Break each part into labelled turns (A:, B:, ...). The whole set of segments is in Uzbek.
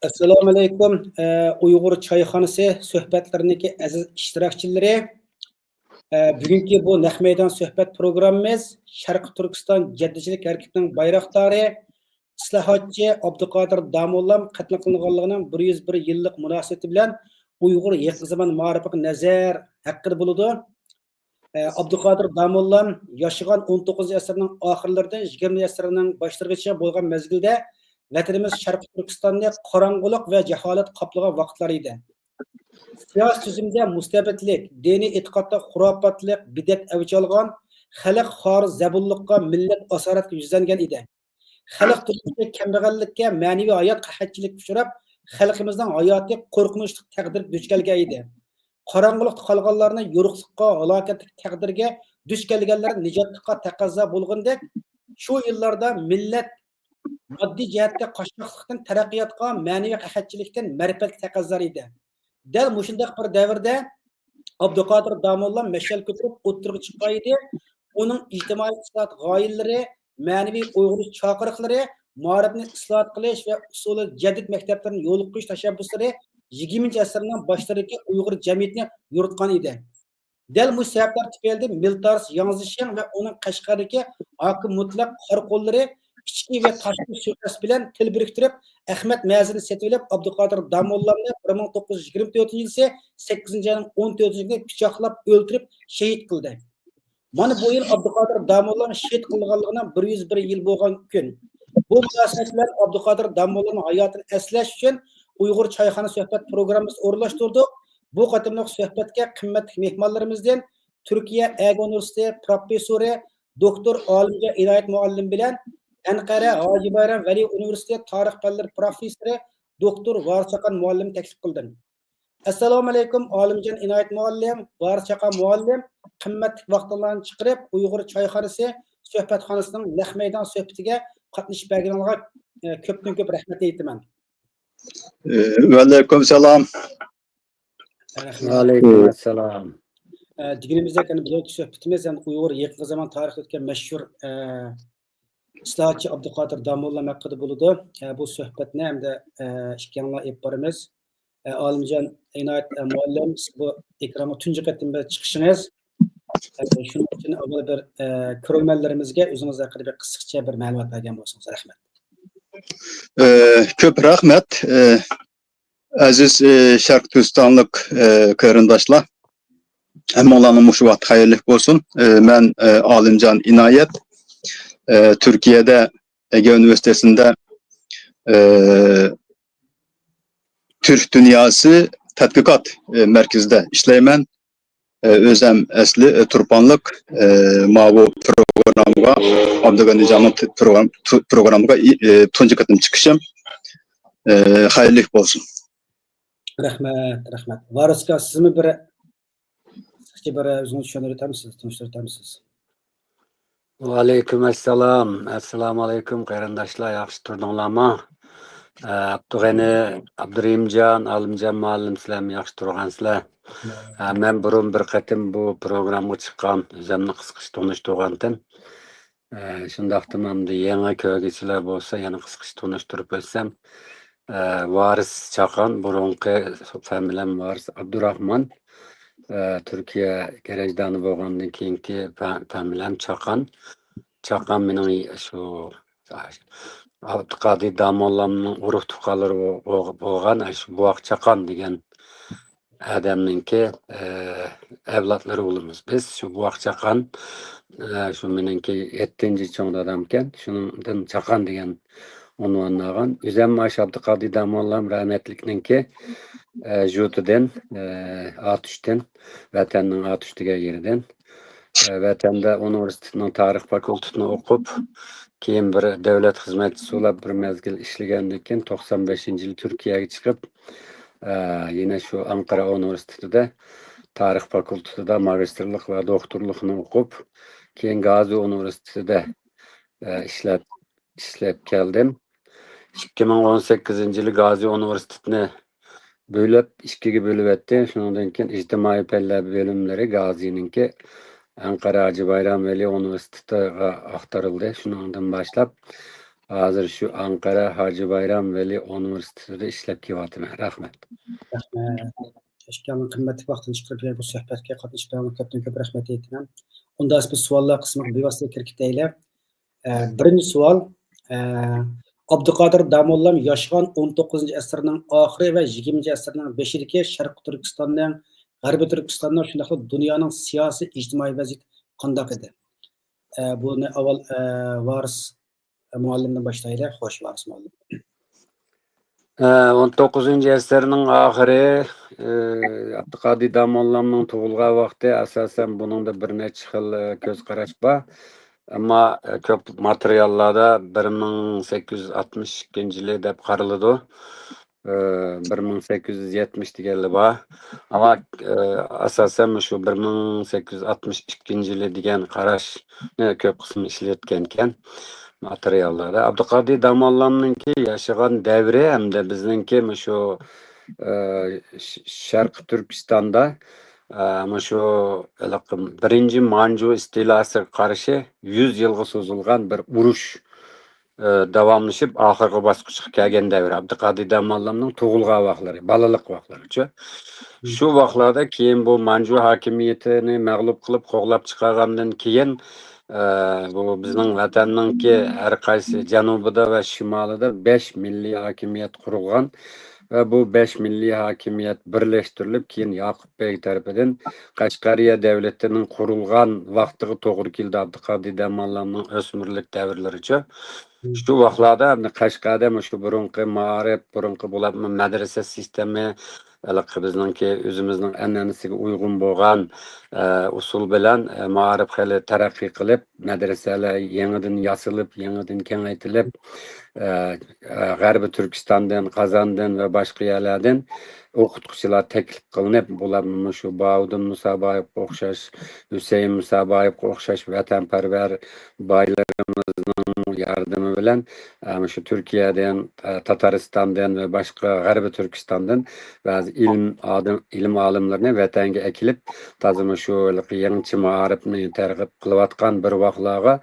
A: Assalomu alaykum. Uyg'ur choyxonasi suhbatlariniki aziz ishtirokchilari. Bugungi bu naq maydon suhbat programmamiz Sharq Turkiston jaddichilik harakatining bayroqdori islohotchi Abduqodir Damollam qatnaq qilinganligining 101 yillik munosabati bilan Uyg'ur yaqin zamon ma'rifiga nazar haqida bo'ladi. Abduqodir Damollam yashagan 19 asrning oxirlarida 20 asrning boshlarigacha bo'lgan mezgilda vatanimiz Sharq Turkistonni qorong'ulik va jaholat qoplagan vaqtlar edi. Siyosiy tuzumda mustabidlik, diniy e'tiqodda xurofotlik, bidat avj olgan, xalq xor zabulliqqa, millat asoratga yuzlangan edi. Xalq turmushi kambag'allikka, ma'naviy hayot qahatchilikka uchrab, xalqimizning hayoti qo'rqinchli taqdirga duch kelgan edi. Qorong'ulikda qolganlarni yo'riqlikqa, halokatli taqdirga duch kelganlar nijotlikqa taqozo bo'lgandek, shu yillarda millat moddiy jihatda qoshmoqlikdan taraqqiyotga, ma'naviy qahatchilikdan ma'rifatga taqozo edi. Dal mushundaq bir davrda Abduqodir Damollam mashal ko'tarib o'tirib chiqqan edi. Uning ijtimoiy islohot g'oyalari, ma'naviy uyg'urish chaqiriqlari, ma'rifni islohot qilish va usuli jadid maktablarini yo'l qo'yish tashabbuslari 20-asrning boshlaridagi Uyg'ur jamiyatini yuritgan edi. Dal bu sabablar tufayli Miltars Yanzishan va uning Qashqardagi hokim mutlaq qorqo'llari ichki va tashqi suiqasd bilan til biriktirib, Ahmad Mazini setib olib, Abduqodir Damollamni 1924-yil 8-ayning 14-kunida pichoqlab o'ldirib shahid qildi. Mana bu yil Abduqodir Damollam shahid qilinganligining 101 yil bo'lgan kun. Bu munosabat bilan Abduqodir Damollamning hayotini eslash uchun Uyg'ur choyxona suhbat programmamizni o'rnashtirdik. Bu qatimliq suhbatga qimmatli mehmonlarimizdan Turkiya Aga universiteti professori doktor Olimjon Inoyat muallim bilan Anqara Hoji Bayram Vali universiteti tarix fanlari professori doktor Varchaqan muallim taklif qildim. Assalomu alaykum Olimjon Inoyat muallim, Varchaqan muallim, qimmatli vaqtingizni chiqarib Uyg'ur choyxonasi suhbatxonasining naq maydon suhbatiga qatnashib berganingizga ko'pdan ko'p rahmat aytaman.
B: Va alaykum salom.
C: Va alaykum assalom.
A: Diginimizdek bu suhbatimiz Uyg'ur yaqin zamon tarixida o'tgan mashhur islohotchi Abduqodir Damollam haqida bo'ladi. Bu suhbatni hamda ikki yangi olib boramiz. Olimjon Inoyat muallim, bu ekranga tunji qatimda chiqishingiz. Shuning uchun avval bir ko'rmanlarimizga o'zingiz haqida bir qisqacha bir ma'lumot bergan bo'lsangiz rahmat.
B: Ko'p rahmat. Aziz Sharq Turkistonlik qarindoshlar. Hammalarning shu vaqt xayrli bo'lsin. Men Olimjon Inoyat Türkiye'de Ege Üniversitesi'nde Türk Dünyası Tədqiqat Merkezinde işleymen. Özüm esli Turpanlık mavu programına Abdülgani Can'ın programına tuncu katım çıkışım. Hayırlı olsun.
A: Rahmet. Varıska siz mi bir özünüzü tanıştırır?
C: Va alaykum assalom. Assalomu alaykum qarindoshlar, yaxshi turdinglarmi? Abdurahimjon, Olimjon muallim sizlar yaxshi turgansizlar. Men burun bir qatim bu programga chiqqan, o'zimni qisqacha tanishtirgandim. Shundaqda hamda yangi ko'rguvchilar bo'lsa, yana qisqacha tanishtirib o'tsam, Varis Chaqan, burunqi familiyam Varis Abdurahmon. Türkiye Gerejdani bo'lgandan keyingi familiyam Chaqan. Chaqan mening shu Abduqodir Damollamning urug' tuqqanlari bo'lgan, shu Buaq Chaqan degan odamninki avlodlari bo'lamiz. Biz shu Buaq Chaqan shu meningki 7-cho'ng odam ekan, shundan Chaqan degan unvonni olgan. O'zim Abduqodir Damollam rahmatlikninki Jutidan, Atuş'tan, vatanning Atuş degan yeridan, vatanda universitetning tarix fakultetini o'qib, keyin bir davlat xizmatchisi bo'lib bir mezgil ishlagandan keyin 95-yil Turkiyaga chiqib, yana shu Ankara universitetida tarix fakultetida magistrlik va doktorlikni o'qib, keyin Gazi universitetida ishlab keldim. 2018-yil Gazi universitetini bölüp, ikkiga bölüp etdi. Shundan keyin ijtimoiy fanlar bölümleri Gazi'ninki Ankara Hoji Bayram Veli Üniversitetiga aktarıldı. Shundan başlap Hazır şu Ankara Hacı Bayram Veli Üniversitesi'de işlep kelyapman. Rahmet.
A: Teşekkür kıymetli vaktini çıkarıp bu sohbetke katılışlarına köp rahmet eyledim. Onda biz suallar kısmına bevasıta kirkit eyle. Birinci sual Abdülkadir Damollam yaşagan 19. asrning oxiri ve 20. asrning beshidagi Sharq Turkistonning, G'arbiy Turkistonning shundaqla dunyoning siyosiy ijtimoiy vaziyati qandoq edi? Buni avval Varis muallimdan boshlaylik. Xo'sh, Varis muallim.
C: 19. asrning oxiri Abdulqadir Damollamning tug'ilgan vaqti asosan buningda bir necha xil ko'z qarash bor. Ammo ko'p materiallarda 1862-yil deb qaraladi. 1870 deganlar bor. Ammo asosan shu 1862-yil degan qarashni ko'p qism ishlatgan ekan. Materiallarda. Abdulqadir Damollamninki yaşagan devri hem de bizninki şu Şarkı Türkistan'da şu birinci Mancu istilası karşı 100 yılga sozulgan bir uruş davamlaşıp ahırga basqıçqa kelgen devri. Abdulqadir Damollamning tug'ilgan vaqtlari, balalik vaqtlari. Şu vaqtlarda keyin bu Mancu hakimiyetini mag'lub qilib qo'g'lab chiqargandan keyin bu bizning vatanninki har qaysi janubida va shimolida 5 milliy hakimiyet qurilgan va bu 5 milliy hakimiyet birlashtirilib keyin Yoqub Bey tarafidan Qashqariya davlatining qurilgan vaqtiga to'g'ri keldi Abdulqadir Damollamning o'smirlik davrlaricha. Şu vaqtlarda Qashqarda shu burunqi ma'rif, burunqi bo'lgan madrasa sistemi bizningki o'zimizning an'anasiga uyg'un bo'lgan usul bilan ma'rif hali taraqqiy qilib, madrasalar yangidan yasilib, yangidan kengaytirilib, G'arbiy Turkistondan, Qozondan va boshqa yerlardan o'qituvchilar taklif qilinib, bular shu Bauddin Musaboyevga o'xshash, Husayn Musaboyevga o'xshash vatanparvar boylarimizning yordami bilan shu Turkiyadan, Tataristondan va boshqa G'arbiy Turkistondan ba'zi ilm olimlarini vatanga akilib, tazimi shu yangi ma'rifni targ'ib qilayotgan bir vaqtlarga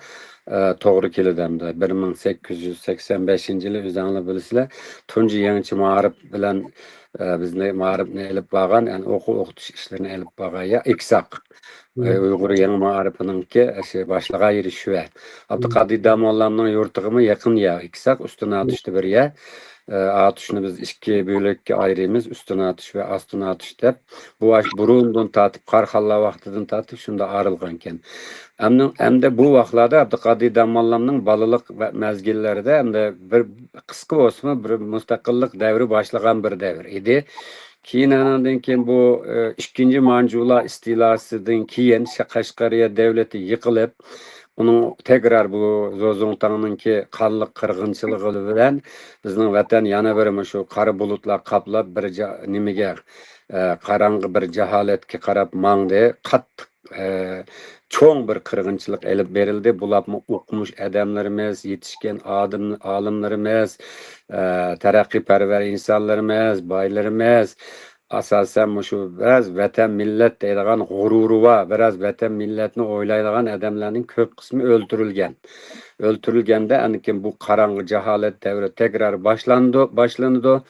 C: to'g'ri keladi hamda 1885-yil o'zinglar bilasizlar, tunji yangi ma'rif bilan bizni ma'rifni ilib borgan, ya'ni o'qitish ishlarini ilib borgan ya Iksaq Uyg'ur yangi ma'rifininki boshlig'i yeri shu. Abdulqadir Damollamning yurtig'imi yaqin ya Iksaq, ustuna atishdi bir ya. Atışını biz iki bölükke ayrıyız. Üstüne atış ve astına atış dep. Bu aş burundan tatip, Qarxalla vaqtidan tatip şunda arılganken. Hem de bu vaqtlarda Abdulqadir Damollamning balalık mezgillerinde hem de bir qisqa olsun bir mustaqillik devri başlagan bir devr idi. Keyin anandan keyin bu ikinci Mancular istilasından keyin Qashqariya devleti yıkılıp onun tekrar bu Zozongtang'ınki qanlıq qırğınçılığı bilen bizning vatan yana bir şu qara bulutlar qaplab bir nimege qarangı bir jaholatga qarab mangdi, qattiq çoğun bir qırğınçılık elib berildi. Bular o'qumuş adamlarimiz, yetişken olimlarimiz, taraqqiyparvar insonlarimiz, boylarimiz asasen şu biraz vatan millet deydigan g'ururi va biraz vatan milletni o'ylaydigan adamlarning ko'p qismi o'ldirilgan. O'ldirilganda anikin bu qarang'i jaholat davri tekrar boshlanadi.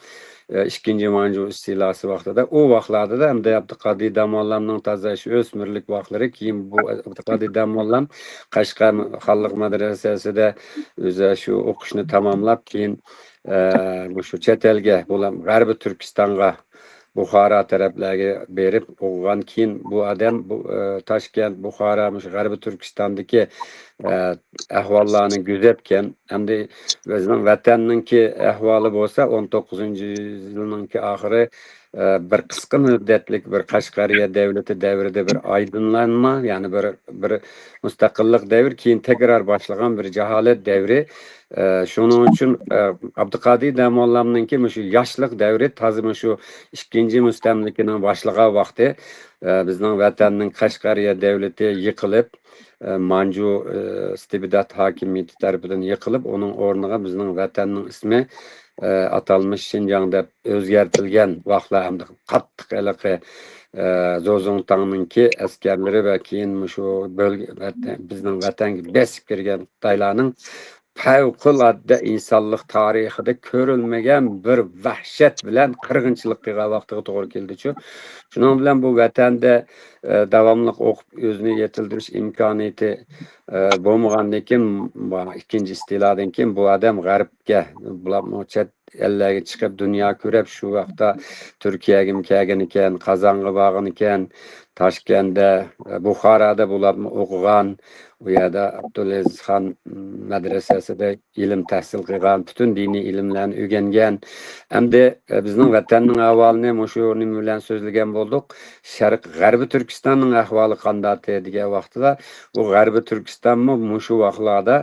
C: İkinci Mancu istilası vaqtida, o vaqtlarda da hamda Abdulqadir Damollamning tazash o'smirlik vaqtlari, keyin bu Abdulqadir Damollam Qashqar xalq madrasasida o'zi shu o'qishni tamomlab, keyin bu shu chet elga, bo'lam G'arbiy Turkistonga Buxara taraflarga berib o'qigan. Keyin bu odam Toshkent, Buxara, G'arbiy Turkistondagi ahvollarni kuzatgan. Hamda bizning vatanninki ahvoli bo'lsa 19-yilninki oxiri bir qisqa muddatlik bir Qashqariya davlati davrida bir aydınlanma, ya'ni bir mustaqillik davri, keyin tekrar boshlagan bir jaholat davri. Şunun için Abdulqadir Damollamninki şu yoshlik davri, tazimi şu ikinci mustamlikaning boshlig'i vaqti bizning vatanning Qashqariya davlati yiqilib, Mancu istibdat hakimiyeti tarafidan yiqilib, onun o'rniga bizning vatanning ismi atalmış Şinjan deb o'zgartirilgan vaqtlar hamda qattiq aloqa Zozongtang'ninki askarlari va keyin şu bölge bizning vatanga besib kirgan Xitoylarning favqulodda insonlik tarixida ko'rilmagan bir vahshat bilan qirg'inchilik qilgan vaqtiga to'g'ri keldi-chu. Shuning bilan bu vatanda davomli o'qib o'zini yetildirish imkoniyati bo'lmagandan keyin ikkinchi istiladan keyin bu odam g'arbga bular chet ellarga chiqib dunyo ko'rib shu vaqtda Turkiyaga kelgan ekan, Qozonga borgan ekan, Toshkentda, Buxoroda bular o'qigan. Bu yerda Abdulaziz Xon madrasasida ilm tahsil qilgan, butun diniy ilmlarni o'rgangan. Endi bizning vatanning ahvolini shu nima bilan so'zlagan bo'ldik. Sharq G'arbiy Turkistonning ahvoli qanday degan vaqtida bu G'arbiy Turkistonmi shu vaqtlarda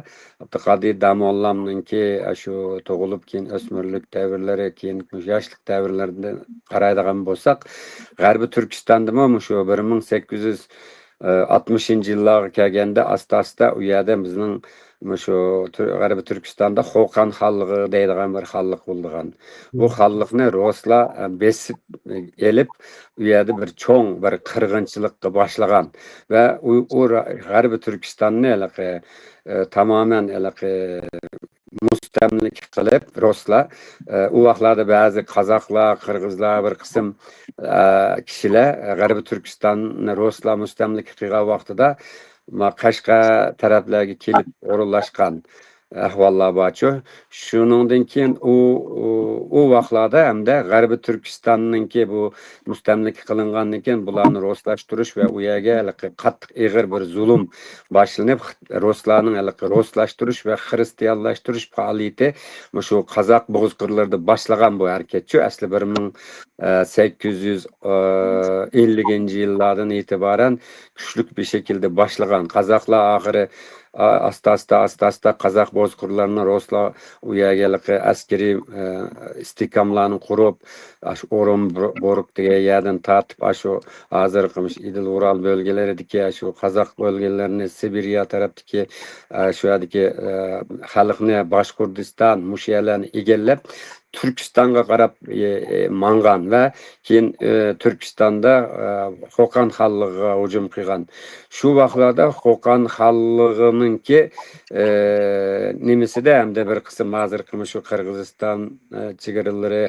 C: Abduqodir Damollamninki shu tug'ilib keyin o'smirlik davrlari, keyin yoshlik davrlarida qaraydigan bo'lsak, G'arbiy Turkistondami shu 1860 yillarga kelganda asta-asta u yerda bizning shu G'arbiy Turkistonda Xo'qon xonligi deydigan bir xonlik bo'lgan. Bu xonlikni ruslar besib elib, u yerda bir cho'ng bir qirg'inchilikqa boshlagan va u G'arbiy Turkistonni tamoman mustamlik qilib ruslar u vaqtlarda ba'zi qozoqlar, qirg'izlar bir qism kishilar G'arbiy Turkistonni ruslar mustamlik qilgan vaqtida Qashqa taraflarga kelib o'rinlashgan ahvollar bor-ku. Shuningdan keyin u vaqtlarda hamda G'arbiy Turkistonninki bu mustamlik qilingandan keyin bularni ruslashtirish va u yerga qattiq ig'ir bir zulm boshlanib, ruslarning ruslashtirish va xristianlashtirish faoliyati shu qozoq bo'g'izqirlarida boshlagan bu harakatchi. Asli 1850-yillardan e'tiboran kuchli bir shaklda boshlagan. Qozoqlar oxiri asta-asta qozoq bo'zqurlarini ruslar u yerga askariy istehkomlarni qurib, O'rim Boruk degan yerdan tortib shu hozirgi Idil Ural bölgeleridagi shu qozoq bölgelerini Sibiriya tarafdagi shu yerdagi xalqni Boshqirdiston mushalarni egallab Turkistonga qarab mangan va keyin Turkistonda Xo'qon xonligiga hujum qilgan. Shu vaqtlarda Xo'qon xonligininki nimasida hamda bir qism hozirgi shu Qirg'iziston chegaralari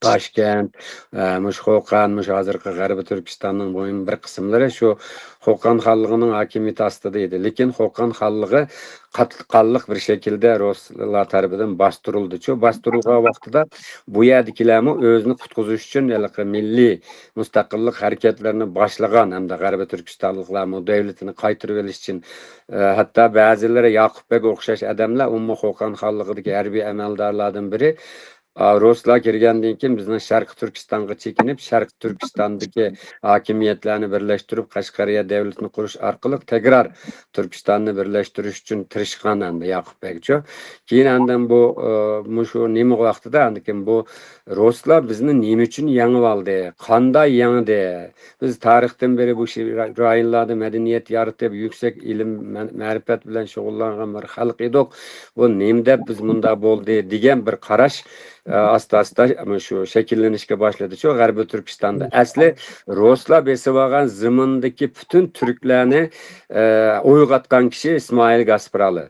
C: Toshkent, Xo'qon, hozirgi G'arbiy Turkistonning muhim bir qismlari shu Xo'qon xonligining hokimiyati ostida edi. Lekin Xo'qon xonligi qattiqqonlik bir shaklda ruslar tarafidan bostirildi-chu. Bostirilgan vaqtida bu yerdagilarni o'zini qutqizish uchun milliy mustaqillik harakatlarini boshlagan hamda G'arbiy Turkistonliklarni davlatini qaytarib olish uchun hatto ba'zilari Yoqubbek o'xshash odamlar Xo'qon xonligidagi harbiy amaldorlardan biri ruslar kirgandan keyin bizning Sharq Turkistonga chekinib, Sharq Turkistondagi hokimiyatlarni birlashtirib, Qashqariya davlatini qurish orqali tekrar Turkistonni birlashtirish uchun tirishgan endi Yoqubbekchi. Keyin andan bu shu nima vaqtida andan bu ruslar bizni nima uchun yengib oldi? Qanday yengdi? Biz tarixdan beri bu rayonlarda madaniyat yaratib, yuksak ilm, ma'rifat bilan shug'ullangan bir xalq edik. Bu nimda biz bunda bo'ldi degan bir qarash asta-asta shu shakllanishga boshladi. Shu G'arbiy Turkistonda asli ruslar besib olgan zimindagi butun turklarni uyg'otgan kishi Ismoil Gaspirali.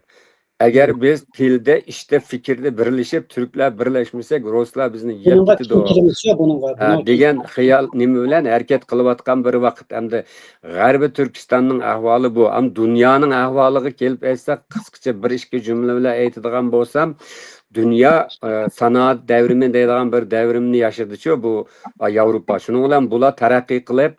C: Agar biz tilda, ishda, fikrda birlashib, turklar birlashmasak, ruslar bizni yeb ketadi degan xiyol nima bilan harakat qilayotgan bir vaqt hamda G'arbiy Turkistonning ahvoli bu. Ham dunyoning ahvoliga kelib aytsak, qisqacha bir ikki jumla bilan aytadigan bo'lsam, dünya sanoat devrimi deydigan bir devrimni yaşadı-chu bu Yevropa. Şunun bilan bular taraqqiy qilib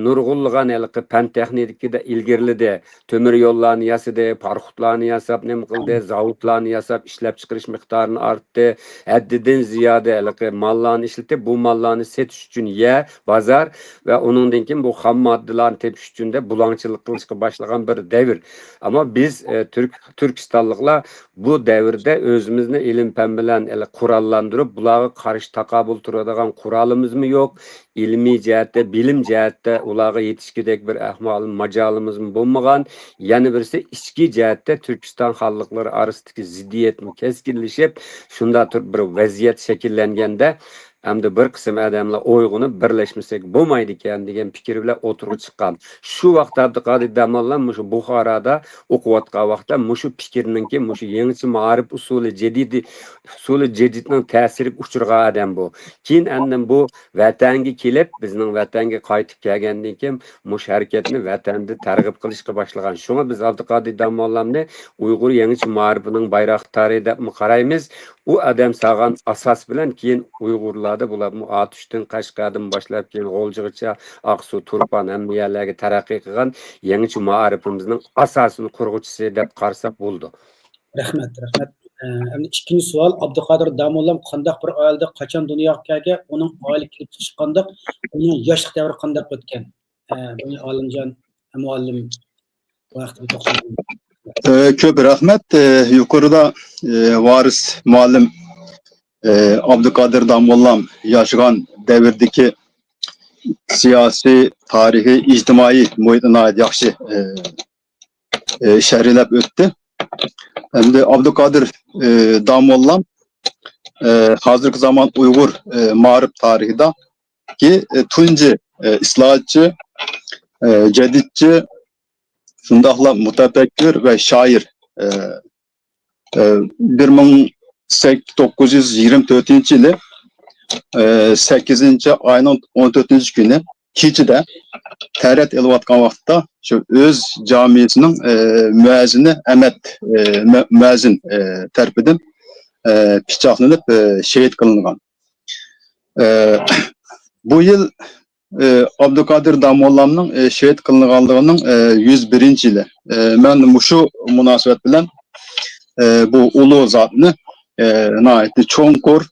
C: nurg'unlagan fan texnikada ilgirlidi. Temir yo'llarni yasadi, parxutlarni yasab, nima qildi, zavodlarni yasab, ishlab chiqarish miqdorini artdi. Haddidan ziyoda mallarni ishlatib, bu mallarni setish uchun bozor va uningdan keyin bu xam moddalarni tepish uchun da bulangchilik qilishga boshlagan bir davr. Ammo biz Turkistonliklar bu davrda o'zimizni ilm fan bilan qurollantirib, bularga qarshi taqobil turadigan qurolimiz-mi yo'q? İlmi jihatda, bilim jihatda ularga yetishgidek bir ahvol majolimiz bo'lmagan. Yana birisi ichki jihatda Turkiston xalqlari orasidagi ziddiyatni keskinlashib, shunda turib bir vaziyat shakllanganda hamda bir qism adamlar uyg'unib birlashmasak bo'lmaydi ekan degan fikr bilan o'tirib chiqqan. Shu vaqt Abduqodir Damollar mushu Buxoroda o'qiyotgan vaqtda mushu fikrninki mushu yangi ma'rif usuli jadidning ta'siriga uchragan adam bu. Keyin andan bu vatanga kelib, bizning vatanga qaytib kelgandan keyin mush harakatni vatanda targ'ib qilishga boshlagan. Shunga biz Abduqodir Damollarni Uyg'ur yangi ma'rifining bayroqdori deb qaraymiz. U adam sağan asas bilan keyin Uyg'urlarda bular Atuşdan Qashqardan boshlab keyin G'oljig'icha Aqsu, Turpan hamma yerlarga taraqqiy qilgan yangi ma'rifimizning asosini qurg'uvchisi deb qarasak bo'ldi.
A: Rahmat. Endi ikkinchi savol, Abduqodir Damollam qanday bir oilada qachon dunyoga kelgan, uning oila kelib chiqishi qanday, uning yoshlik davri qanday o'tgan? Buni Olimjon muallim vaqtida to'xtaldi.
B: Ko'p rahmat. Yuqorida Varis muallim Abduqodir Damollam yaşagan devirdeki siyasi, tarihi, ictimai muhitine yaxşı şerhlep öttü. Hem de Abduqodir Damollam hazırki zaman Uygur mağrip tarihida ki tunci islahatçı, cedidçi, şundakla mutafekkir ve şair 1924 yılı 8. ayının 14. günü Keçide Terret Elvatkan vaxtda şu öz camisinin müezzini Emet müezzin terpidin piçaqlanıp şehit kılıngan. Bu yıl Abduqodir Damollamның şehit kılınganlığının 101. yılı. Ben şu münasebet bilen bu ulu zatını nayeti çoğunkur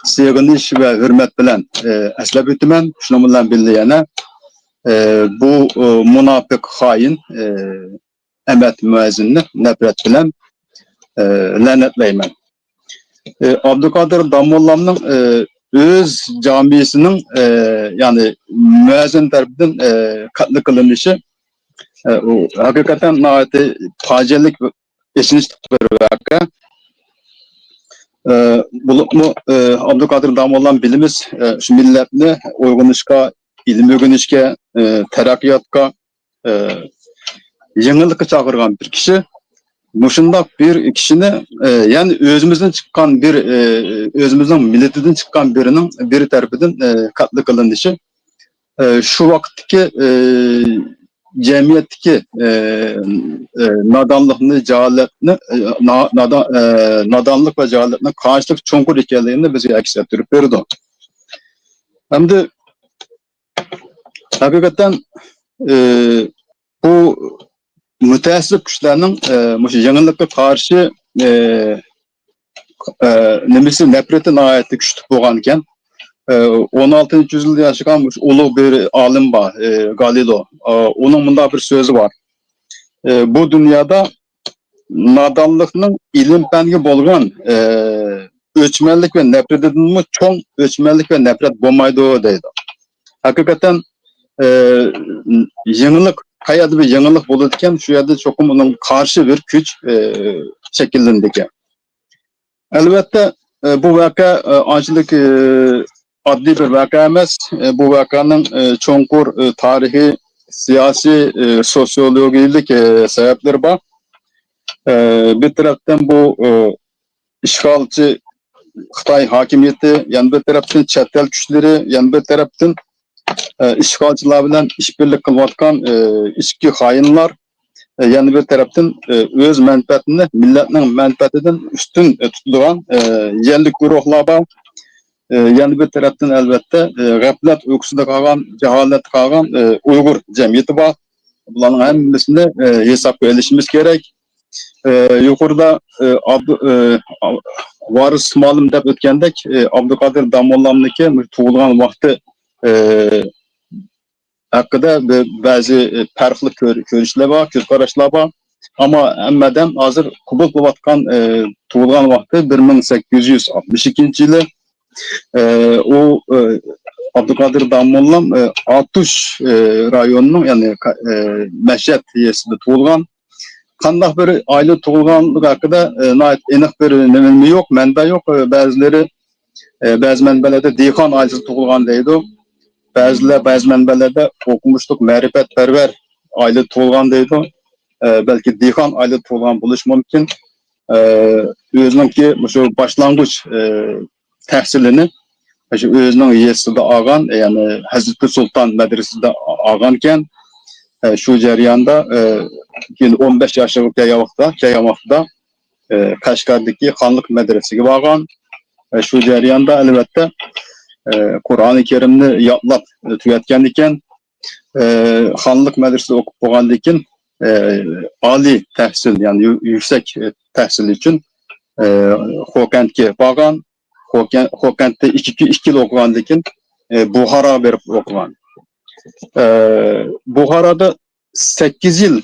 B: sevginiş ve hürmet bilen eslep ötümen. Şunu bilen bildiğine bu münafık hain Emet müezzinini nefret bilen lanetleymen. Abduqodir Damollamның öz camisinin yani müezzin tarafından katlı kılınışı hakikaten nayeti facilik eşiniz bir vaka. Bu Abduqodir Damollam bilimiz şu milletni uygunuşka, ilim öğrenişke, terakkiyatka, yenilikka çağırgan bir kişi. Muşundak bir kişini yani özümüzden çıkan bir özümüzden milletinden çıkan birinin biri tarafından katlı kılınışı şu vakitteki cemiyetteki nadanlıkını, cehaletini, nadanlık ve cehaletine karşılık çonkur hikayelerini bize aks ettirip verdi. Hem de hakikaten bu müteessip güçlerinin yenilikle karşı nemesi nefretin ayeti güçlü boğanken 16. yüzyılda yaşayan ulu bir alim var, Galileo. Onun bunda bir sözü var. Bu dünyada nadanlıkның ilim pengi bolgan ölçmenlik ve nefret edilme çoğun ölçmenlik ve nefret bolmaydı deydi. Hakikaten yenilik hayatı bir yenilik bulurken şu yerde çok bunun karşı bir güç şekillendi. Elbette bu vaka ancak adli bir vaka emas. Bu vakanın çoğunkur tarihi, siyasi, sosyolojik sebepleri var. Bir taraftan bu işgalci Xitay hakimiyeti, yani bir taraftan chet el güçleri, yani bir taraftan işgalciler bilen işbirlik kılıyotgan içki hainler, yani bir taraftan öz menfaatini, milletinin menfaatinden üstün tutulgan yerlik guruhlar var. Yani bir taraftan elbette gaflet uykusunda kalan, cehalet kalan Uygur cemiyeti var. Bunların hemmisini hesap edişimiz gerek. Yukarıda Varis malum dep ötkendek Abduqodir Damollamniki tuğulgan vakti hakkında bazı farklı görüşler var, göz karışlar var. Ama emmeden hazır kubul kılatkan tuğulgan vakti 1862. yılı o Abduqodir Damollam Atuş rayonunun yani Meşet yesinde tuğulgan. Kandak bir aile tuğulganlık hakkında eniq bir nemi yok, mende yok. Bazıları Bazı manbalarda dehqon ailesi tug'ilgan deydi. Bazı manbalarda o'qimishlik ma'rifatparvar aile tug'ilgan deydi. Belki dehqon aile tug'ilgan bo'lishi mumkin. O'zininki shu boshlang'ich tahsilini shu o'zining yesida olgan, ya'ni Hazrati Sulton madrasasida olgan ekan. Shu jarayonda 15 yoshga kelgan vaqtda Qashqardagi Xonlik madrasasiga borgan. Shu jarayonda albatta Qur'oni Karimni yodlab tugatgan ekan. Xonlik madrasasida o'qib bo'lgandan keyin oliy tahsil, ya'ni yuksak tahsil uchun Xo'kandga borgan. Xo'kandda 2 yil o'qigandan keyin Buxoroga berib o'qigan. Buxoroda 8 yil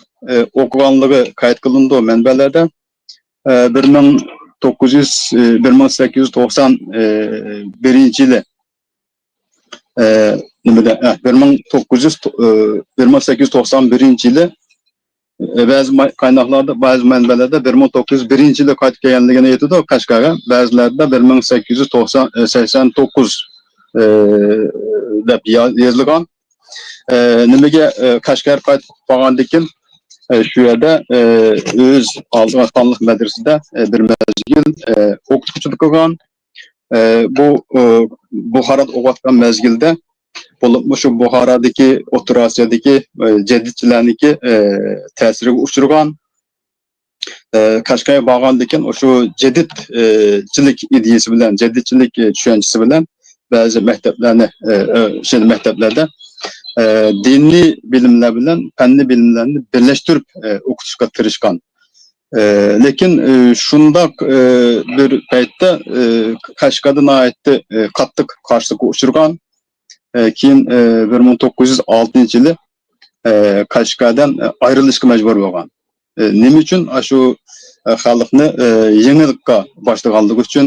B: o'qiganligi qayd qilindi manbalarda. 1891 yili 1891 yili ba'zi qaynaqlarda, ba'zi manbalarda 1901 yili qaytib kelganligini aytadi Qashqarga, ba'zilarda 1889 deb yozilgan. Nimaga Qashqar qaytib qolgandan keyin shu yerda o'z oldiga Xonlik madrasasida bir mezgil o'qituvchilik qilgan. Bu Buxoroda o'qiyotgan mezgilda shu Buxorodagi O'rta Osiyodagi jadidchilarniki ta'siriga uchragan. Qashqarga borgandan keyin shu jadidchilik ideyasi bilan, jadidchilik tushunchasi bilan ba'zi maktablarda diniy bilimler bilan fenli bilimlerini birleştirip okutuşga tirishgan. Lekin shundoq bir paytda Qashqardan aytdi qattiq qarshilikka uchragan. Keyin 1906 yili Qashqardan ayrilishga majbur bo'lgan. Nima uchun? Shu xalqni yangilikka boshlaganligi uchun,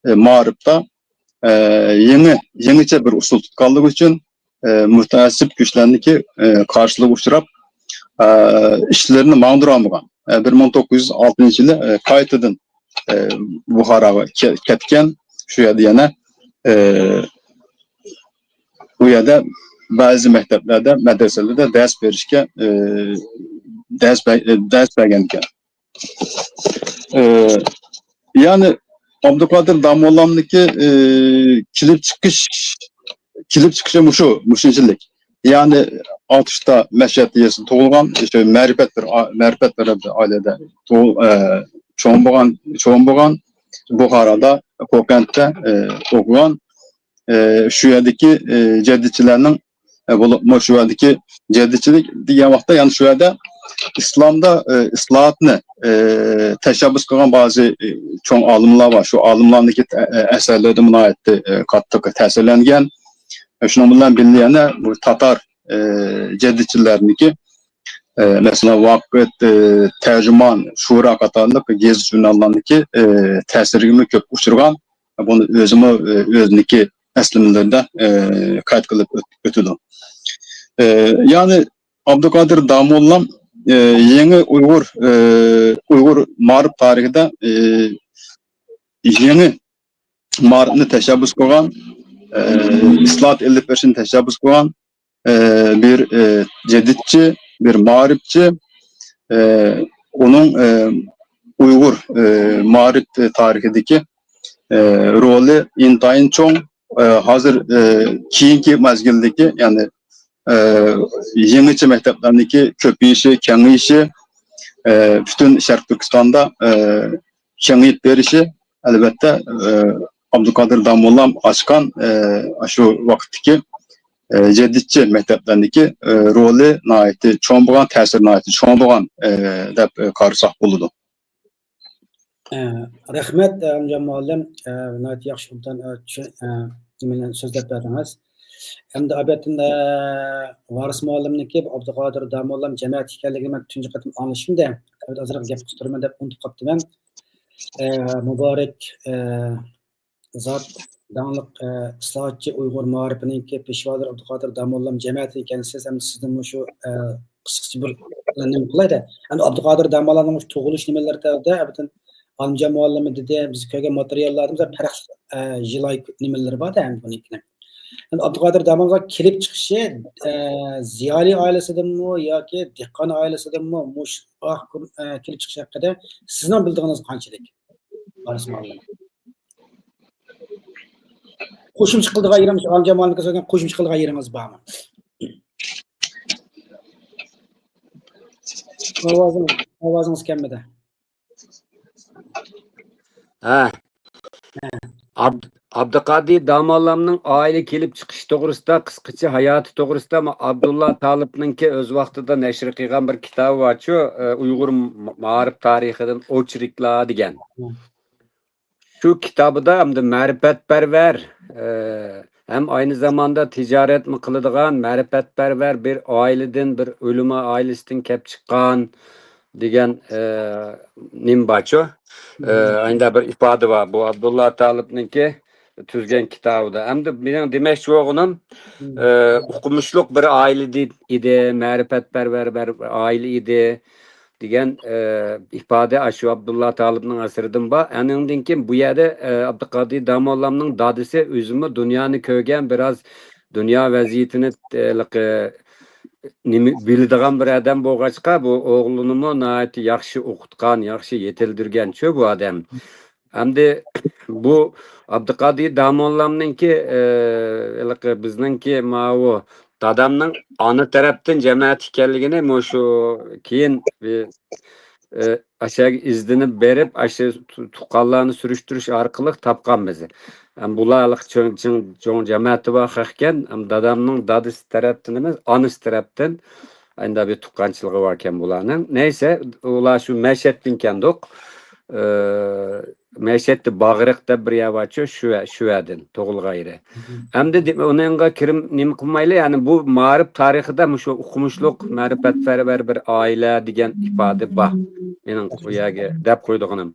B: ma'rifda yangicha bir usul tutganligi uchun müteassip güçlerdeki karşılığı uçurap işlerini mağduramagan. 1906 yılı qaytadan Buxoroga ketken, şu yerda yana bu yerda bazı maktablarda, madrasalarda ders berishga ders bergan ekan. Yani Abduqodir Damollamniki kilip çıkışı muşunçilik. Yani 60'ta Meşhed'de yesi doğulgan, işte marifet bir ailede çoğun boğan Buxoroda, Xo'kandda o'qigan. Şu yerdeki cedditçilerinin şu yerdeki cedditçilik degan vaqtda, yani şu yerde İslam'da islahatni teşebbüs qilgan bazı çoğun alimler var. Şu alimlarniki eserlerde buna ayetdi qattiq ta'sirlangan. Şunun bilan birlikte bu Tatar cedditçilerdeki mesela Vakıt, Tercüman, Şura qatarlıq gezi jurnallarındaki ta'sirine köp uçurgan. Bunu özüniki əslimlərdə qayd qılıb ötüdü. Yani Abduqodir Damollam yeni Uygur ma'rif tarixida yeni ma'rifni teşebbüs qilgan, İslahat 55'in teşebbüs qilgan bir cedidçi, bir ma'rifçi. Onun Uygur ma'rif tarixideki rolü intayın çoğun. Hazır keyinki mezgildeki, yani yeniçi mekteplerindeki köpeyişi, kengeyişi, bütün Şarkı Türkistan'da kengeyip verişi elbette Abduqodir Damollam açkan şu vakitteki cedidçi mekteplerindeki rolü naiti, çoğun boğan tesir naiti, çoğun boğan dep qarsak buludu.
A: Rahmet amca muallim, naiti yaxshi bundan so'zlab berdingiz. Endi albatta Varis muallimniki Abduqodir Damollam jamiyat ekanligini men tunji qatim anglashimda ozroq gap qiltirman deb unutib qolibman. Muborak zot danliq islohotchi Uyg'ur ma'rifininki peshvodir Abduqodir Damollam jamiyati ekansiz. Ham sizning shu qisqacha bir nima qilaydi. Endi Abduqodir Damollamning tug'ilish nimalarida albatta Anca muallimi dedi, biz köyge materyallarımızda farklı jilay nimeleri var da hem bununkine. Yani Abdülkadir Damalga kelip çıkışı Ziyali ailesinden mi yoki Dehqon ailesinden mi muş kelip çıkışı haqida sizning bildiğiniz qanchalik? Aris muallim. Qo'shimcha qildiq ayiramiz, Anca muallimga so'ragan qo'shimcha qildiq ayiramiz bormi? Ovozingiz kelmadi.
C: Ha. Abdülkadir Damallamның aile kelip çıkış to'g'risida qisqacha hayoti to'g'risida Abdullah Talibninki o'z vaqtida nashr qilgan bir kitobi bor-ku, Uyg'ur ma'rif tarixidan o'chiriklar degan. Şu kitobida hamda ma'rifatparvar hem aynı zamanda ticaret mi qiladigan ma'rifatparvar bir oiladan, bir ulama oilasidan kelib chiqqan degan nim bor-ku. Aynı bir ifoda var. Bu Abdullah Talibninki tuzgan kitobida. Hamda mening demoqchi bo'lganim o'qimishliq bir oila edi, ma'rifatparvar bir oila edi degan ifoda shu Abdullah Talibning asridan bor. Andan keyin bu yerda Abdulkadir Damallamning dadisi o'zimi dunyoni ko'rgan, biraz dunyo vaziyatini biladigan bir odam bo'lg'achqa, bu o'g'lini nihoyatda yaxshi o'qitgan, yaxshi yetildirgan-ku bu odam. Hamda bu Abdulkadir Damallamninki bizningki ma'u dadamning ona tarafdan jamoat ekanligini shu keyin aşağı izlenip berip aşağı tuqqanlarni surushtirish orqali topganmiz. Bularlik cho'ng jamoati bor ekan, dadamning dadasi tarafdan emas, onasi tarafdan endi bir tuqqanchiligi bor ekan bularning. Neyse, ular shu Mashhaddan keldik. Mashhadda Bag'riq deb bir yer bor-ku, shu yerdan tug'ilg'ayri. Hamda uningga kirim nima qilmayli, ya'ni bu ma'rif tarixida shu o'qimishliq ma'rifatparvar bir oila degan ifoda bor. Mening bu yerga deb qo'ydiganim.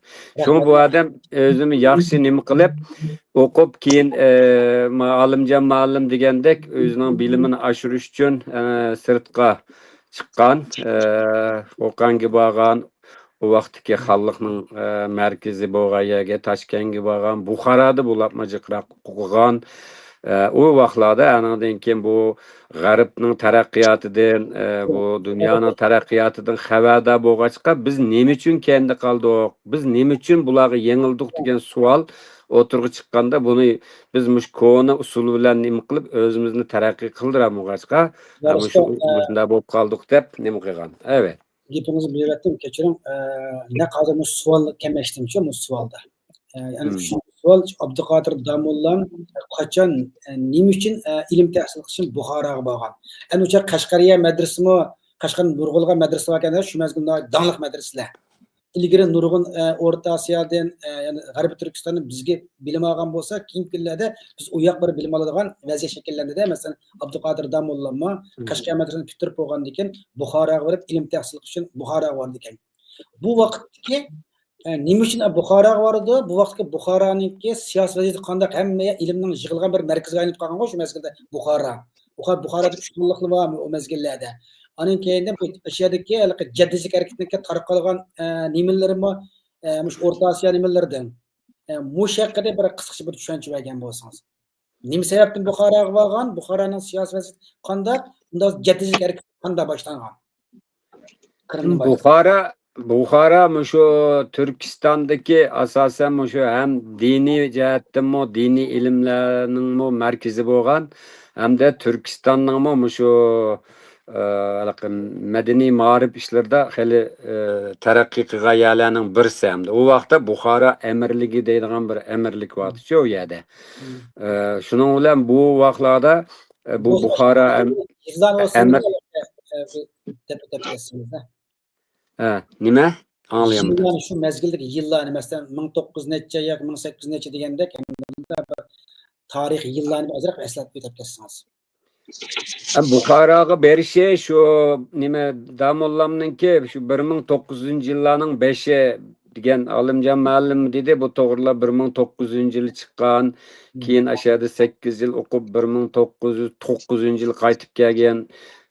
C: Shuni bu odam o'zini yaxshi nima qilib, o'qib keyin olimjon degandek o'zining bilimini oshirish uchun sirtqa chiqqan, Qo'qonga borgan, o vaqtdagi xalqning markazi bo'lgan yerga, Toshkentga borgan, Buxoroda bo'libmi jiqroq o'qigan. O vaqtlarda andan keyin bu g'arbning taraqqiyotidan, bu dunyoning taraqqiyotidan xabardor bo'lg'achqa biz nima uchun kendi qoldik, biz nima uchun bularga yengildik degan savol o'tirg'i chiqqanda buni biz mush koni usuli bilan nima qilib o'zimizni taraqqiy qildiramiz-g'achqa, shunda bo'lib qoldik deb nima qilgan. Evet.
A: Gapingizni bilyaptim, kechiring. Ne qadar bu savol kemashdim-ku bu savolda. Yani shu savol Abdulkadir Damallam qachon, nima uchun ilm tahsil qilishni Buxoroga borgan? Ana o'sha Qashqariya madrasami, Qashqar Nurg'ulga madrasa ekan, shu mazgilda donliq madrasalar. İlgari nurg'un O'rta Osiyodan, ya'ni G'arbiy Turkistonni bizga bilim olgan bo'lsa, keyingi kunlarda biz u yoq bir bilim oladigan vaziyat shakllanadi. Masalan, Abdulkadir Damallam Qashqar madrasasini bitirib bo'lgandan keyin Buxoroga borib ilm tahsil qilish uchun Buxoroga bordi ekan. Bu vaqtdagi nima uchun Buxoroga bordi? Bu vaqtda Buxoroningki siyosiy vaziyati qanday, hamma ilmning yig'ilgan bir markazga aylanib qolgan-ku shu mazgilda Buxoro. Buxoroda ustunliklar bormi o mazgillarda? Onun keyinde bu aşağıdaki caddecilik hareketindeki tarqalgan nimelerimi, muş Orta Asya nimelerden. Muş hakkında bir kısıkça bir düşünce vergen bolsanız. Nime sebepten Buxoroga borgan, Buxoroning siyosiy vaziyati qanday, bunda caddecilik hareketi qanday boshlangan?
C: Buxoro şu Türkistan'daki asasen şu hem dini cihetten dini ilimlerinin merkezi bo'lgan, hem de Türkistan'ның şu madaniy ma'rif ishlarda hali taraqqiy qilgan yerlarning birisi hamda. U vaqtda Buxoro amirligi deydigan bir amirlik bor-ku u yerda. Shuning bilan bu vaqtlarda bu Buxoro nima? Anlayamadım.
A: Yani şu mezgildeki yıllarını mesela 1900 neçe ya 1800 neçe degandek tarix yıllarını azraq eslatib o'tib ketsiniz.
C: Buxoroga berishi şu nima Damallamninki şu 1900-yillarning 5-i degan Olimjon muallim dedi. Bu to'g'rilab 1900-yili chiqqan, keyin aşağıda 8 yil o'qib 1909-yil qaytib kelgan.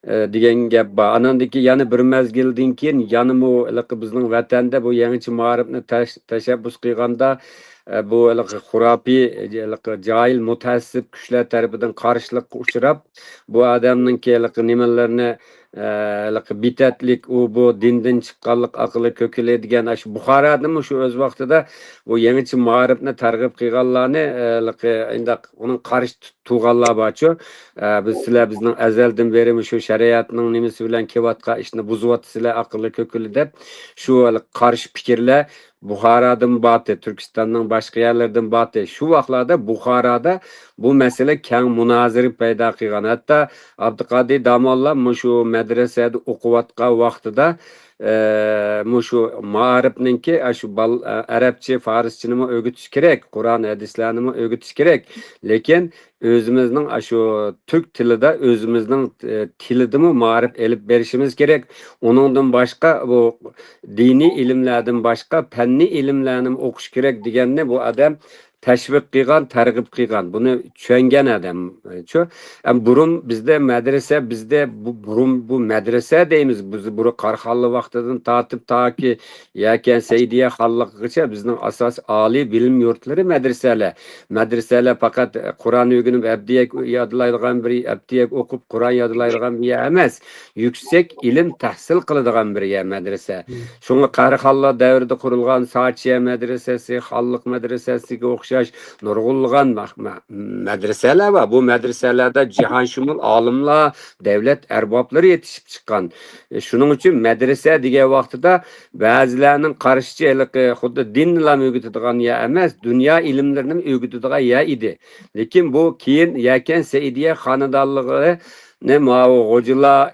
C: degan gap bor. Anandaki yana bir mezgildan keyin yana bu bizning vatanda bu yangicha ma'rifni tashabbus qilganda bu xurafiy jahil mutassib kuchlar tarafidan qarshilikqa uchrab bu odamning nimalarni bitatlik u bu dindan chiqqanlik aqli ko'kiladigan shu Buxorodami shu o'z vaqtida bu yangicha ma'rifni targ'ib qilganlarni uning qarshi turganlar borchu biz sizlar bizning azaldan beri shu shariatning nimasi bilan kelayotgan ishni buzyapsizlar aqli ko'kili deb shu qarshi fikrlar Buxorodan batı, Türkistan'dan başka yerlerden batı. Şu vaqtlarda Buxoroda bu mesele keng munozara paydo qilgan. Hatta Abduqodir Damolla shu madrasada o'qiyotgan vaqtida shu ma'rifninki shu arabcha, farischini o'rgatish kerak, Qur'on hadislarni o'rgatish kerak. Lekin özümüzün şu Türk tilida özümüzün tilidimi ma'rif elib berishimiz kerak. Onundan başka bu dini ilimlerden başka fenni ilimlerini okuş kerak deganni bu adam teşvik qilgan, targ'ib qilgan. Buni tushungan adam. Burun bizde medrese, bizde bu medrese deymiz. Biz bu Qarxallı vaqtidan tatib taki yaken Seydiye xalliqigacha bizning asos oliy bilim yurtlari medreseler. Medreseler fakat Kur'an öğrenip abdiyek yodlaydigan bir abdiyek o'qib Kur'an yodlaydigan bir emas. Yüksek ilim tahsil qiladigan bir medrese. Şunga Qarxallı davrida qurilgan Sachiya medresesi, Xalliq medresesiga o'xshash nurg'ulg'an medreseler var. Bu medreselerde cihanşumul alimlar, devlet erbapları yetişip çıkan. Şunun için medrese degan vaqtida ba'zilarning qarshiligi xuddi dinla o'rgatadigan ya emas, dünya ilimlarini o'rgatadigan ya idi. Lekin bu keyin yakan Seidiye xonadonligi ne ma'u hocalar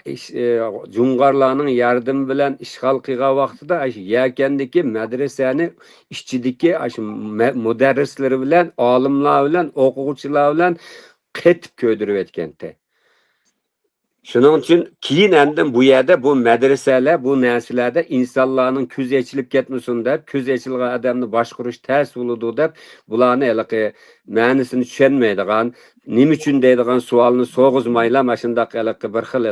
C: Cungarlarning yardımı bilan ishg'ol qilgan vaqtida yakandagi medresani ishchidagi mudarrislar bilan, olimlar bilan, o'quvchilar bilan qetib ko'dirib etgandi. Şunun için keyin endi bu yerda bu medreseler, bu narsalarda insonlarning ko'zi ochilib ketmasin deb, ko'zi ochilgan odamni boshqarish ters bo'ladi deb, bularni ma'nisini tushunmaydigan, nima uchun deydigan savolni so'g'izmaylar, mana shunday bir xil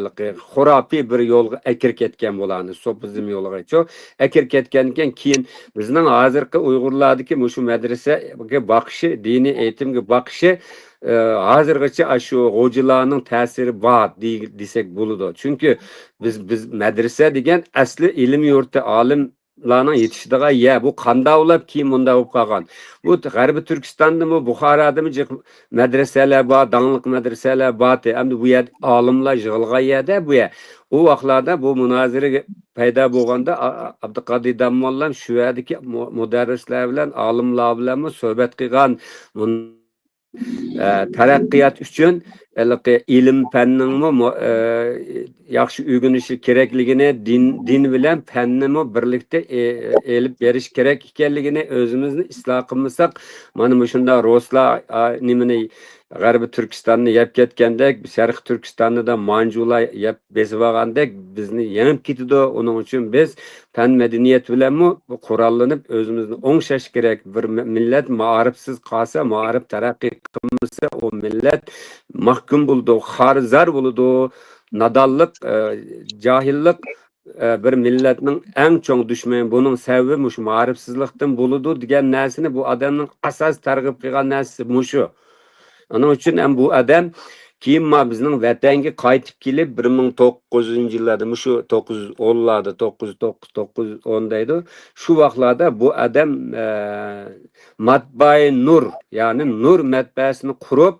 C: xurafiy bir yo'lga akir ketgan bularni, sopizm yo'liga. Akir ketgan ekan, keyin bizning hozirgi Uyg'urlardagi shu madrasaga boqishi, diniy eğitimga boqishi hozirgacha shu hocalarning ta'siri bor desek bo'ladi. Chunki biz madrasa degan asli ilm yurti, olimlarning yetishadigan yer. Bu qanday ulab keyin bunda bo'lib qolgan. Bu G'arbiy Turkistondami, Buxorodami madrasalar bor, dangliq madrasalar bor. Endi bu yer olimlar yig'ilgan yerda bu yer. O vaqtlarda bu munozara paydo bo'lganda Abduqodir Damolla shu yerdagi mudarrislar bilan, olimlar bilan suhbat qilgan. Taraqqiyot uchun ilim fanning yaxshi o'rganishi kerakligini, din bilan fannni birlikda elib berish kerak ekanligini o'zimizni isloh qilmasak, mana shunda ruslar nimani G'arbiy Turkistonni yeb ketgandek, Sharq Turkistonni da manjular yeb besib olgandek bizni yengib ketdi. Onun uchun biz fan madaniyat bilan qurollanib o'zimizni o'ngshash kerak. Bir millat ma'rifsiz qolsa, ma'rif taraqqiy qilmasa, o millat mahkum bo'ldi, xarzar bo'ldi, nadonlik, jahillik bir millatning eng cho'ng dushmani. Buning sababi shu ma'rifsizlikdan bo'ldi degan narsani bu odamning asos targ'ib qilgan narsasi shu. Onun için bu adam keyin bizning vatanga qaytib kelib 1900-yillarda shu 910'larda 910'daydı. Şu vaqtlarda bu adam Matbai Nur, yani Nur matbaasini qurib,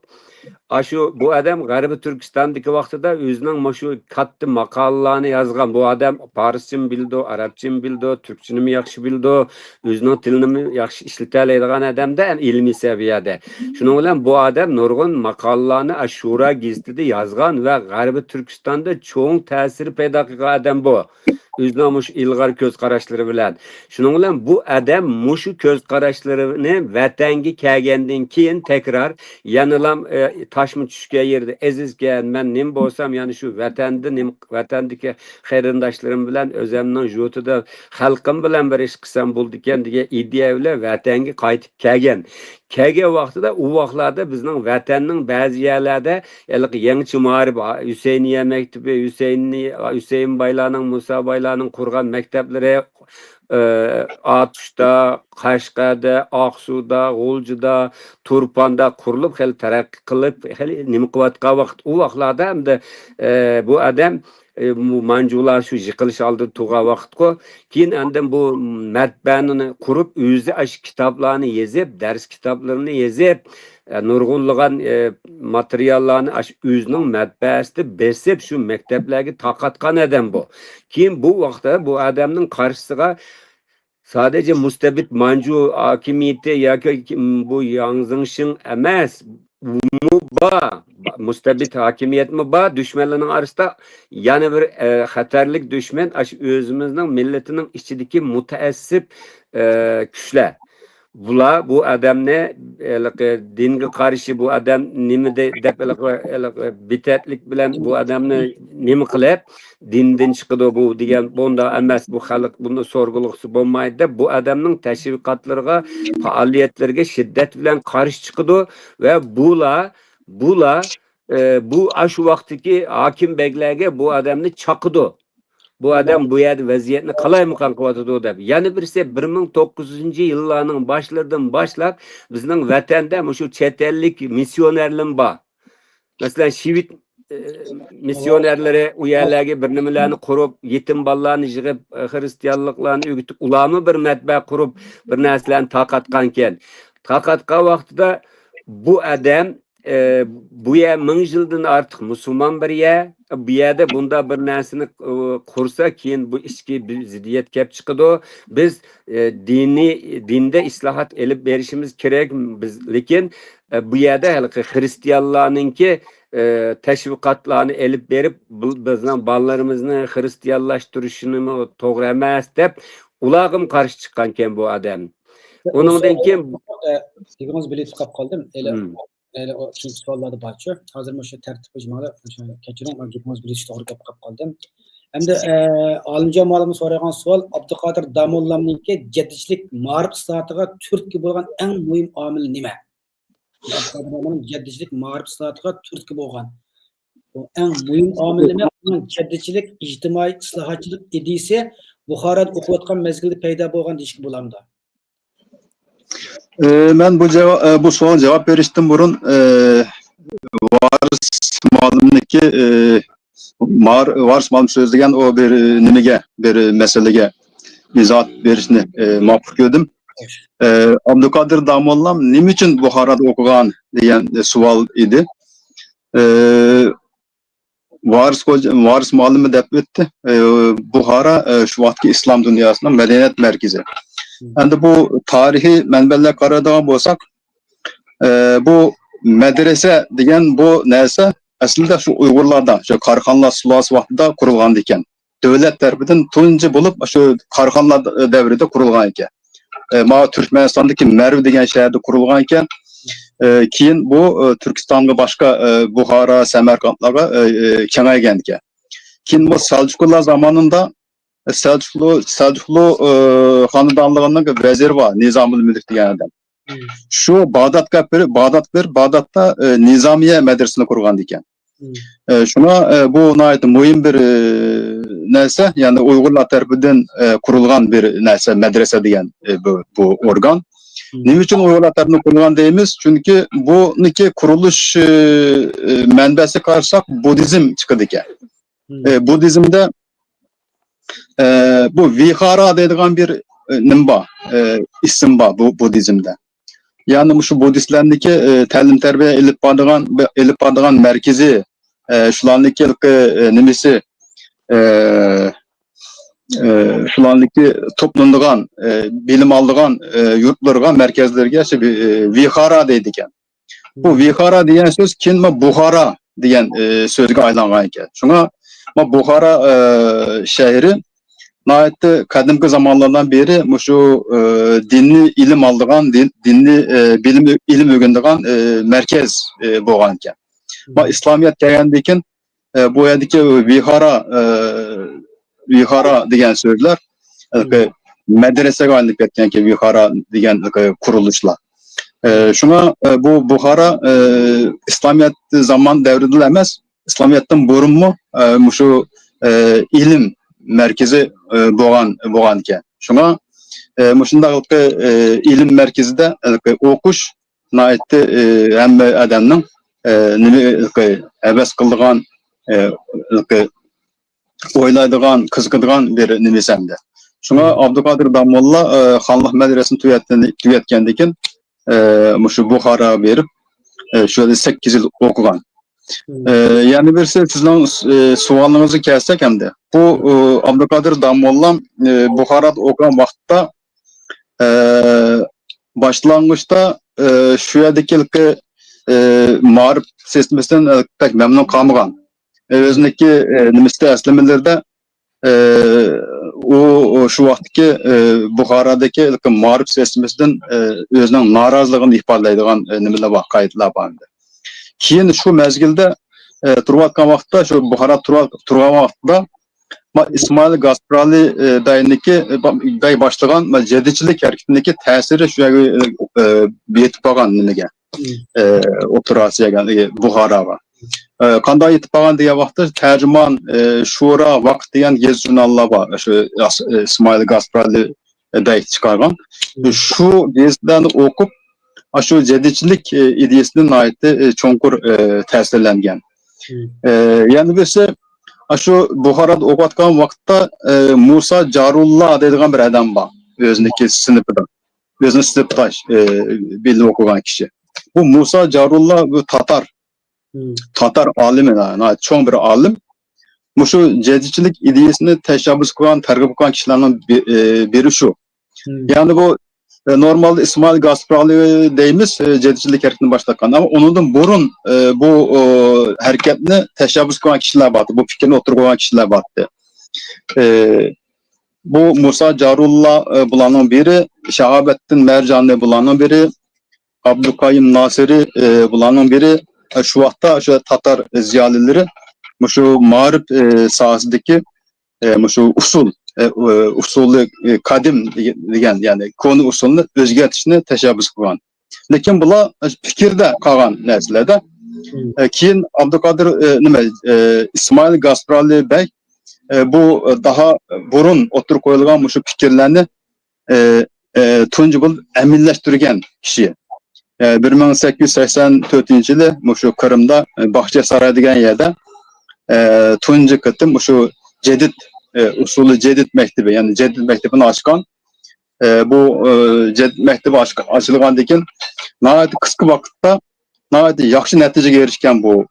C: bu adam G'arbiy Turkistondagi vaqtida o'zining shu katta maqolalarni yozgan. Bu adam Farsçini bildi, Arabçini bildi, Türkçini yaxshi bildi, o'zining tilini yaxshi ishlata oladigan odamda ilmiy saviyada. Shuning bilan bu adam nurg'un maqolalarni Ashura gazetida yozgan va G'arbiy Turkistonda cho'ng ta'sir paydo qilgan odam bu. O'zining ilg'or ko'z qarashlari bilan. Shuning bilan bu adam shu ko'z qarashlarini vatanga kelgandan keyin takrar yanilam taşmı düşken yerde ezizken ben nim bolsam yani şu vatandaki xeyrindaşlarım bilen özemnin jutuda halkım bilen bir iş kısam bulduken diye ideya bilen vatangi qaytıp kelgen. Kelgen vaqtida u vaqtlarda bizning vatanning ba'zi yerlarda yangi ma'rif Hüseyniye mektebi, Hüseyin Baylarning, Musa Baylarning qurgan maktablari Atuşda, Qashqada, Aqsuda, G'uljida, Turpanda qurilib, hali taraqqiy qilib, hali nima qilayotgan vaqt u vaqtlarda hamda bu adam manjular shu yıkılış aldı tuğa vaqtku. Keyin andan bu matbaani qurib, o'zi ash kitoblarni yezib, ders kitoblarini yezib, nurg'unlagan materiallarni ash o'zining matbaasida besib shu maktablarga taqatgan adam bu. Keyin bu vaqtda bu adamning qarshisiga sadece mustabid manju hakimiyeti yoki bu Yanzingshing emas, mustabid hakimiyet mi ba düşmanlarning arasida yana bir xatarlik düşman aş özümüzning milletinin içideki mutaassib kuchlar. Bular bu adamni dinga qarshi bu adam nima deb bitatlik bilan bu adamni nima qilib dindan chiqadi bu degan bunda emas bu xalq buni sorguluqsi bo'lmaydi deb bu adamning tashviqotlariga faoliyatlariga shiddat bilan qarshi chiqadi ve bular bu aş vaqtdagi hokim beklarga bu adamni chaqidi. Bu adam bu yerde vaziyetini qalay mıqam qilyotidi deb. Yani birisi 1900-yillarning başlardan başlap bizning vatanda shu chet ellik missionerlar bor. Masalan, Şivit missionerlari u yerlarga bir nimalarni qurib, yetim bolalarni yig'ib, xristianliklarni o'gitib, ularni bir matbaa qurib, bir narsalarni taqatgan ekan. Taqatgan vaqtida bu adam bu yer 1000 yildan ortiq musulmon bir yer. Bu yerda bunda bir narsani qursa keyin bu ishga ziddiyat kelib chiqadi. Biz dinde islohot elib berishimiz kerak biz, lekin bu yerda xristianlarninki tashviqotlarni elib berib bizning bolalarimizni xristianlashtirishini to'g'ri emas deb ularga qarshi chiqqan ekan bu odam. Onundan keyin
A: Digimiz bilib qolib qoldim. O ikinci sorularda barcha. Hazır mı şu tertip icmalı keçiren gitmez bir iş doğru kapıp kaldım. Hem de alimce malımı sorayan sual Abdülkadir Damollam'ınki ceddicilik marif saatiga Türkiye bo'lgan en mühim amil nima? Abdülkadir Damollam'ın ceddicilik marif saatiga Türkiye bo'lgan en mühim amil nima? Onun ceddicilik, ictimai islahatçılık idisi Buxara'da okuyotgan mezgilde payda bo'lgan deyishki bo'lamda.
B: Ben bu sual cevap veriştim burun varis malımdaki varis malım sözlegen o bir nimege bir meselege izahat verişini mafuk gördüm. Abdülkadir Damollam nim için Buxara'da okugan diyen sual idi. Varis malımı dep etti. Buxara şu vaktki İslam dünyasının medeniyet merkezi. Endi bu tarihi manbalar qaradigan bo'lsak, bu medrese degan bu narsa aslida shu Uyg'urlarda, shu Qarxonlar sulasi vaqtida qurilgan ekan. Davlat tarafidan tunji bo'lib shu Qarxonlar davrida qurilgan ekan. Ma Turkmenistondagi Merv degan shaharda qurilgan ekan. Keyin bu Turkistonga boshqa Buxara, Samarqandlarga kengaygan ekan. Keyin bu Selçuklular zamanında Selçuklu xonadonligining veziri var, Nizamül Mülk degan adam. Şu Bağdat'ta Nizamiye medresini qurgan ekan. Şuna bu nayet muhim bir narsa, yani Uyg'urlar tarafidan qurilgan bir narsa medrese degan bu organ. Nima uchun Uyg'urlar tarafidan qurilgan deymiz? Chunki buniki qurilish manbasi qarsak Budizm chiqadi ekan. Budizmda bu Vihara deydigan bir nimba isim var bu Budizmde. Yani şu Budistlarniki ta'lim tarbiya elib boradigan merkezi shularniki nimasi shularniki toplanadigan bilim oladigan yurtlarga merkezlerge Vihara deydi ekan. Bu Vihara degan so'z keyin Buxara degan so'zga aylangan ekan. Shunga Buxara şehri nayetli kadimki zamanlardan beri şu dinli ilim aldığan, dinli ilim öğrendiğin merkez bo'lgan ekan. Ma İslamiyet gelgendikin bu yerdeki vihara degan so'zlar medresege aylanıp ketken ki vihara degan kuruluşlar. Şuna bu Buhara İslamiyet zaman devrinde emas, İslamiyet'ten burun mu şu ilim merkezi boğan ki. Şuna muşunda ilim merkezinde okuş naitti hem adamның nimi heves kıldıgan oylaydigan, kızgıdıgan bir nimisemdi. Şuna Abdülkadir Damolla Xanlıq medresini tüyetkendikin şu Buhara verip şöyle 8 yıl okugan. Yani bir sizden sualınızı kessek hem de bu Abdülkadir Damolla Buhara'da okuyan vakitte başlangıçta şu yerdeki marif sistemisinden pek memnun kalmagan. Özündeki nimiste eslemelerde o şu vaxtki Buxaradaki marif sistemisinden özünün narazılığını ifadələydiğən nimeler var, kayıtlar var. Keyin şu mezgilde turvatkan vaxtda, şu Buxara turgan vaxtda İsmail Gasprali dayı başlayan cediçilik hareketindeki tesiri şu yetip bağan nimege operasiya geldi Buxara var. Kanday yetip bağan diye vaxtda tercüman Şura Vakt diyen gez jurnallar var. Şu İsmail Gasprali dayı çıkargan. Şu gezden okup şu cediçilik ideyesinin ait çonkur tesirlengen. Yani birisi şu Buhara'da okutkan vakitte Musa Carullah dediğin bir adam var. Özündeki sınıfında. Özünün sınıftaş belli okuyan kişi. Bu Musa Carullah bu Tatar alimi, yani çok bir alim. Bu şu cedicilik ideyesini teşebbüs kuran, tergip kuran kişilerden biri şu. Yani bu normalde İsmail Gasprali deyimiz cedicilik hareketini başlatkan ama onun burun bu hareketini teşebbüs kuran kişiler vardı. Bu fikrini oturgan kişiler vardı. Bu Musa Carullah bulanın biri, Şahabettin Mercanlı bulanın biri, Abdülkayyum Nasiri bulanın biri, şu vaxtda şu Tatar ziyalileri şu marif sahasındaki şu usulü kadim degan, yani konu usulünü özgertişini teşebbüs kılgan. Lekin bula fikirde kalgan nerselerde. Keyin Abdülkadir İsmail Gasprali Bey bu daha burun oturup koyulgan şu fikirlerini tuncu bul emilleştirgen kişi. 1884 yılı şu Kırım'da Bahçesaray degan yerde tuncu kıtım şu cedid usulü cedid mektebi, yani cedid mektebini açkan bu cedid mektebi açılgan dekin nahayet kısa vakitte nahayet yaxşı neticeye erişken bu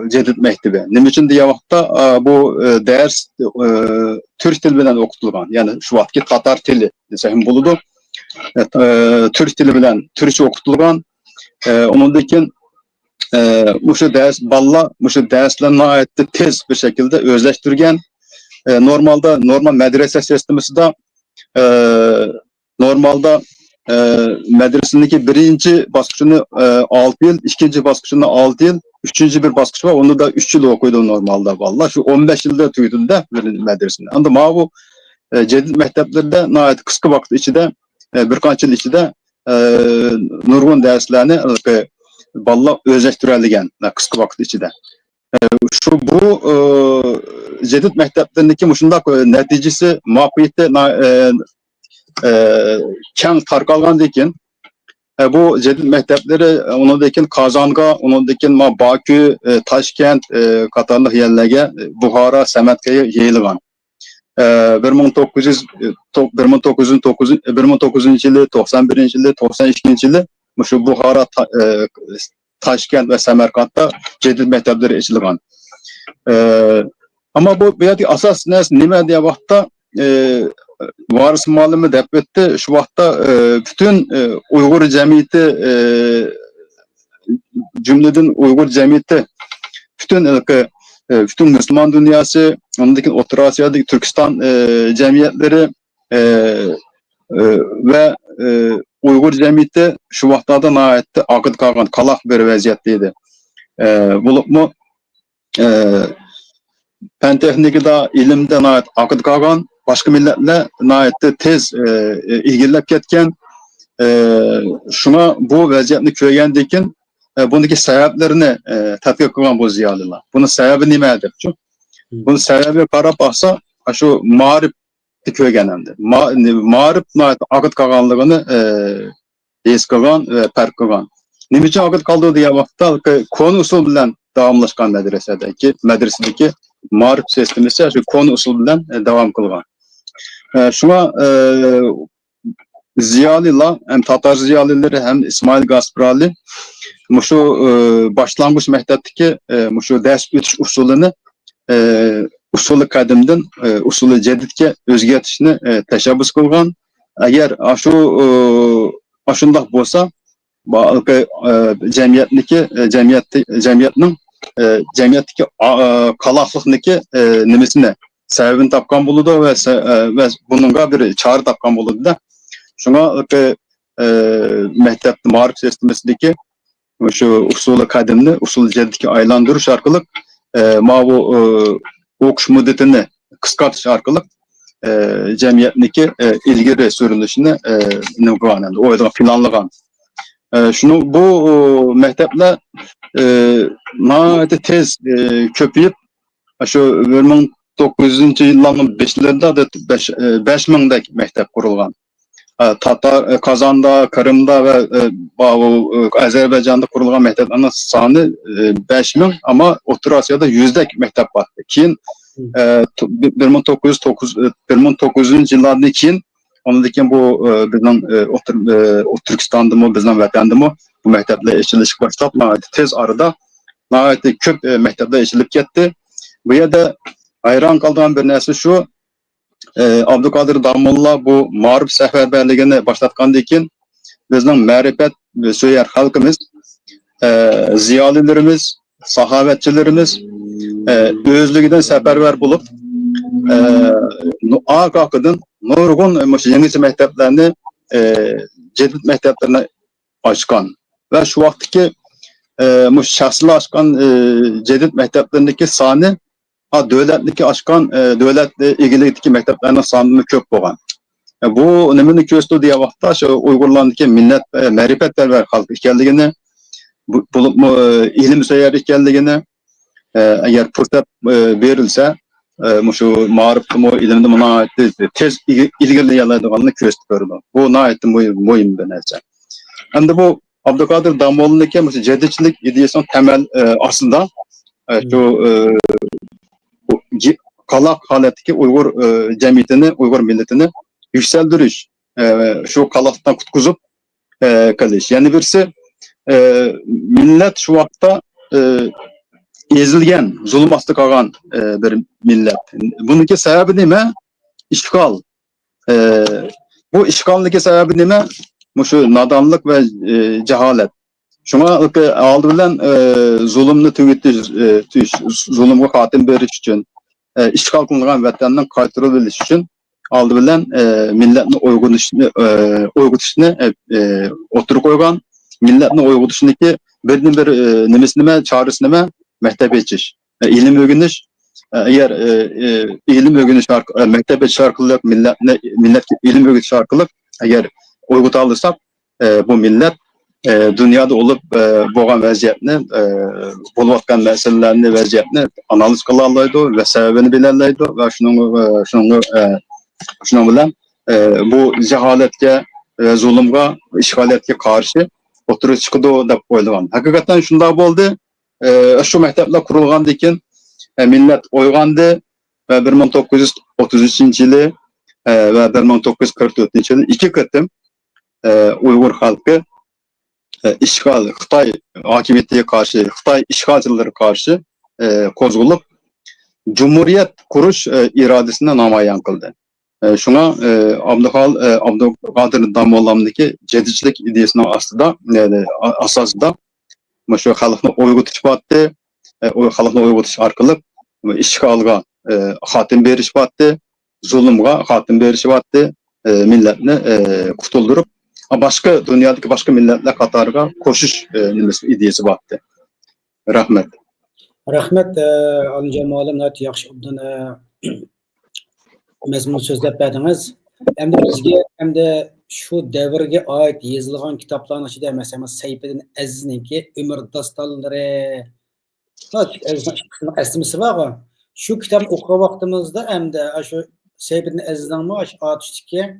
B: cedid mektebi. Nima üçün diye vakitte bu ders Türk dili bilen okutulgan, yani şu vaktki Tatar tili desem buludu. Türk dili bilen Türkçe okutulgan. Onundakin şu ders balla şu derslerine ait tez bir şekilde özleştirgen. Normal medrese sisteminde normalde medresindeki birinci baskıçını 6 yıl, ikinci baskıçını 6 yıl, üçüncü bir baskıç var, onu da 3 yıl okuydu normalde vallahi. Şu 15 yılda tüydün de medresinde. Ama bu cedid mekteplerde nahayet kısa vakit içinde birkaç yıl içinde nurgun derslerini vallahi özleştirilgen kısa vakit içinde. Şu bu cedid mekteplerindeki muşunda neticesi muhabbeti keng tarqalgan dekin bu cedid mektepleri onundakin Kazanga, onundakin Bakü, Taşkent qatarlıq yerlerge Buhara, Samarqandga yayılgan. 1909 yılı, 91 yılı, 92 yılı şu Buhara, Taşkent ve Samarqandda cedid mektepleri açılgan. Ama bu asas nime diye vaxtda varis malımı dep etti. Şu vaxtda bütün Uygur cemiyeti cümleden Uygur cemiyeti bütün Müslüman dünyası, ondaki Orta Asya'daki Türkistan cemiyetleri ve Uygur cemiyeti şu vaxtlarda nahayetde akıt kalgan, kalak bir vaziyetteydi. Bulupmu fen texnikada, ilimde nayet akıt kalgan, başka milletler nayet tez ilgilep ketken. Şuna bu vaziyetini köygəndikin bundaki sebeplerini tədqiq qılgan bu ziyalılar. Bunun sebebi nimedir? Bunun sebebi qarab baxsa, şu marif köygənəmdir. Marif akıt qalğanlığını es qılgan ve pərk qılgan. Nima üçün akıt qaldığı diye vaxtda konu usul bilen davamlaşkan medresedeki marif sistemisi şu konu usul bilen devam qılgan. Şuna Ziyalila hem Tatar ziyalileri hem İsmail Gasprali şu başlangıç mektepteki şu ders ötüş usulünü usulü kadimden usulü cedidke özgertişini teşebbüs kılgan. Eğer aşındak bolsa cemiyetteki kalaklıkniki nimesine sebebini tapkan buludu ve bununla bir çağrı tapkan buludu da. Şuna mektepte marif sistemindeki şu usulü kadimni usulü cedidki aylandırış arkalık bu okuş müddetini kısaltış arkalık cemiyetindeki ilgili sürülüşünü nüqvanendi. O yüzden planlagan. Şunu bu mektepler nahayet tez köpüyüp şu 1900 yılların 5'lerinde 5000'deki mektep kurulgan. Tatar, Kazan'da, Kırım'da ve Azerbaycan'da kurulan mekteplerin sanı 5000 ama Orta Asya'da 100'dek mektep var. Keyin 1900 yıllardan keyin ondan bu bizden Türkistan'da mı, bizden vatanda mı bu mektepler eşitlik başlap tez arada nahayet köp mektepler eşitlik ketdi. Bu yerda hayran kaldığım bir narsa şu. Abdülkadir Damolla bu marif seferberliğini başlatkandan keyin bizning ma'rifat söyler halkımız, ziyalilerimiz, sahavetçilerimiz özlüğünden seferber bulup akakıdın nurgun yeni mekteplerini cedid mekteplerine açkan ve şu vaktiki şahsılı açkan cedid mekteplerindeki sani devletdeki açkan devletle ilgili mekteplerinin sanını köp bolgan. Bu nemini köstü diye vaxtda şu Uygurlandaki millet marifetperver halk ekenligini, ilim söyler ekenligini eğer fırsat verilse şu marifetmi ilimde buna tez ilgili yalaydıganını köstü gördü. Bu nayet muhim bir narsa. Hem de bu Abdülkadir Damoğlu'ndaki cedidçilik ideyasının temel aslında şu kalak haletteki Uygur cemiyetini, Uygur milletini yükseldiriş, şu kalaktan kutkuzup kılış. Yani birisi millet şu vakta ezilgen, zulüm astı kalan bir millet. Bununki sebebi nime? İşgal. Bu işgaldaki sebebi nime? Şu nadanlık ve cehalet. Şuna aldı bilen zulümünü tügütüş, zulümü hatim beriş için, işgal kılınan vatandan kaytırılış için aldı bilen milletin uygutuşunu oturup koygan, milletin uygutuşundaki bir nimesine, çağrısına mektep geçiş. İlim öğreniş, eğer ilim öğreniş mektep şarkılık, millet ilim öğreniş şarkılık, eğer uygut alırsak bu millet dünyada olup boğan vaziyetini, buluvatkan meselelerini, vaziyetini analiz kılarlaydı ve sebebini bilerlaydı ve şunun bilen bu cehaletke, zulümge, işgaletke karşı oturup çıkıdı da koyulgan. Hakikaten şunda oldu, şu mektepler kurulgandı iken millet oygandı ve 1933 yılı ve 1944 yılı iki kıtım Uygur halkı işgal, Xitay hakimiyetine karşı, Xitay işgalcıları karşı kozgulup Cumhuriyet kuruş iradesine namayan kıldı. Şuna Abdülkadir Damoğlu'ndaki cedidçilik ideyasının asasında şu halkını uygutuşup attı, halkını uygutuşup arkalık işgalga hatim berişip attı, zulümge hatim berişip attı, milletini kutuldurup başka dünyadaki başka milletler katarga koşuş ideyası baktı. Rahmet.
A: Rahmet, Alimjon muallim, nəhayət yaxşı obdan məzmun sözləb berdiniz. Hem de bizge, hem de şu devirge ait yazılgan kitapların içinde mesela Seyfettin Aziz'ninki Ömür Dastanları esmisi var ama şu kitabı okuma vaktimizde hem de şu Seyfettin Aziz'den mi atıştaki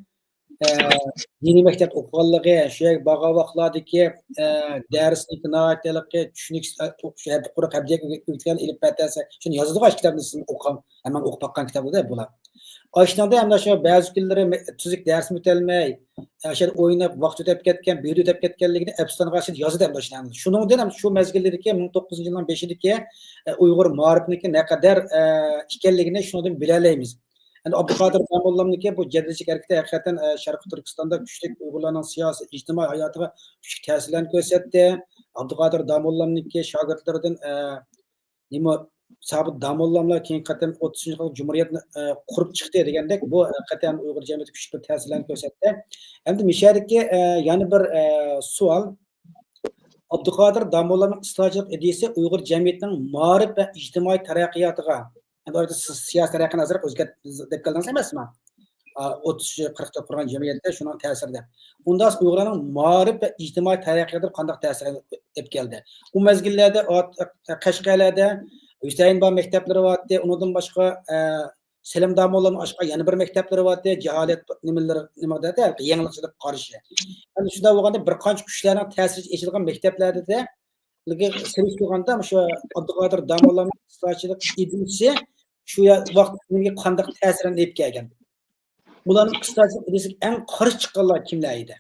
A: dini mektep okuganlığı, şu bağa vaklardaki derslik, naatlığı, düşünük, okurak, hepdiyek, ülkeyen ilip betlerse, şunu yazılı kaç kitabını sizin okuyan, hemen okup bakkan kitabı da bular. Aşinada hem de şu bazı günleri tüzük ders mütelmey, aşağı oynayıp vakit ötep ketken, bir ötep ketkenliğini Epstan karşı yazı da aşinada. Şunun dönem şu mezgilerdeki 19. yıldan 5'deki Uygur muharibindeki ne kadar ikelliğini şunu da bileleyimiz. Yani Abdülkadir Damolla'nınki bu ceddiçlik hareketi hakikaten Şarkı Türkistan'da güçlü Uygurlarının siyasi, ictimai hayatına küçük tesirlerini gösterdi. Abdülkadir Damolla'nınki şagirdlerden Sabit Damolla'mlar keyin qatam 30 yıllık Cumhuriyetni kurup çıktı degandek bu qatam Uygur cemiyeti küçük bir tesirlerini gösterdi. Hem de müşahideki yani bir sual Abdülkadir Damolla'nın ıslahçılık ideyasi Uygur cemiyetinin ma'rif ve ictimai taraqqiyotiga orada siyasi taraqqiyotni nazarda o'zgartirib deb keldingiz emasmi? 30-40'da kurgan cemiyette şunun tesirde. Ondan sonra Uygurlarning ma'rif ve ictimai taraqqiyotga qanday ta'sir etib keldi. Bu mezgillerde Qashqalarda Hüseyin Bağ mektepleri vardı. Ondan başka Selim Damolla'nın başka yeni bir mektepleri vardı. Cehalet nimalar dedi. Yenilikçilik karşı. Yani şunda olganda bir qancha kuchlarning ta'sir etilgan mekteplerde de sirif bo'lganda şu Abdülkadir Damolla'nın ıslahçılık ideyasi şu vaqtga qanday ta'sirini etib kelgan. Bularning ıslahçılık ideyasi en qarshi chiqqanlar kimlar edi?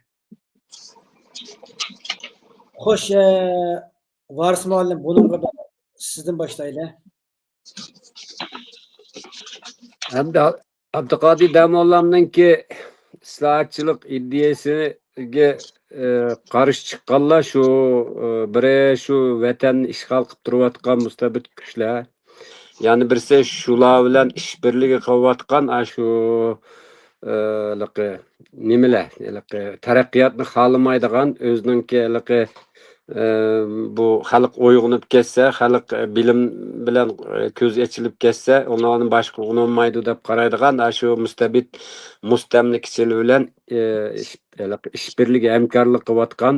A: Xo'sh, Varis muallim bunga sizden başlayalım.
C: Hem de Abdülkadir Damolla'nınki ıslahatçılık ideyasiga qarshi chiqqanlar shu biri shu vatan ishg'ol qilib turayotgan mustabid kuchlar, yana birisi shular bilan ishbirligi qilayotgan shu nimalar taraqqiyotni xohlamaydigan o'zininki bu xalq uyg'unib ketsa, xalq bilim bilan ko'z ochilib ketsa, ularni boshqa unolmaydi deb qaraydigan shu mustamlikchilar bilan ishbirligi hamkorlik qilayotgan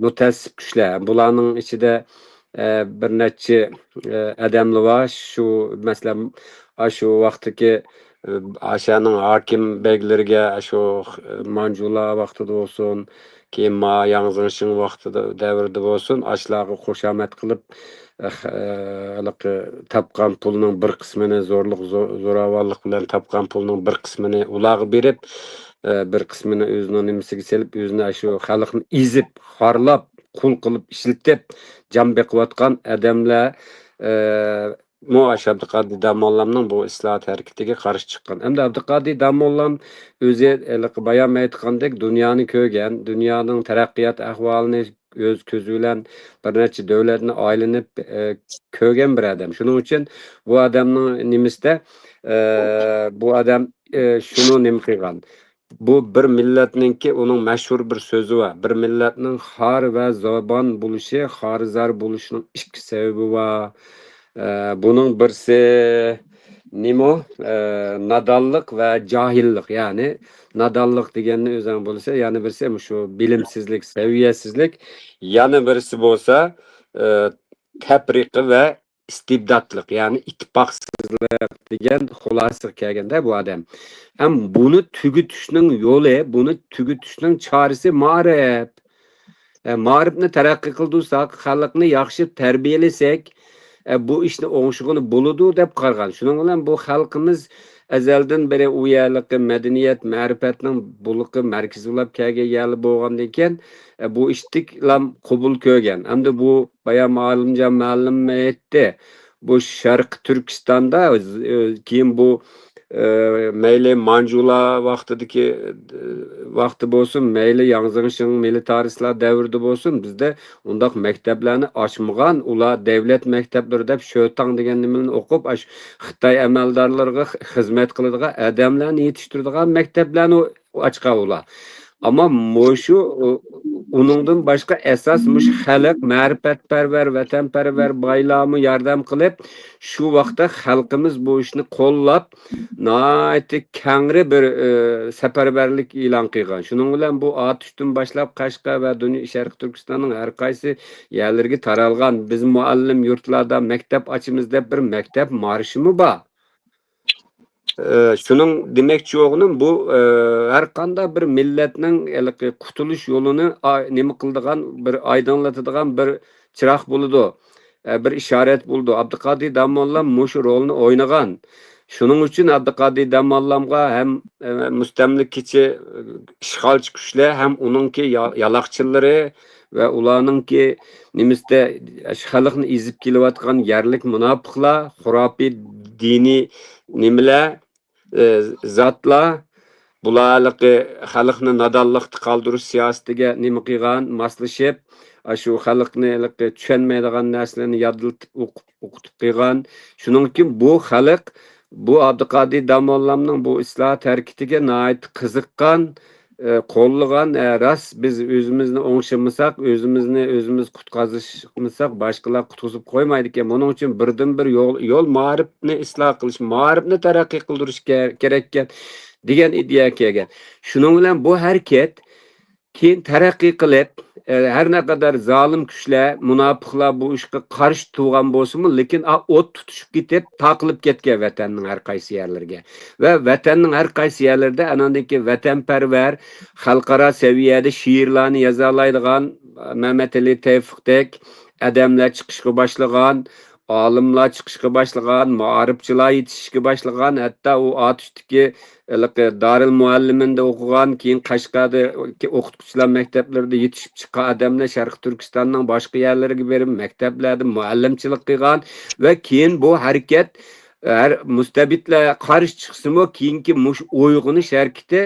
C: mutassib kuchlar. Bularning ichida bir necha odamlar bor. Shu masalan shu vaqtdagi Aşa'nın hakim begleriga shu Manjular vaqtida bo'lsin, keyin ma Yangzingshing vaqtida davrida bo'lsin, ashlarga qo'shamat qilib topgan pulning bir qismini zo'ravonlik bilan topgan pulning bir qismini ularga berib, bir qismini o'zining nimasiga selib, o'zini shu xalqni ezib, xorlab, qul qilib ishlatib, jon beqiyotgan odamlar Abdülkadir Damolla'nın bu ıslahat hareketiga qarshi chiqqan. Hem de Abdülkadir Damolla'nın o'zi bayon aytgandek dunyoni ko'rgan, dunyoning taraqqiyot ahvolini o'z ko'zi bilan bir necha davlatni aylanib ko'rgan bir odam. Shuning uchun bu odamning nimasida bu odam shuni nima qilgan. Bu bir millatninki uning mashhur bir so'zi var. Bir millatning xor va zobon bo'lishi, xorizar bo'lishining ikki sababi var. Bunun birisi nimo nadallık ve cahillik, yani nadallık deganni o'zing bo'lsa, yana birisi şu bilimsizlik, seviyesizlik, yana birisi bo'lsa tafriqi ve istibdatlık, yani ittifoqsizlik degan xulosaga kelganda bu odam. Ham buni tugutishning yo'li, buni tugutishning chorasi ma'rif. Ma'rifni taraqqiy qildirsak, xalqni yaxshi tarbiyalasak, bu ishni o'ngishig'ini bo'ladi deb qaragan. Shuning bilan bu xalqimiz azaldan beri u yerlik madaniyat, ma'rifatning buluqi markazi bo'lib kelgan bo'lgandan keyin bu ishtiklam qabul ko'rgan. Hamda bu bayon ma'lumjon ma'lum aytdi. Bu Sharq Turkistonda keyin bu mayli Manjular vaqti bo'lsin, mayli Yangzingshing militaristlar davrida bo'lsin, bizda undaq maktablarni ochmagan, ular davlat maktablari deb Sho'tang degan nimani o'qib, Xitoy amaldorlariga xizmat qiladigan odamlarni yetishtiradigan maktablarni ochgan ular. Ama muşu onundan başka esasmış halk, marifetperver, vatanperver, baylamı yardım kılıp şu vakta halkımız bu işini kollap naiti kengri bir seferberlik ilan kıygan. Şunun bilen bu atıştın başlap Kaşka ve Dünya Şarkı Türkistan'ın her kaysı yerlerine taralgan. Biz muallim yurtlarda mektep açımızda bir mektep marşı mı ba? Şunun demekçi oğlum bu her kanda bir milletinin kutuluş yolunu nemi kıldıgan bir aydınlatıdığan bir çırak buludu. Bir işaret buldu. Abdülkadir Damallam muşu rolünü oynagan. Şunun için Abdülkadir Damallamga hem müstemlikçi işgalçı güçler hem onunki yalakçıları ve ulanınki nimiste halkını izip kilovatkan yerlik münafıklar, hurapi dini nimle zatla bularlıqı halkını nadallıqtı kaldırış siyasetiga nima qilgan maslashib shu halkını tushunmaydigan narsalarni yodiltib o'qitib qilgan. Shuning uchun bu xalq bu Abdulqodir Damollamning bu islohot harakatiga nihoyat qiziqqan, qo'llagan. Ras biz o'zimizni o'ngshamasak, o'zimiz qutqazishmasak, boshqalar qutqazib qo'ymaydi ekan. Buning uchun birdan bir yo'l ma'rifni isloh qilish, ma'rifni taraqqiy qildirish kerak ekan degan ideya kelgan. Shuning bilan bu harakat keyin taraqqiy qilib, her ne kadar zalim kuchlar, munofiqlar bu ishga qarshi turgan bo'lsa-mu, lekin o't tutishib ketib, taqilib ketgan vatanning har qaysi yerlariga. Va vatanning har qaysi yerlarida anandagi vatanparvar, xalqaro saviyada she'rlarni yoza oladigan Mehmet Ali Tevfikdek adamlar chiqishga boshlagan, olimlar chiqishga boshlagan, ma'rifchilar yetishishga boshlagan, hatto u otishdagi Daril Mualliminde okugan, keyin Qashqada o'qituvchilar maktablarida yetishib chiqqan adamlar Sharq Turkistonning boshqa yerlariga berib maktablarda muallimchilik qilgan va keyin bu harakat mustabidlar qarshi chiqsa-mu, keyingi mush uyg'unish harakati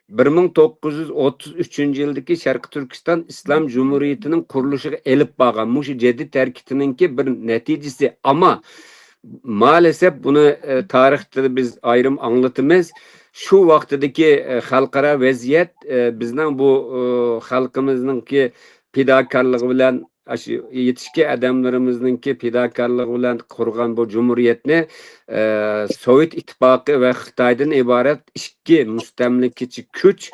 C: 1933 yildagi Sharq Turkiston Islom Cumhuriyetining qurilishiga elib borgan mush jadid harakatininki bir natijasi. Ama maalesef bunu tarixda biz ayrım anlatımız. Şu vaqtdagi xalqaro vaziyat bizning bu xalqimizningki fidokorligi bilan yetishki adamlarimizningki fidokorligi bilan qurgan bu cumhuriyetni Sovet ittifoqi va Xitoydan iborat ikki mustamlikachi kuch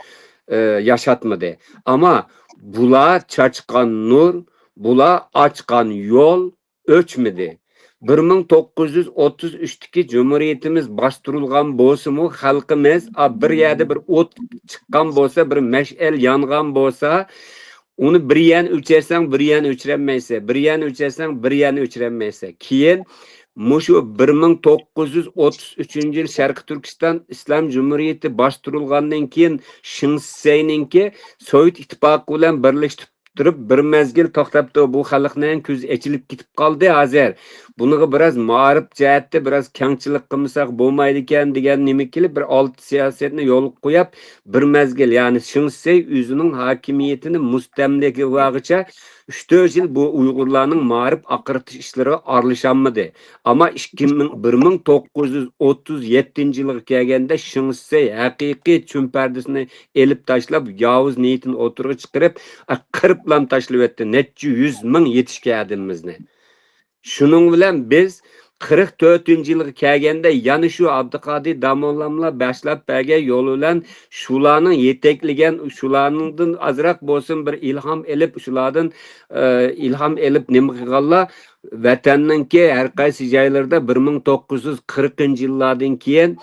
C: yaşatmadı. Ama bular çaçkan nur, bular açkan yol ölçmedi. 1933'teki Cumhuriyetimiz bastırılgan bolsa-mu, halkımız bir yerde bir ot çıkkan bolsa, bir meşel yangan bolsa, onu bir yan ölçersen bir yan ölçüremeyse, bir yan ölçersen bir yan ölçüremeyse. Keyin muşu 1933 yıl Şarkı Türkistan İslam Cumhuriyeti bastırılgandan keyin Şinseyninki Sovet İttifaqı bilan birleştirib turib bir mezgil to'xtabdi. Bu xalqning ko'zi ochilib ketib qoldi hozir. Buniga biraz ma'rif jihatda biraz kengchilik qilmasak bo'lmaydi ekan degan nima kelib bir olti siyosatni yo'l qo'yib bir mezgil, ya'ni Shinsey o'zining hokimiyatini mustamlika vaqticha 3-4 yil bu Uyg'urlarning ma'rif aqirtish ishlari aralashmadi. Ama 1937 yilga kelganda Shinsey haqiqiy chunpardisini elib tashlab yovuz niyatini o'tirg'i chiqarib qiriblan tashlab etdi necha 100 ming yetishgan adamimizni. Shuning bilan biz 44 yilga kelganda yana shu Abdulqodir Damollamlar boshlab bergan yo'l bilan shularning yetakligan, shularning azroq bo'lsin bir ilhom elib, shulardan ilhom elib nima qilganlar vatanninki har qaysi joylarda 1940-yillardan keyin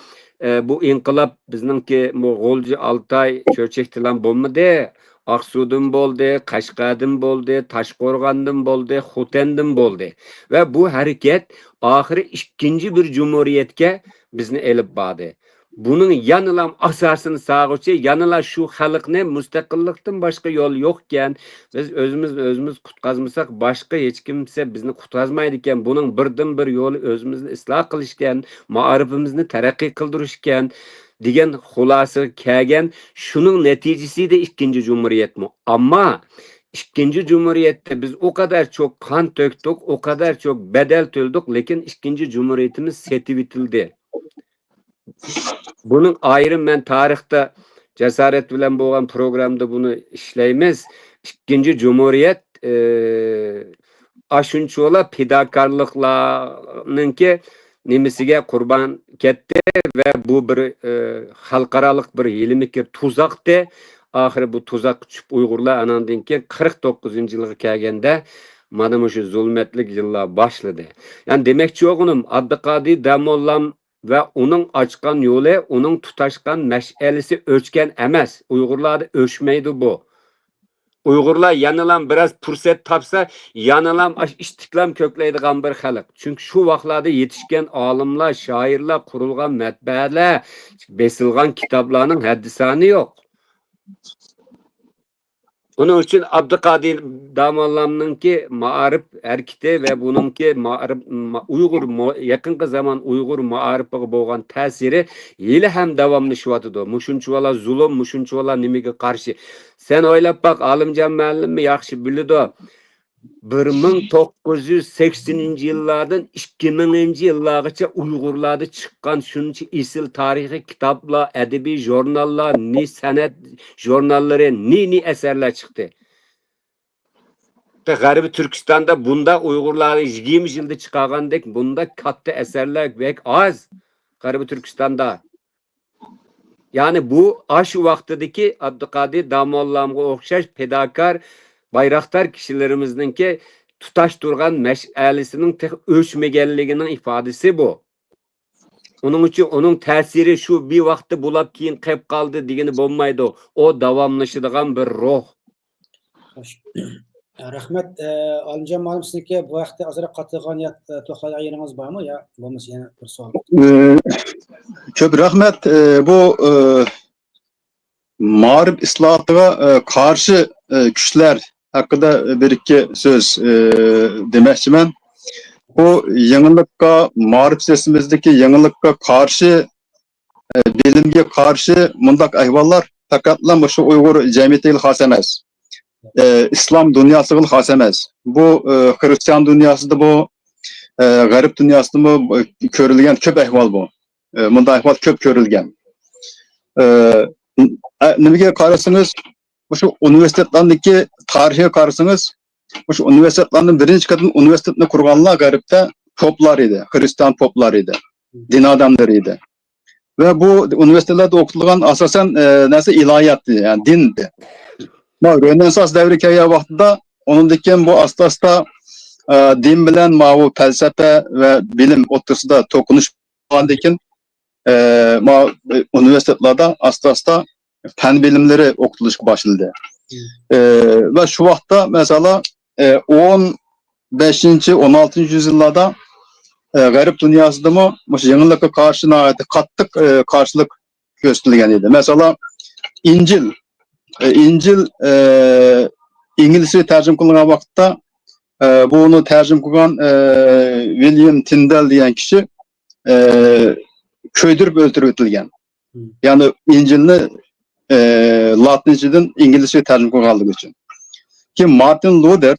C: bu inqilob bizningki Mo'g'ulji Altay cho'chaktilan bo'lmadi. Aksu'dan bo'ldi, Qashqardan bo'ldi, Toshqo'rg'ondan bo'ldi, Xotandan bo'ldi. Va bu harakat oxiri ikkinchi bir cumhuriyetga bizni elib bordi. Buning yanılam asosini sağuvchi, yanıla şu xalqni mustaqillikdan boshqa yo'l yo'q ekan. Biz o'zimiz qutqazmasak boshqa hech kimsa bizni qutqazmaydi ekan. Buning birdan bir yo'li o'zimizni isloh qilish ekan, ma'rifimizni taraqqiy qildirish ekan degan xulosa kelgan. Shuning natijasida ikkinchi cumhuriyet mi? Ama ikkinchi cumhuriyette biz o kadar çok kan töktük, o kadar çok bedel töldük, lekin ikkinchi cumhuriyetimiz setib etildi. Bunun ayrım ben tarihte cesaret bilen boğan programda bunu işleyimiz. İkinci Cumhuriyet aşunçu ola pidakarlıklarınınki nimisiga kurban ketdi ve bu bir halkaralık bir ilmikir tuzaktı. Ahiri bu tuzak küçük Uygurlar anandın ki 49. yılga kelgende mana şu zulmetlik yıllar başladı. Yani demekçi oğlum Abdülkadir Damollam ve onun açkan yolu, onun tutaşkan meşalesi ölçken emez. Uygurlarda ölçmeydi bu. Uygurlar yanılan biraz fırsat tapsa yanılan istiklam kökleydiğen bir halk. Çünkü şu vaxtlarda yetişken alimler, şairler, kurulgan metbeler, besilgan kitaplarının haddisanı yok. Onun için Abdülkadir Damollam'ınki maarif erkite ve bununki Uygur yakın zaman Uygur maarifı boğan tesiri ile hem devamlı şuatıdı. Muşunçuvala zulüm, muşunçuvala nimige karşı. Sen oylap bak Alimcan müellim mi yaxşı bilido. 1980 yıllardan 2000 yıllargacha Uygurlarda çıkan şunca isil tarihi kitaplar, edebi jurnallar, ni sanat jurnalları, ni eserler çıktı. Garibi Türkistan'da bunda Uygurları 20 yılda çıkargandek bunda katta eserler bek az. Garibi Türkistan'da. Yani bu aşı vaktideki Abdülkadir Damollam'a okşaş pedakar bayraktar kişilerimizdeki tutaş durgan meşalesinin tek ölçmegenliğinin ifadesi bu. Onun için onun tesiri şu bir vakti bulap keyin kayıp kaldı degeni bolmaydı. O davamlaşıdığan bir ruh.
A: Rahmet, Alimcan malum sizniki bu vakti azırak katılgan ya toxlayacak yeriniz var mı ya? Bulmuş yani bir soru.
B: Köp rahmet. Bu mağrib islahatıga karşı güçler hakkında bir iki söz demekçi ben. Bu yenilikka, mağrib sesimizdeki yenilikka karşı, bilimge karşı mundak ahvallar takatlan şu Uygur cemiyetiyle has emez. İslam dünyasıyla has emez. Bu Hristiyan dünyasında bu garip dünyasında bu körülgen köp ahval bu. Munda ahval köp körülgen. Nimege karasınız, şu üniversitelerindeki tarihe karasınız, şu üniversitelerinin birinci kadın üniversitesini kurganlar garipte poplar idi, Hristiyan poplar idi, din adamları idi. Ve bu üniversitelerde okutulgan asasen nasıl ilahiyattı, yani dindi. Rönesans devri kaya vaxtında onun diken bu asla din bilen bu felsefe ve bilim ortasında tokunuş olan diken üniversitelerde asla fen bilimleri okutuluş başladı. Ve şu vaxtda mesela 15. 16. yüzyıllarda garip dünyasında mı yenilikle karşı kattık karşılık gösterilgen idi. Mesela İncil İngilizce tercüm kılınan vakitte bunu tercüm kılan William Tyndale diyen kişi köydürüp öldürülgen. Yani İncil'ini Latinceden İngilizce tercüm kılanlık için. Ki Martin Luther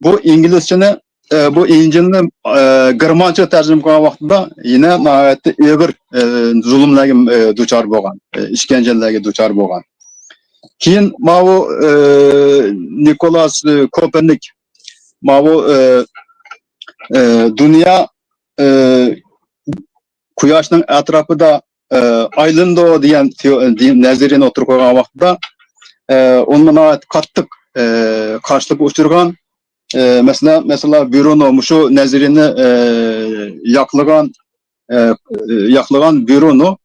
B: bu İngilizceni bu İncil'ini Germanca tercüm kılan vakitte yine nahayette ağır zulümlerge duçar boğan, işkencelerge duçar boğan. Keyin bu Nikolaus Kopernik bu dünya Kuyaşның etrafında aylındı diyen nazariyeni oturup koygan vaxtda onunla kattık karşılık uçurgan mesela Bürono şu nazariyeni yaklagan Bürono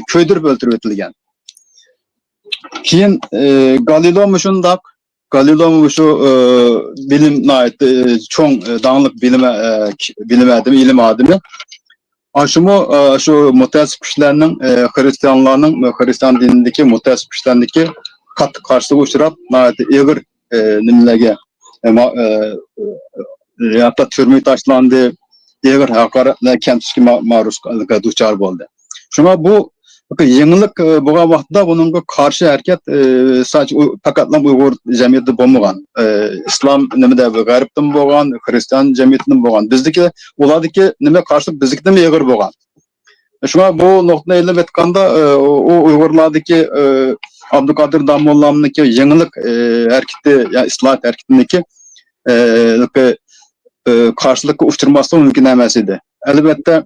B: köydürüp öldürüp etilgen. Keyin Galileo şu bilim ait çoğun dağınlık bilim adamı şu mutasip kişilerinin Hristiyan dinindeki mutasip kişilerindeki kat karşılığı uçurap ağır nimlege hatta türmü taşlandı ağır hakaretle kendisi maruz duçar oldu. Şuna bu yenilik buğa vaxtda bunun karşı hareket sadece fakatlan Uygur cemiyeti bolmagan. İslam nimede garipten bolgan, Hristiyan cemiyetinden bolgan. Bizdeki ulardaki nime karşı bizdeki mi ağır bolgan. Şuna bu noktaya elip etkanda o Uygurlardaki Abdülkadir Damolla'nınki yenilik hareketi, yani islahat hareketindeki karşılıklı uçturması mümkün emas idi. Elbette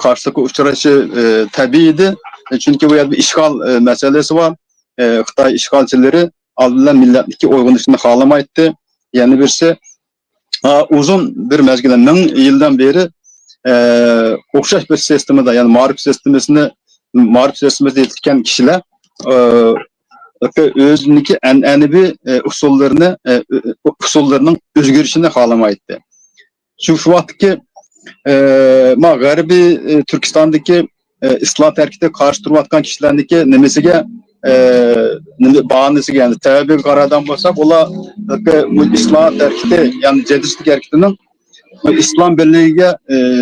B: karşılıklı uçturaşı tabiiydi. Çünkü bu yerde bir işgal meselesi var. Xitay işgalcileri aldılar milletdeki uygunlaşını halamaydı. Yani birisi uzun bir mezgilde 1000 yıldan beri okşaş bir sistemde, yani marif sistemimizde yetişken kişiler özündeki en'enevi usullarının özgürüşünü halamaydı. Şu vaktki Garibi Türkistan'daki İslahat hareketi karşı durvatkan kişilerdeki nemesiga bahanesi yani tabi karadan bolsak ola İslahat hareketi yani Cedişlik hareketinin İslam Birliği'ne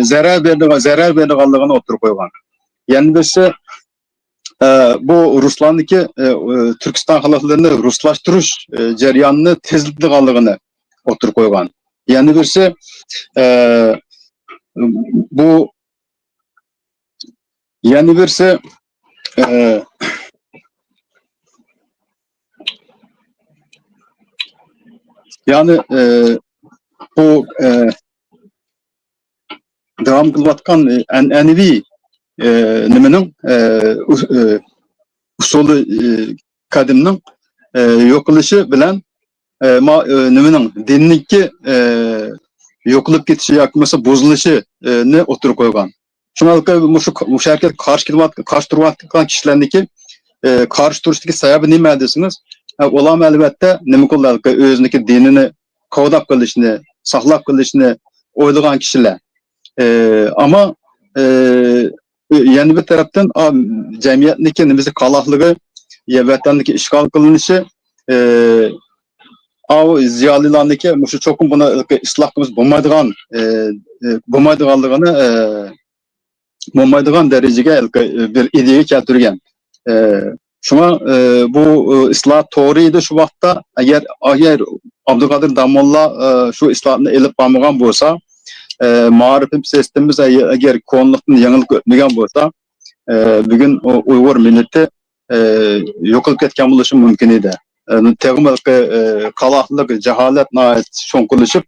B: zarar verdiğini oturup koygan. Yani birisi bu Ruslandaki Türkistan halklarını Ruslaştırış ceryanını tezlikli kaldığını oturup koygan. Yani birisi bu yani birisi yani bu devam kılvatkan en'enevi nimenin usulü kadiminin yokılışı bilen nimenin dinlikki yokulup gitişi yakması bozuluşu ne oturup koygan. Şunalıkı bu şirket karşı durvatkan kişilerdeki karşı duruştaki sebebi nime edesiniz? Olam elbette nime kullanıkı özündeki dinini kovdap kılışını, sahlap kılışını oylayan kişiler. Ama yani bir taraftan cemiyetindeki nimizi kalahlığı, vatanındaki işgal kılınışı, ziyalilandaki şu çokum buna ıslahımız bulmaydıgan dereceye bir ideyi keltirgen. Şuna bu ıslah doğruydu şu vakta eğer Abdülkadir Damolla şu ıslahını elip bağmagan bolsa marifim sistemimiz eğer konuluktan yanılık ötmegen bolsa bugün Uygur milleti yok olup ketken buluşu mümkün idi. Tegimlik kalahlık, cehalet nait şonkuluşup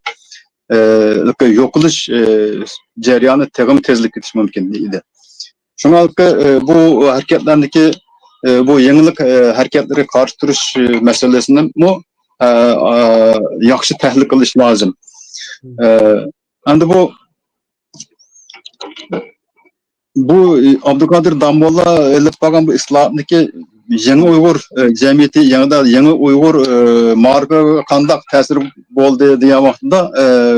B: yokuluş ceryanı tegim tezlik getiş mümkün idi. Şuna bu hareketlerdeki bu yenilik hareketleri karşı duruş meselesinden mu yaxşı təhlil qilish lazım. Endi bu Abdülkadir Damolla elip bakan bu islahatdaki yeni Uygur cemiyeti, yeni Uygur marifı kandak tesir boldu diye vaxtında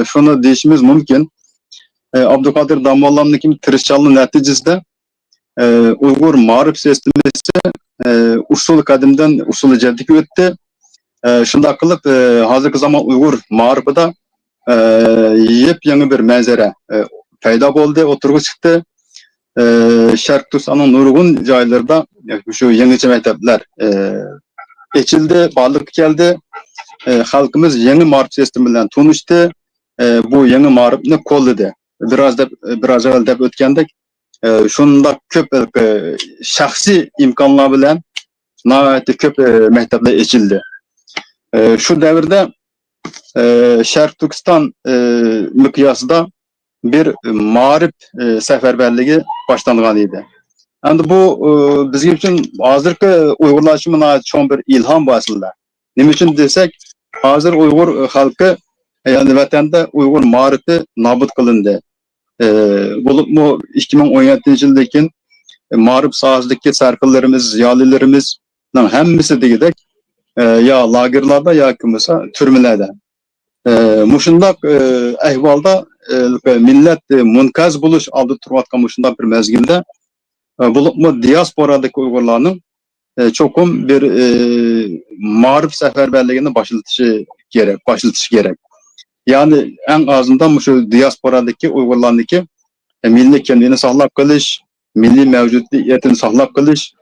B: şunu deyişimiz mümkün. Abdülkadir Damolla'nın tirişçalığı neticesinde Uygur marif sistemisi usul kadimden usul ceddik öttü. Şunda kılıp hazırki zaman Uygur marifı da yepyeni bir manzara payda oldu, oturup çıktı. Şark Türkistan'ın nurgun caylarda şu yenice mektepler geçildi, bağlılık geldi. Halkımız yeni marif sisteminden tanıştı. Bu yeni marifini kolladı. Biraz evvel de ötkendik. Şunda köp şahsi imkanlar bilen köp mektepler geçildi. Şu devirde Şark Türkistan miqyasında bir marif seferberliği başlanğan idi. Yani bu bizim için hazırki Uygurlaşımına çoğun bir ilham basıldı. Ne için desek hazır Uygur halkı yani vatanda Uygur marifi nabıt kılındı. Bu 2017 yıldaki marif sahasındaki serkillerimiz, ziyalilerimiz hemmisi dedik ya lagerlarda ya kimse türmelerde. Muşundak ehvalda millet munkaz buluş aldı turvatkan muşundak bir mezgilde bu diasporadaki Uygurlarının çokum bir marif seferberliğini başlatışı gerek. Yani en azından şu diasporadaki Uygurlarındaki milli kendini sahlap kılış, milli mevcudiyetini sahlap kılış,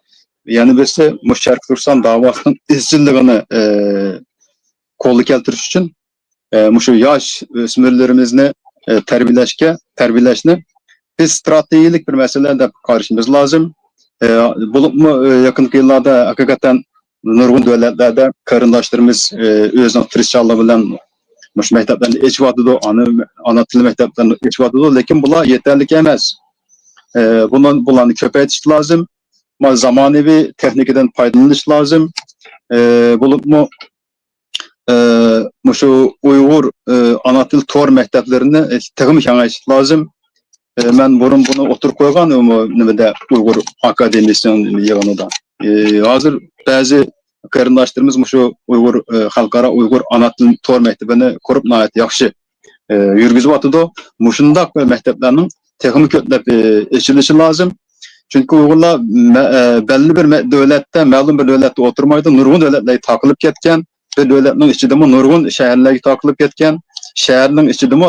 B: yani birisi Şark Türkistan davasının izcilliğini kolu keltiriş için şu yaş ösmürlerimizini terbiyeleşne biz stratejik bir meselede karşımız lazım. Bulup mu yakın yıllarda hakikaten nurgun devletlerde karındaşlarımız özünün tirişçalığı bilen muş mekteplerini eçivadıdı, ana tili mekteplerini eçivadıdı, lekin bunlar yeterli emez. Bunları köpeytiş lazım. Zamanevi teknikten faydalanış lazım. Bulup mu şu Uygur ana til tor mekteplerini teknik yanayış lazım. Ben bunu oturup koygan nimede Uygur akademisinin yığınında. Hazır bazı karındaşlarımız şu Uygur halkara Uygur ana til tor mektebini kurup nayet yaxşı yürgüzüp atıdı. Muşundak mekteplerinin teknik kötlep eşilişi lazım. Çünkü Uygurlar belli bir devlette, ma'lum bir devlette oturmaydı. Nurgun devletleri takılıp ketken, bir devletinin içinde mi nurgun şehirleri takılıp ketken, şehirlerin içinde mi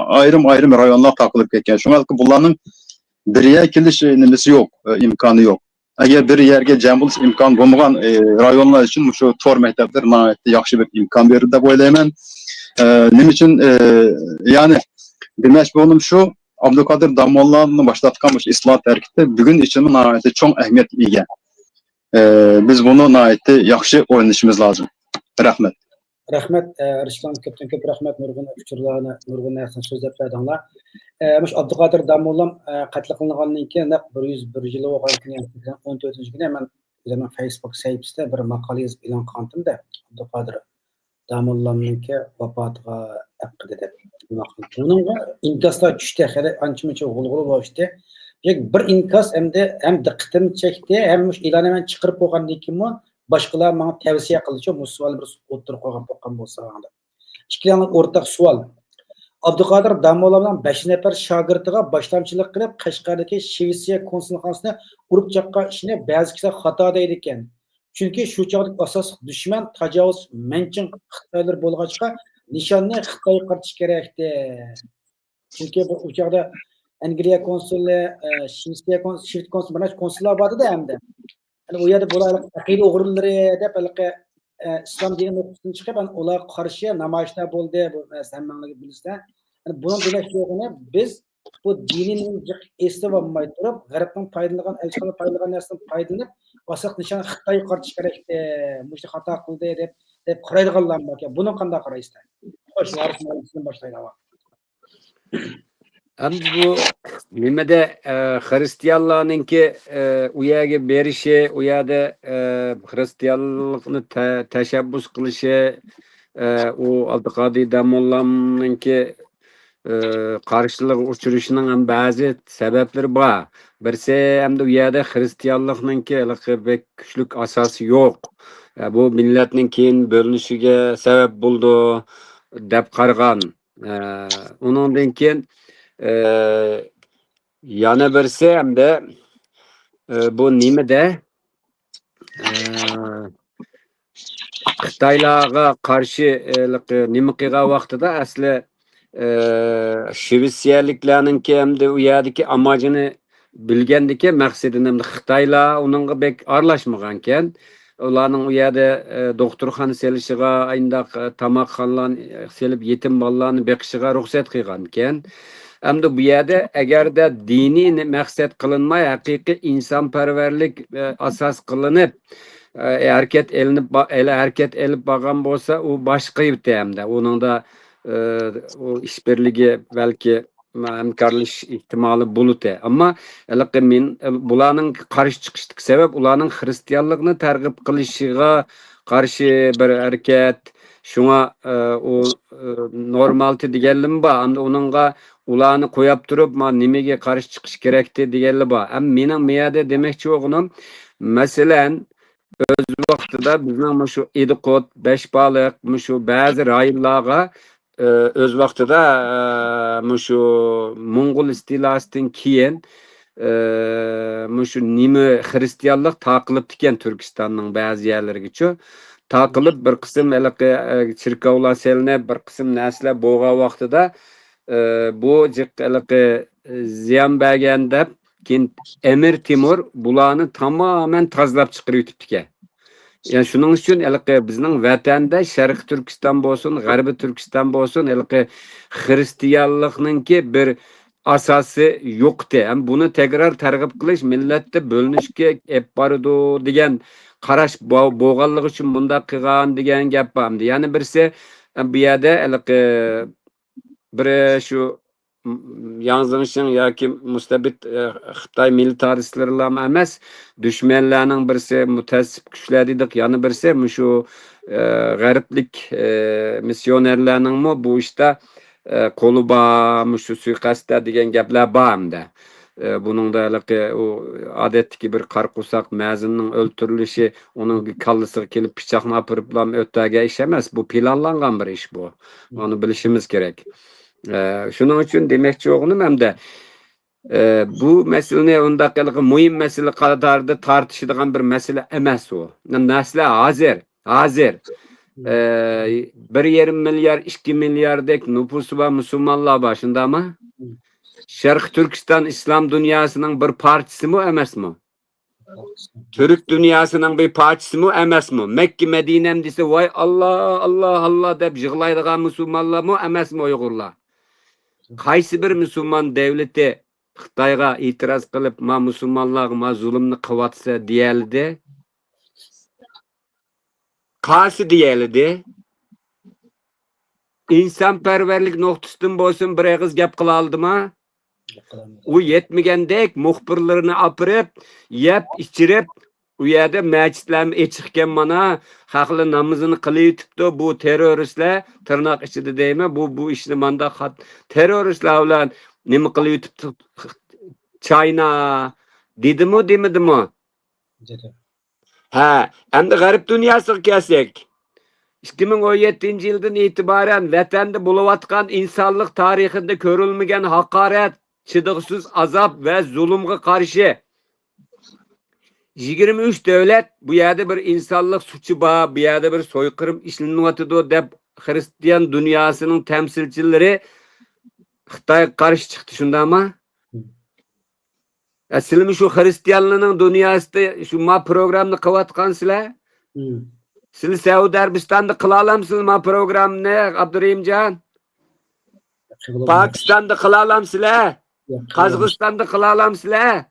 B: ayrım rayonlar takılıp ketken. Şuna bunların bir yer kilişi yok, imkanı yok. Eğer bir yerge cembuluş imkan bulmayan rayonlar için şu tor mektepler yaxşı bir imkan verir de böyleymen. Nim için yani demek bolum şu Abdülkadir Damollaoğlu'nu başlatkanmış İslahat hareketi bugün için nihayeti çok ehemmiyet ega. Biz bunu nihayeti yaxşı oynayışımız lazım. Rahmet.
A: Rahmet, Ruslan köpten köp rahmet nurgun uçurlarını, nurgun näsini sözlep berdiňler. Muş Abdülkadir Damollaoğlu qatl kılıngandan keyin 101 yıl bolgan 14-nji güni men özüň Facebook sayfasynda bir makale ýazyp elan kıldım da Abdülkadir Damollaoğlu'nunki wafatyga haqqida dep. Bununla inkaslar düştü. Hele ançı-munçı gulgulu boluşdy. Bir inkas hem diqqatimni çekdi, hem ilan hemen çıkırıp koygandan keyin başkalar bana tavsiye kıldı. Bu sual bir oturup koygan bolsa anda. İkilanyk ortak sual. Abdülkadir Damollaoğlu'nun 5 nefer şagirdiga başlamçılık kılıp Kaşgar'daki Şivisiye konsulxanasına urup çakka işine bazı kişiler hata deydi eken. Çünkü şu çağdaki asas düşman tajavuz mençin Xitaylar bolgaçka nişanını Xitay'a qarşı gerekti. Çünkü bu uçakda Angliya konsulu, Şivisiye konsulu, bana konsullar vardı da hem de. Yani o yerde bular akide oğurları dep İslam dini noktasını çıkıp olar karşı namayişler boldu bu senmenligi bilirsen. Yani bunun demek yoğunu biz bu dinin esli olmay durup garipten faydalangan, elçilerden faydalangan narsadan faydalanıp basak nişan Xitay'a karşı gerekti. Muşta hata kıldı dep qaraydiganlar bak ya. Bunun qanday qaraysızlar? Hoş varsın başlayın ama.
C: Hem bu nimede Hristiyanlarınki uyaga berişi, uyada Hristiyanlıkını teşebbüs kılışı, o Abdülkadir Damollaoğlu'nunki karşılık uçuruşunun hem bazı sebepleri var. Birisi hem de uyada Hristiyanlıkınki pek güçlük asası yok. Bu milletin keyin bölünüşüge sebep buldu dep qargan. Onundan keyin yana birisi hem de bu nimede Xitaylarga karşı nima qilgan vaqtida asli Şivisiyaliklarninki hem de u yerdagi amacını bilgendiki maqsadini hem de Xitaylar onunga bek aralashmaganken ularning u yerda doktorxona selishiga ayndaq tamoqxonalarni selib yetim bolalarni beqishiga ruxsat qilgan ekan. Hamda bu yerda agarda diniy maqsad qilinmay haqiqiy insonparvarlik asas qilinib hareket elib borgan bo'lsa u boshqa hamda uningda o işbirligi balki hamkorlik ehtimoli bo'ladi. Ammo men bularning qarshi chiqishlik sabab ularning xristianlikni targ'ib qilishiga qarshi bir harakat. Şuna o normalti deganlim bor. Hamda uningga ularni qo'yib turib, nimaga qarshi chiqish kerakdi deganli bor. Ham mening miyada demoqchi o'g'lim, masalan, öz vaqtida bizning shu Ediqot, Beshbaliq, shu ba'zi rayonlarga öz vaqtida shu Mo'ng'ul istilasidan keyin shu nima xristianlik taqilib ekan Turkistonning ba'zi yerlarigacha taqilib bir qism chirkovlar selinib bir qism narsalar bo'lgan vaqtida bu ziyon bergan deb keyin Emir Timur bularni tamamen tozalab chiqarib o'tibdi ekan. Yani şunun için bizning vatanda Sharq Turkiston bo'lsin, G'arbiy Turkiston bo'lsin, Hristiyanlikninki bir asası yoktu. Hem bunu tekrar tergip kılış millette bölünüşke hep barıdı degen qarash boğallık için bunda kıgan degen gap bamdı. Yani birisi bu yerde bir şu yansımışın yoki mustabid Xitoy militaristlarla emas, düşmanlarning birisi mutassib kuchlar dedik, yana birisi şu g'arblik missionerlarning mu bu işte qo'li bor, shu suiqasdda degan gaplar bor hamda. Bunun da o adetdeki bir qarqusak ma'zinning o'ltirilişi, onun kallasiga kelib pichoqni apiriblam o'taga ish emas, bu planlangan bir ish bu. Onu bilishimiz kerak. Şunun için demekçi oğlum hem de bu mesele ondaki mühim mesele kadardı tartışılan bir mesele emas o. Mesele hazır. 1,5 milyar 2 milyardek nüfusu var Müslümanlar başında ama Şarkı Türkistan İslam dünyasının bir parçası mı emas mı? Türk dünyasının bir parçası mı emas mı? Mekke Medine'm dese vay Allah Allah Allah deb yığılaydigan Müslümanlar mı emas mı Uygurlar? Qaysi bir Müslüman devleti Xitoyga itiraz qilib, ma Müslümanlar ma zulmni qilyapsa deyildi. Qaysi deyildi? İnsanperverlik noktasidan bo'lsin bir og'iz gap qila oldimi? U yetmagandek muxbirlarini apirib, yeb, ichirib, u yerda masjidlarni echikkan mana haqli namozini qilayotibdi bu terroristlar, tirnoq ichida deymi, bu ishni manda terroristlar bilan nima qilayotibdi? China dedimi, demadimi? Ha, endi g'arb dunyosiga kelsak, 2017 yıldan itibaren vatanda bo'layotgan insonlik tarixida ko'rilmagan haqorat, chidiqsiz azap ve zulümge karşı 23 devlet bu yerde bir insanlık suçu var, bu yerde bir soykırım işleniyotidu deb Hristiyan dünyasının temsilcileri Xitoyga karşı çıktı şunda ama Sizmi şu Hristiyanlığının dünyasida şu ma programni qilayotgansizlar. Siz Saudiya Arabistonda qila olamsizmi ma programni Abdurahimjon? Pokistonda qila olamsizlar? Qozog'istonda qila olamsizlar?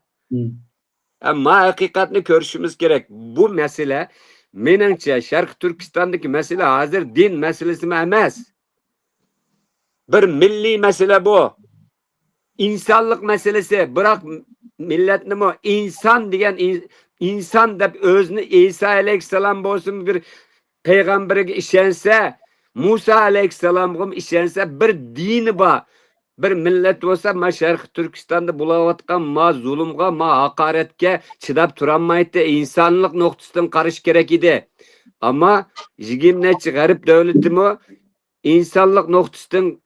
C: Ama haqiqatni ko'rishimiz kerak. Bu mesele meningcha Sharq Turkistondagi mesele hozir din meselesi emas. Bir milliy mesele bu. İnsanlık meselesi. Bırak milletni mi insan degan insan deb o'zini İsa alayhissalom bo'lsin bir payg'ambariga ishonsa, Musa alayhissalomga ishonsa bir dini bor. Bir millet bo'lsa, ma Sharq Turkistonda bo'layotgan ma zulmga, ma haqoratga chidab turolmaydi, insonlik nuqtasidan qarash kerak edi. Ama 20 g'arb davlatimi insonlik nuqtasidan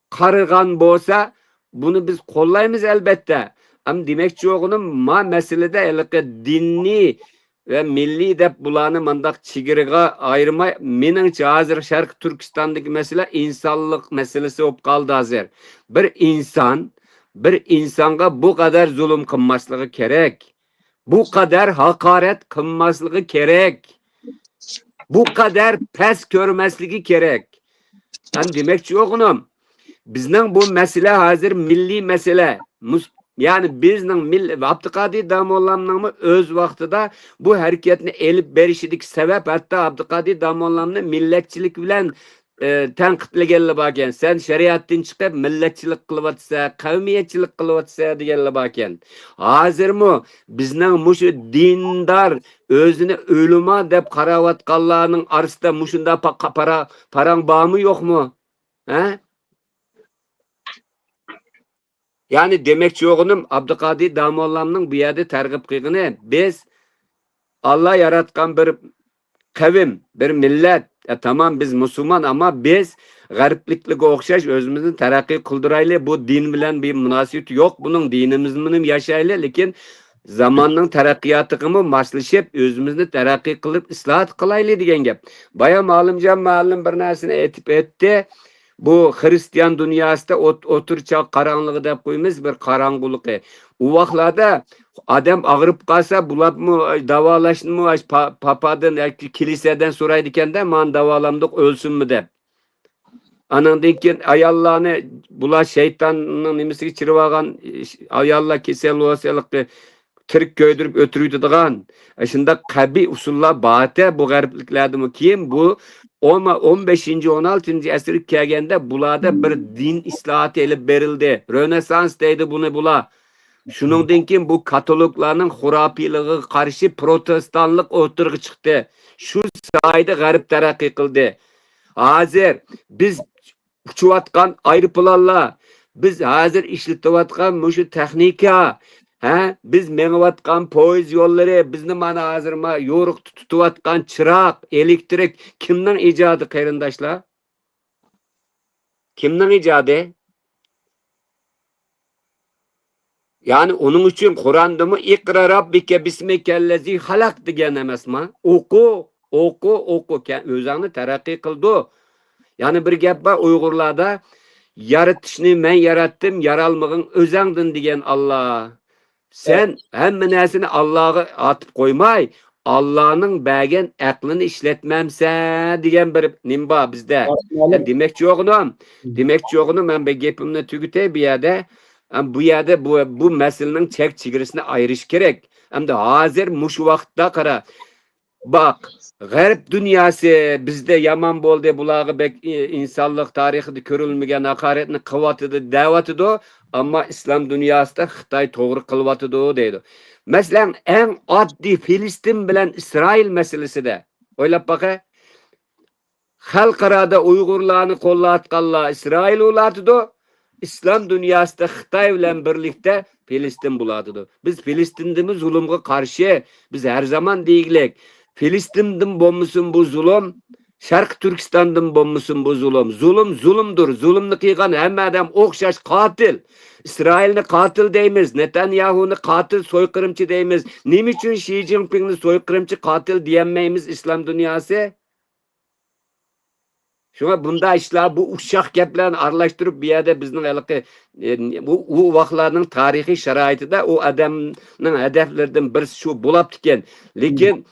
C: qaragan bo'lsa, bunu biz qo'llaymiz albatta. Ama demekçi oğlum ma meselede dinni ve milli deb bularni mandaq chegaraga ayırmay, meningcha hozir Sharq Turkistondagi mesele insonlik meselesi bo'lib qoldi hozir. Bir insonga bu kadar zulm qilmasligi kerak. Bu kadar haqorat qilmasligi kerak. Bu kadar pes ko'rmasligi kerak. Yani demekçi oğlum bizning bu mesele hozir milliy mesele. Yani bizning Abdülkadir Damoğlan'ın öz vaqtida bu hareketni elib berişidik sebep hatta Abdülkadir Damoğlan'ni milletçilik bilen tanqidlaganlar barkan. Sen shariatdan chiqib millatchilik qilyapsa, qavmiyatchilik qilyapsa deganlar barkan. Hozirmi bizning mushu dindar o'zini o'lima deb qarayotganlarning orasida mushunda parang bormi yo'qmi? Ha? Yani demekçi oğlum Abdülkadir Damoğlan'ın bu yerde tergip kıygını biz Allah yaratkan bir kavim, bir millet. Tamam biz Müslüman ama biz gariplikle okşaş özümüzün terakki kıldırayla bu din bilen bir münasebet yok. Bunun dinimizin yaşayla lekin zamanın terakkiyatını maslashib özümüzni terakki kılıp islahat kılayla degan gap. Baya malumcan malum bir narsani aytib o'tdi. Bu Hristiyan dünyasida o'tirchoq qaranlığı deb qo'ymiz bir qarang'uliqi. U vaqtlarda adam ag'rib qolsa, bularni davolashni papadan yoki kilisadan so'raydi ekanda, "Men davolamdiq o'lsinmi" deb.
D: Anandan keyin ayollarni bular shaytonning nimasiga chirib olgan ayollar kasal bo'lsalikqa tirik ko'ydirib o'tiradigan shunda qabiy usullar bor bu g'arbliklardami keyin bu 15-16 asrga kelganda bularda bir din islohoti elib berildi. Rönesans deydi buni bular. Shuningdan keyin bu katoliklarning xurofiyligiga qarshi protestantlik o'tirg'i chiqdi. Shu sayda g'arb taraqqiy qildi. Hozir biz uçuvatkan aeroplanlar, biz hazır işletivatkan muşu texnika, biz menevatkan poyez yolları, bizni mana hazır ma yoruq tutuvatkan çırak, elektrik kimden icadı qarindaşlar? Kimden icadı? Yani onun için Kur'an'da mı ikra rabbike bismikellezi halak degan emas mi? Oku. Özünü terakki kıldı. Yani bir gap var Uygurlarda yaratışını men yarattım, yaralmağın özəngdin degan Allah. Sen hem narsani Allah'a atıp koymay, Allah'ın bəgən aklını işletmemse degan bir nimba bizde. Demekçi yoğunu ben bir gepimni tügütey bir yerde. Bu yerde bu meselenin çek çigirisini ayırış gerek. Hem de hazır muş vakitte kara. Bak, G'arb dünyası bizde yaman bo'ldi, bularga bek insonlik tarixida ko'rilmagan haqoratni qilyotidi, da'vatidi, ammo islom dunyosida Xitoy to'g'ri qilyotidi deydi. Masalan, eng oddiy Filistin bilan Isroil masalasida o'ylab baqa. Xalqarada Uyg'urlarni qo'llayotganlar Isroil ulardi. İslam dünyasida Xitoy bilan birlikda Filistin bo'ladi. Biz Filistindagi zulmga qarshi, biz her zaman deylik. Filistin'den bommusun bu zulüm, Şarkı Türkistan'dan bommusun bu zulüm. Zulümdür. Zulümni qilgan hamma adam o'xshash qatil. İsrailni qatil deymiz, Netanyahu'ni qatil, soykırımçı deymiz. Nima uchun Xi Jinpingni soykırımçı qatil diyemeyiz İslam dünyası? Şuna bunda işler bu uşaq gaplarni aralashtirib bir yerde bizning bu vaqtlarning tarixiy sharoitida o adamning hedefleridan birisi shu bo'lib ekan. Lekin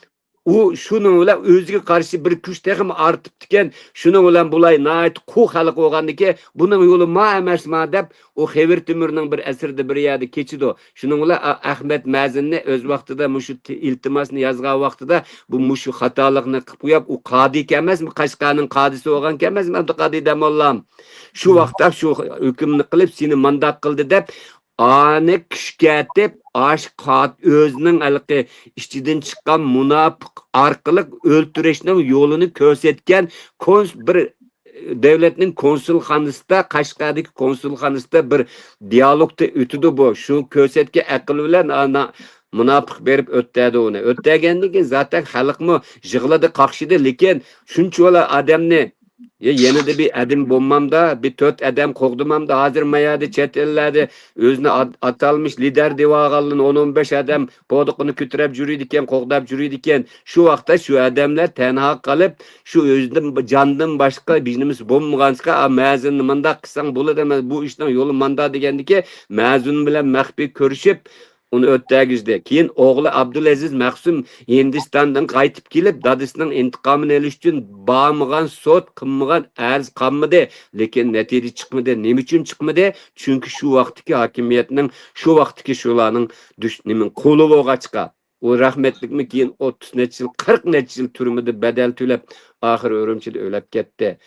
D: u şunun bilan o'ziga qarshi bir kuch texim artib ekan. Şunun bilan bulay nayt qu xalq bo'lgandiki, buning yo'li ma emasma deb o Xevir Timurning bir asrida bir yerda kechidi. Şunun bilan Ahmet Mazinni o'z vaqtida mushu iltimosni yozgan vaqtida bu mushu xatolikni qilib qo'yib, u qodi emasmi, Qashqarning qodisi bo'lgan emasmi, Abduqodir Damollam. Shu vaqtda shu hukmni qilib seni mandat qildi deb ani kishkatib aşqat özünün alqi işçiden çıkan münafık arqılık öldürüşünün yolunu kösetken bir devletinin konsulxanasında, Qashqardagi konsulxanasında bir diyalogda ötüdü bu. Şu kösetke akıl bilen münafık berip ötdedi onu. Ötdegenden keyin zaten xalqmi yig'ladi, qaqshidi, lekin shuncha adamni yenide bir adım bulmamda, bir tört adam qo'g'dimamda, hozir mayada chet ellarda o'zini atalmış lider devag'allın 10-15 adam podiqini ko'tarib yuridi ekan, qo'g'dab yuridi ekan. Shu vaqtda shu odamlar tanho qolib, shu o'zidan jondan boshqa biznimiz bo'lmaganska, ma'zinni mundaq qilsang bo'ladi emas, bu ishning yo'li manda degandiki, ma'zun bilan maxfiy ko'rishib onu ötdegizdi. Keyin o'g'li Abdulaziz Mahsum Hindistondan qaytib kelib, dadisining intiqomini olish uchun bormagan sot qilmagan arz qilmadi, lekin natija chiqmadi. Nima uchun chiqmadi? Chunki shu vaqtdagi hokimiyatning, shu vaqtdagi shularning dushmanining qo'li bo'lg'achqa. O rahmetlikmi keyin 30 necha yil, 40 necha yil turmada badal to'lab, oxir Urumchida o'lib ketdi.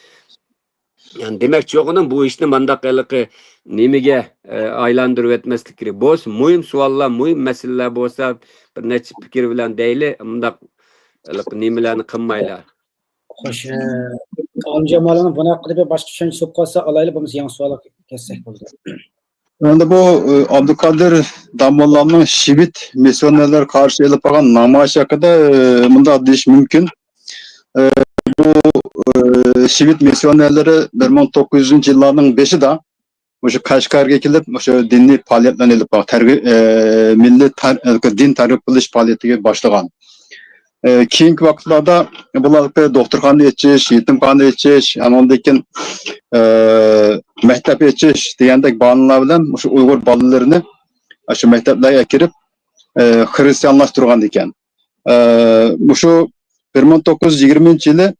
D: Yani demek çoğunun bu işini mandaqalıqı nemiga aylandırıp etmeslik kerak. Bo'z muhim savollar, muhim meseleler bo'lsa bir necha fikr bilan deyli, mundaq nemilarni qilmaylar.
A: Xo'sh, Jamalning buni haqida boshqa tushuncha so'p qolsa alayli, bo'lmasa yangi savolga kelsak bo'ldi.
B: Endi bu Abduqodir Damollamning Şivit missionerlar karşı elip bakan namoyish haqida bunda deyish mumkin. Bu Şivit missionerleri 1900 yıllarının 5'i de şu Qashqarga kelib, şu dinni faaliyetlerini elip bak, milli din targ'ib qilish faaliyetiga boshlagan. Keyingi vaqtlarda bular doktorxona echish, yetimxona echish, ondan keyin maktab echish degandek bahanalar bilan shu Uyg'ur bolalarini shu maktablarga kirib xristianlashtirgan ekan. Shu 1920-yili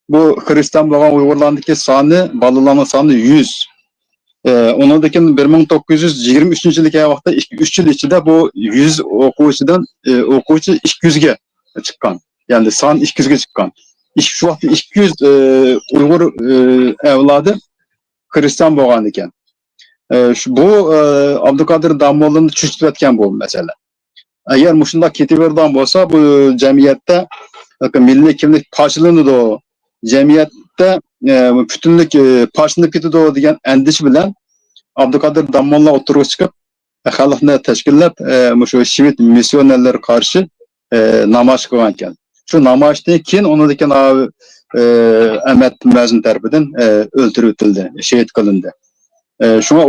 B: bu Hristiyan bo'lgan Uyg'urlarniki soni, balalarning soni 100. Ondan keyin 1923-yilgi vaqtda 3 yil ichida bu 100 o'quvchidan o'quvchi 200 ga chiqqan. Ya'ni son 200 ga chiqqan. Şu vaqtda 200 Uyg'ur avlodi Hristiyan bo'lgan ekan. Bu Abduqodir Damollani tushuntirayotgan bu masala. Agar mushunda ketaveradigan bo'lsa, bu jamiyatda milliy kimlik parchalanadi, jamiyatda butunlik parchalanib ketadi degan andish bilan Abduqodir Damolla o'tirib chiqib, xalqni tashkillab, shu shivit missionerlarga qarshi namoyish qilgan ekan. Shu namoyishdan keyin undan keyin Ahmet Mazin tarafidan o'ldirib o'tildi, shahid qilindi. Şuna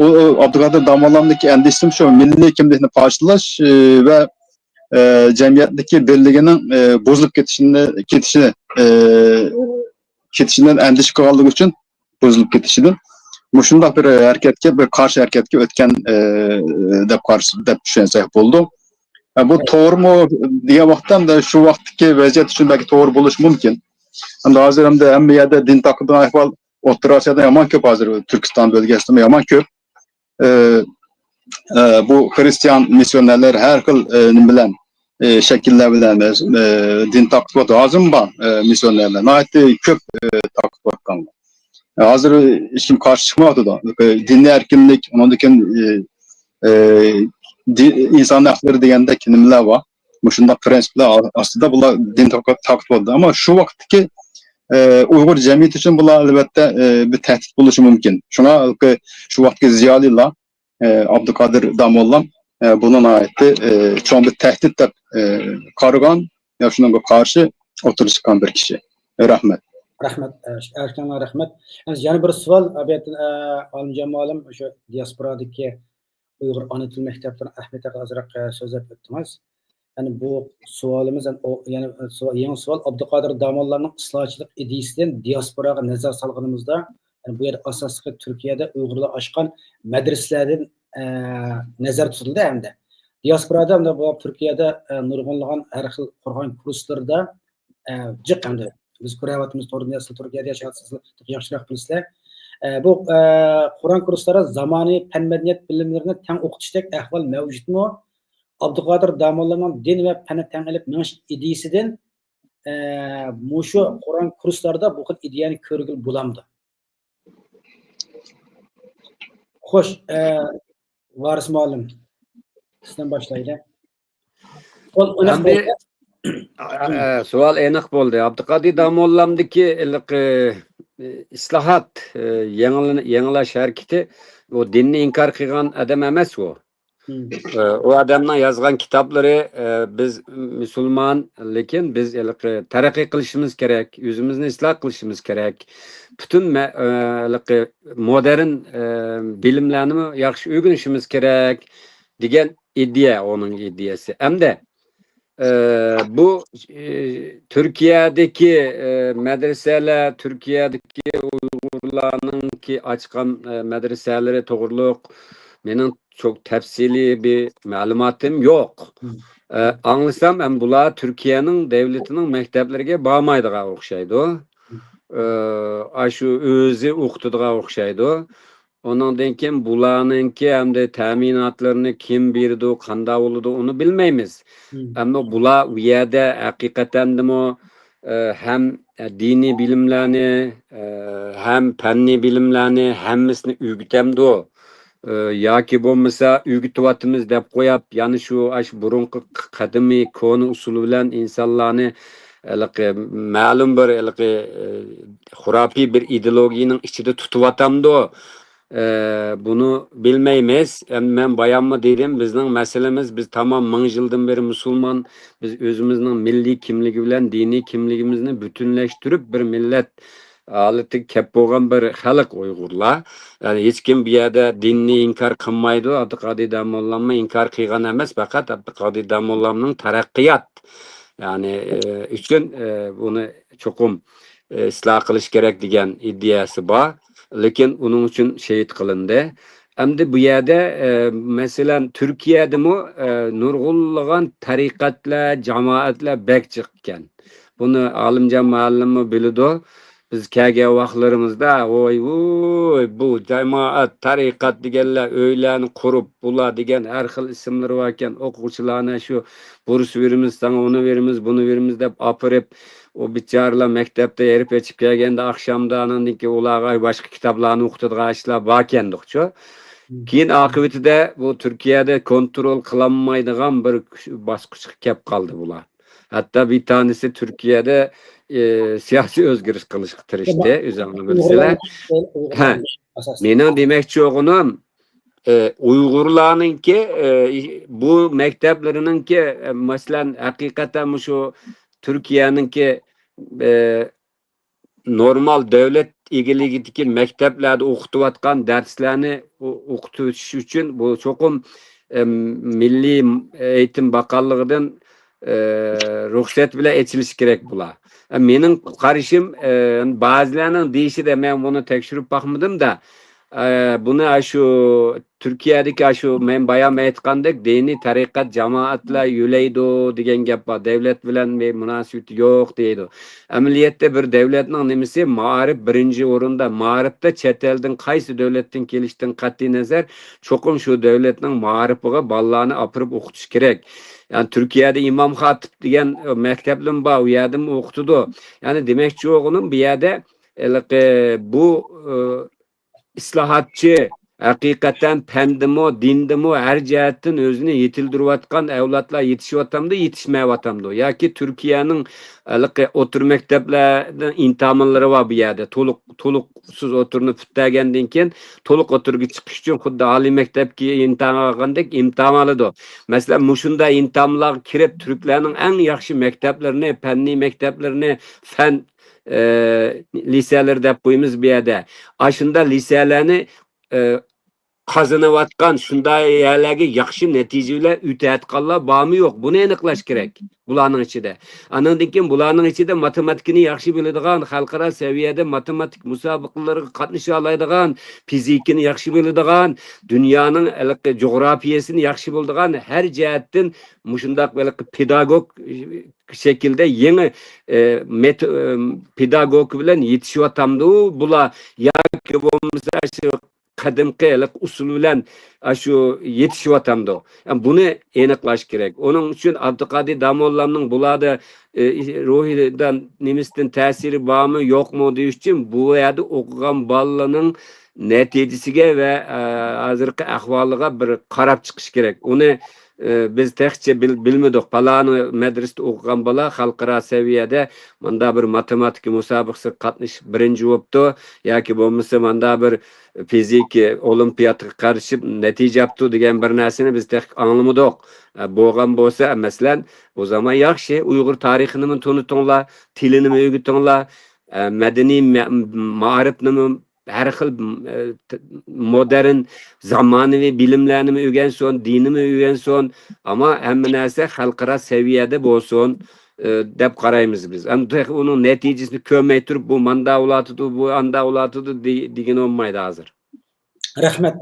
B: Abduqodir Damolla'ndaki endişim şu milliy kimlikni parçalash ve cemiyetteki birliginin bozulup ketişinden endiş qilganligi uchun bozulup ketişinden. Mushundaq bir hareketke, bir karşı hareketke o'tgan deb tushunsak bo'ldi. Bu to'g'rimi degan vaqtda da shu vaqtdagi vaziyat uchun belki to'g'ri bo'lishi mumkin. Endi hozir ham hamma yerda din taqiddan ahvol O'rta Osiyoda yomon ko'p, hozir Turkiston bölgesinde yomon ko'p. Bu Hristiyan missionerler her xil nima bilan shakllar bilan din taqid lazım bor missionerlar. Nihoyatda ko'p taqid etgan. Hozir hech kim qarshi chiqmayapti. Dinni erkinlik, undan keyin inson haqlari degandek nimalar bor. Shunday prinsiplar ostida bular din taqid bo'ldi. Ammo shu vaqtdagi Uyghur cemiyeti için bunlar elbette bir tehdit buluşu mümkün. Şuna şu vakti ziyaliler Abduqodir Damolla bunun aitti çoğun bir tehdit de karıgan ya şuna karşı oturup çıkan bir kişi. Rahmet.
A: Rahmet. Erkanlar rahmet. Yani bir sual abiyetin alimcan malum şu diasporadaki Uyghur ana til mektepten Ahmet'e azraq söz etmez. Yani bu sualimiz yani yeni sual Abduqodir Damolla'nın ıslahçılık ideyasidan diasporaga nazar salganımızda yani bu yer asaslı Türkiye'de Uygurlar aşkan medreselerden nazar tutuldu hem de. Diasporada hem de bu Türkiye'de nurg'unlagan her xil Kur'an kurslarida cık hem de biz Kur'an'ımız Türkiye'de yaşayatsızlık yaxshiroq bilsizlar. Bu Kur'an kursları zamani fen medeniyet bilimlerini teng o'qitishdek ahvol mavjudmi? Abduqodir Damolla'nın din ve fani tengilip menish ideyasidan mushu Kur'an kurslarida bu xil ideyani ko'rgil bo'lamdi. Xo'sh, Varis muallim sizdan boshlaydi.
D: Sual aniq bo'ldi. Abduqodir Damolla'mdagi islohot, yangilash harakati o dinni inkar qilgan adam emas u. O adamdan yazgan kitapları biz Müslüman, lekin biz taraqqiy qilishimiz kerak, yüzümüzni islah qilishimiz kerak. Bütün modern bilimlarni yaxshi o'rganishimiz kerak degan idea onun ideyasi. Hamda bu Türkiye'deki medreseler, Türkiye'deki Uygurlarning ki açkan medreseleri to'g'riliq mening çok tefsili bir malumatım yok. Anlasam ben bular Türkiye'nin devletinin mekteplerine bağmaydığa okşaydı. Şu özü okuduğuna okşaydı. Ondan denken bularınki hem de teminatlarını kim birdi, kanda oldu onu bilmeyimiz. Ama bular bu yerde hakikaten de mi hem dini bilimlerini hem fenni bilimlerini hemmisini ügütemdi o. Yoki bo'lmasa o'rgatyapmiz deb qo'yib, ya'ni shu burunqi qadimiy koni usuli bilan insonlarni ma'lum bir xurafiy bir ideologiyaning ichida tutyapamdi. Bunu bilmeymiz. Men bayanma dedim, bizning masalamiz biz tamam 1000 yildan beri musulmon, biz o'zimizning milliy kimligi bilan diniy kimligimizni butunlashtirib bir millat aleti kep bo'lgan bir xalq Uyg'urlar. Yani hech kim bu yerda dinni inkar qilmaydi. Abduqodir Damolla'mni inkar qilgan emas, faqat Abduqodir Damolla'mning taraqqiyot yani uchun buni cho'qim isloh qilish kerak degan ideyasi bor. Lekin uning uchun shahid qilindi. Hamda bu yerda masalan Turkiyadami nurg'unlagan tariqatlar, jamoatlar bek chiqqan. Buni Alimjon muallimi biladi. biz kelgen vaqtlarımızda bu cemaat, tarikat degenler öyleni kurup bula degen her xil isimleri varken okuvchilarına şu burs verimiz, sana onu verimiz, bunu verimiz dep apırıp o biçarlar mektepte erip geçip kelgende akşamdan ki ulağa başka kitaplarını okuduğu işler varkendikçe. Keyin akıbetide bu Türkiye'de kontrol kılanmaydıgan bir baskıç kep kaldı bular. Hatta bir tanesi Türkiye'de siyasi özgürlüş kılışık tırıştı. Üzerine bilseler. Menin demekçi oğunum Uygurlarının ki bu mekteplerinin ki mesela hakikaten şu Türkiye'nin ki normal devlet ilgili mekteplerde okutuvatkan derslerini okutuş için bu çokum Milli Eğitim Bakanlığı'ndan ruhsat bile etiliş gerek bula. Menin karışım bazılarının deyişi de ben bunu tekşürüp bakmadım da bunu şu Türkiye'deki şu men bayağı aytkandık dini tarikat cemaatla yüleydi degen gap var. Devlet bilen bir münasebeti yok deydi. Ameliyette bir devletin nemisi ma'arif birinci orunda. Ma'arifte chet elden qaysı devletten kelişten qat'i nazar çokum şu devletin ma'arifiga ballarını apırıp okutish kerak. Yani Türkiye'de İmam Hatip degen mekteplim var. U yerda okutudu. Yani demekçi oğlum bir yerde bu islahatçı hakikaten pendimo, dindimo her cihetten özünü yetildiriyotgan evlatlar yetişiyotamdı, yetişmeyotamdı. Ya ki Türkiye'nin otur mekteplerden intihamları var bir yerde. Toluksuz oturunu püttəgenden keyin toluk oturgu çıkış için xuddi Ali mektepki imtihan algandek imtihan alıdı. Mesela muşunda imtihanlar kirip Türklerinin en yaxşı mekteplerini, penni mekteplerini, fen liseler dep koyumuz bir yerde. Aşında liselerini kazanıvatkan şunday yerlerde yaxşı neticeler üteyatkanlar bağımı yok. Bunu eniklaş gerek. Bulanın içinde. Anındaki bulanın içinde matematikini yaxşı bildiğin, halkara seviyede matematik musabıkları katnışa alaydıgan, fizikini yaxşı bildiğin, dünyanın coğrafiyasını yaxşı bildiğin her cihetten muşundak pedagog şekilde yeni pedagog bilen yetişiyotamdı. Bula ya ki bomsa şu kadimki usul bilen şu yetişiyotamdı. Yani bunu eniklaş gerek. Onun için Abdülkadir Damoğlu'nun bulada ruhidan nimistin tesiri var mı yok mu diye için bu yerde okugan ballanın neticesine ve hazırki ahvalıga bir karab çıkış gerek. Onu biz tekçe bilmedik. Palanı medresede okugan bala halkara seviyede manda bir matematik musabıkası katmış birinci oluptu. Ya ki bulmasa manda bir fizik olimpiyatı karışıp netice yaptı degen bir narsani biz tek anlamadık. Boğan bolsa mesela o zaman yaxşı Uygur tarihini tanıtınlar, tilini öğütünler, medeni ma'arifini her xil modern zamanıvi bilimlerini öğrensin, dinimi öğrensin ama hemen neyse halkara seviyede bolsun dep qaraymiz biz. Hem onun neticesini kömeytirip bu manda ulatıdı, bu anda ulatıdı degen olmaydı hazır.
A: Rahmet.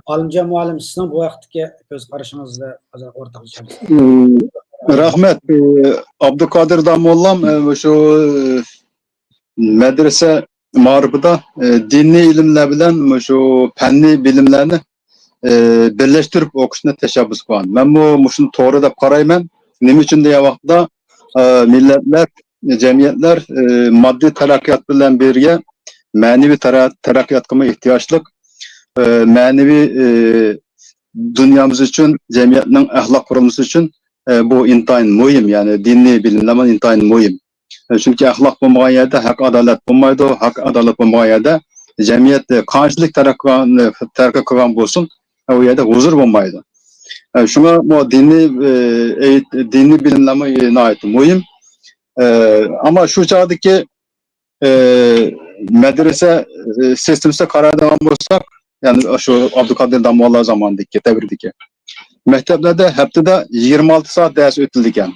A: Alimcan muallim sizin bu vaxtki göz qarışınızla ortaklaşamız.
B: Rahmet. Abdülkadir Damoğlu'm şu medrese marifida dini ilimler bilen şu penni bilimlerini birleştirip okuşuna teşebbüs kılan. Ben bu şunu doğru da qarayman. Nima için diye vaqtda milletler, cemiyetler maddi terakkiyat bilen birge manevi terakkiyatga ihtiyaçlık manevi dünyamız için, cemiyetinin ahlak kurulması için bu intayın mühim. Yani dini bilimler intayın mühim. Çünkü ahlak bulmagan yerde hak adalet bulmaydı. Hak adalet bulmagan yerde cemiyet kançılık terakki kılgan bolsun. O yerde huzur bulmaydı. Şuna bu dini bilimleme ait mühim. Ama şu çağdaki medrese sistemse karardan bolsak, yani şu Abdülkadir Damoğlu zamandaki devirdeki mekteplerde haftada 26 saat ders ötüldüken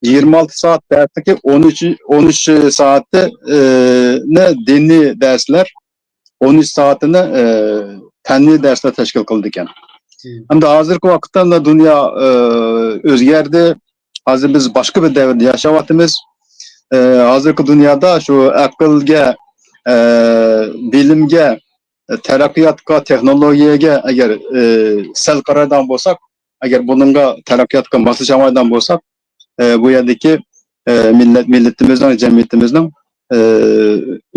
B: 26 saat dersteki 13 saatte ne dini dersler 13 saatinde fenli dersler teşkil kıldıken. Hem de hazırki vakitten de dünya özgerdi. Hazır biz başka bir devirde yaşavatımız. Hazırki dünyada şu akılga bilimge, terakkiyatga, texnologiyaga agar sal qaraydigan bo'lsak, agar bununla terakkiyatga moslashmaydigan bo'lsak, bu yerdagi millatimizning, jamiyatimizning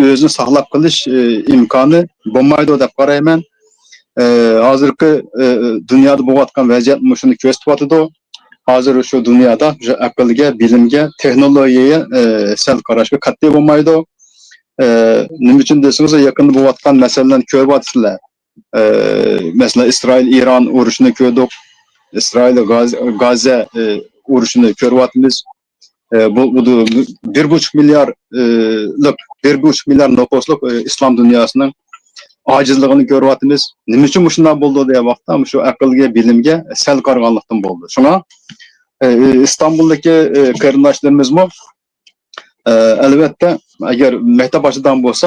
B: o'zini saqlab qolish imkoni bo'lmaydi deb qarayman. Hozirgi dunyoda bo'layotgan vaziyat shuni ko'rsatyapti. Hozir shu dunyoda aqlga, bilimga, texnologiyaga sal qarashga qat'iy bo'lmaydi. Nima uchun desangiz, yaqinda bo'layotgan masalalarni ko'ryapsizlar. Masalan, Isroil-Iron urushini ko'rdik. İsrail Gazze urushini ko'ryapmiz. Bu 1,5 milyar nüfuslik İslam dünyasının acizligini ko'ryapmiz. Nima uchun shunday bo'ldi degan vaqtda shu aqlga, bilimga sal qarag'anlikdan bo'ldi. Shuna İstanbuldagi qarindoshlarimiz albatta agar maktab boshidan bo'lsa,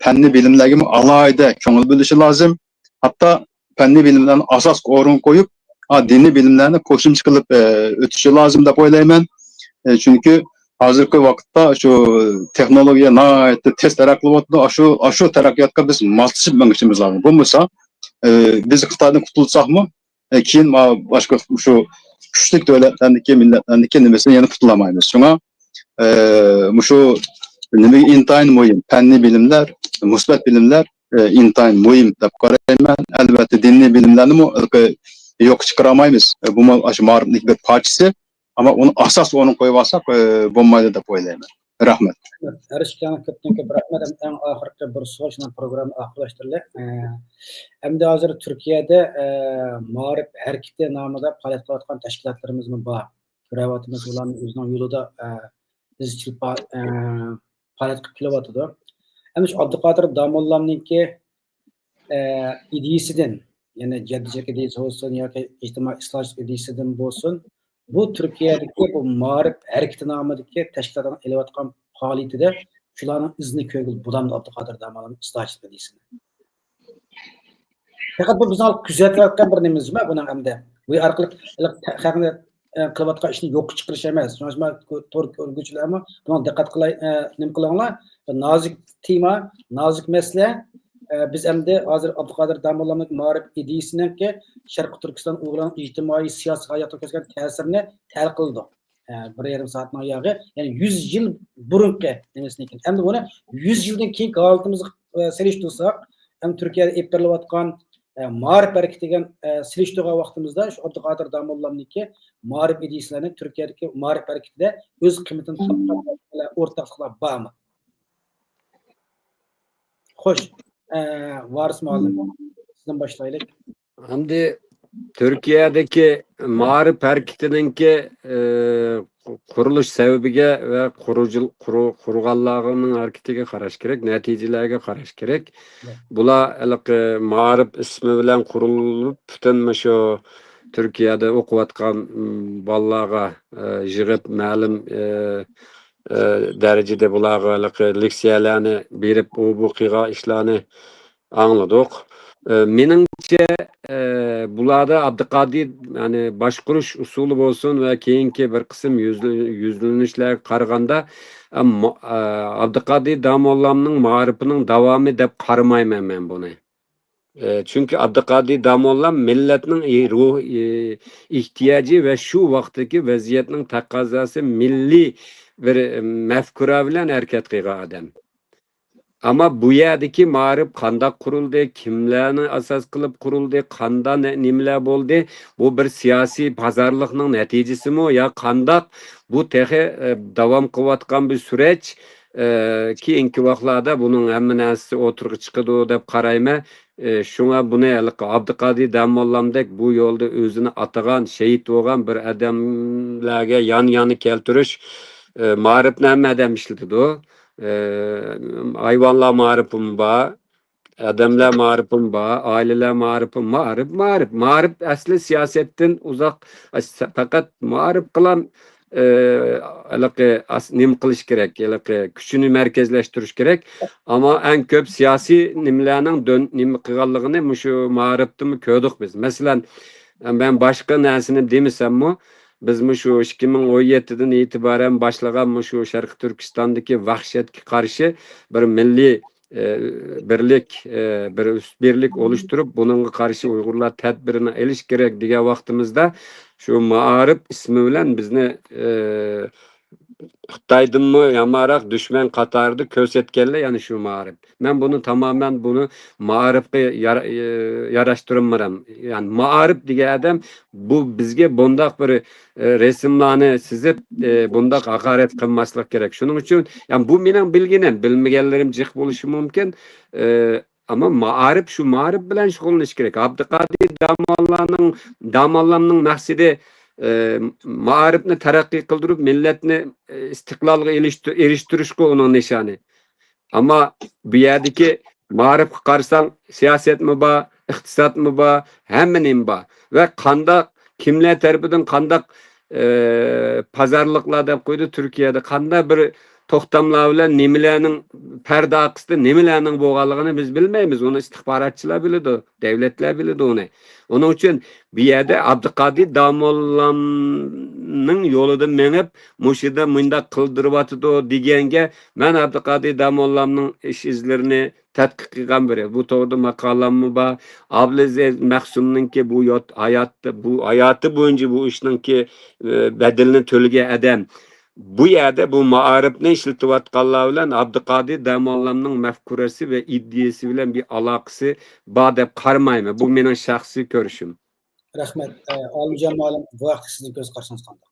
B: fanni bilimlarga alohida ko'ngil bo'lishi lozim. Hatto fanni bilimlarni asos o'rin qo'yib, diniy bilimlarni qo'shimcha qilib o'tishi lozim deb o'ylayman. Chunki hozirgi vaqtda shu texnologiya nihoyatda tez taraqqiyot qilyapti. Shu taraqqiyotga biz moslashib mengishimiz lozim. Bo'lmasa biz Xitoydan qutulsakmi, keyin boshqa shu kuchli davlatlarniki, millatlarniki nimasini yana qutulamaymiz. Shunga shu nima intayin muhim, fanniy bilimlar, musbat bilimlar intayin muhim deb qarayman. Albatta diniy bilimlarni yo'q chiqaramaymiz. Bu shu ma'riflik bir parchasi, ama onu asas onu qo'yib olsak bo'lmaydi deb o'ylayman. Rahmat.
A: Erishgan ko'pdan ko'p rahmat. Eng oxirgi bir savol shuni programma oxirlashtirildi. Endi hozir Turkiyada ma'rif harakati nomida faoliyat qilayotgan tashkilotlarimiz bor. Ko'ryapmiz ularning o'zining yo'lida izchil faoliyat qilib kelyapti. Endi shu Abduqodir Domollamningki ideyasidan, ya'ni jaddichilik ideyasi bo'lsin yoki ijtimoiy isloh ideyasidan bo'lsin, bu Türkiye'deki bu ma'rif hareketi namidagi tashkilotlarning elayotgan faoliyatida shularning izini ko'rgil bulamdi Abduqodir Domollamning islohchilik ideyasini. Faqat bu bizni kuzatayotgan bir nimamizmi buni hamda bu orqali haqni qilayotgan ishni yo'q chiqarish emas. Shunga to'g'ri ko'rguvchilar ham buna diqqat qilay, nima qilinglar? Nozik tema, nozik masala. Biz endi hozir Abduqodir Domollamning ma'rif ideyasininki Sharq Turkiston Uyg'urlarning ijtimoiy siyosiy hayotga ko'rsatgan ta'sirini tahlil qildik. 1,5 soatning oyog'i, ya'ni 100 yil burungi nimasidan. Endi buni 100 yildan keyingi holatimizni selishtirsak, ham Turkiyada olib berilayotgan ma'rif harakatiga selishtirgan vaqtimizda shu Abduqodir Domollamningki ma'rif ideyasilarini Turkiyadagi ma'rif harakatida o'z qiymatini topgan o'rtoqliklar bormi? Xo'sh, Varis muallim, sizdan boshlaylik.
D: Hamdi Türkiye'deki ma'rif hareketininki qurilish sababiga va qurganlarning harakatiga qarash kerak, natijalarga qarash kerak. Bular ma'rif ismi bilan qurilib, butun shu Turkiyada o'qiyotgan bolalarga yig'ib ma'lum darajada bularga leksiyalarni berib, bu qilgan ishlarni angladik. Menimcha bularda Abduqodir yani boshqarish usuli bo'lsin va keyingi bir qism yuzlanishlarga qaraganda Abduqodir Domollamning ma'rifining davomi deb qaramayman men buni. Çünkü Abduqodir Domollam millatning ruh ehtiyoji va shu vaqtdagi vaziyatning taqozosi milliy bir mafkura bilan harakat qilgan odam. Ama bu yerdeki ma'rif qanday qurildi, kimlarni asos qilib qurildi, qanday nimalar bo'ldi, bu bir siyosiy pazarlikning natijasimi yo qanday bu tehi davom qilayotgan bir süreç keyingi vaqtlarda buning hamma narsasi o'tirg'i chiqadi deb qarayman. Şuna buni Abduqodir Domollamdek bu yo'lda o'zini atagan, shahid bo'lgan bir odamlarga yan-yana keltirish ma'rifni hamma odam ishlatadi. Hayvanlar ma'rifim var, adamlar ma'rifim var, aileler ma'rifim, ma'rif asli siyasetten uzak, fakat ma'rif kılan nim qilish kerak, kuchini merkezleştirish kerak, ama en köp siyasi nimlarning nima qilganligini shu ma'rifni ko'rdik biz. Masalan, ben başka narsani demasam-mu, biz şu 2017'den itibaren başlagan şu Şarkı Türkistan'daki vahşetga qarshi bir milliy birlik oluşturup bununla karşı Uygurlar tedbirini eliş gerek diye vaktimizde şu Maarif ismi bilen bizni Xitaydan mı yamarak düşman katardı kösetkelle yani şu Maarif. Ben bunu tamamen bunu Maarif'e yaraştırmıram. Yani Maarif diye adam bu bizge bundak bir resimlerini sizip bundak hakaret kılmaslık gerek. Şunun için yani bu benim bilginem bilmegenlerim cık buluşu mümkün. Ama Maarif şu Maarif bilen şug'ullanish gerek. Abduqodir Damollonning maqsadi Maarifni taraqqiy qildirib millatni istiqlolga erishtirishga uning nishoni. Ama bu yerdagi Maarifga qarasang siyosatmi bor, iqtisodmi bor, hammaning bor. Va qandaq kimlar tarafidan qandaq pazarlıklar deb qo'ydi Turkiyada qanday bir to'xtamlar bilan nimalarning parda aqsida nimalarning bo'lganligini biz bilmaymiz. Uni istixborotchilar biladi, davlatlar biladi uni. Onun uchun bu yerda Abduqodir Damollonning yo'lida menib, mushida mundaq qildiryotdi deganga men Abduqodir Damollonning ish izlarini tadqiq qilgan biri. Bu to'g'rida maqolammi bor. Abdulaziz Mahsumninki bu hayoti bo'yicha bu ishninki bedelini to'lagan adam. Bu yerde bu Maarifni işletivatkanlar bilen Abduqodir Damollonning mafkurasi ve iddiası bilen bir alakası bor deb qarmayman. Bu mening shaxsiy ko'rishim.
A: Rahmat. Olimjon muallim, bu vaqt sizning ko'z qarashingiz qanday?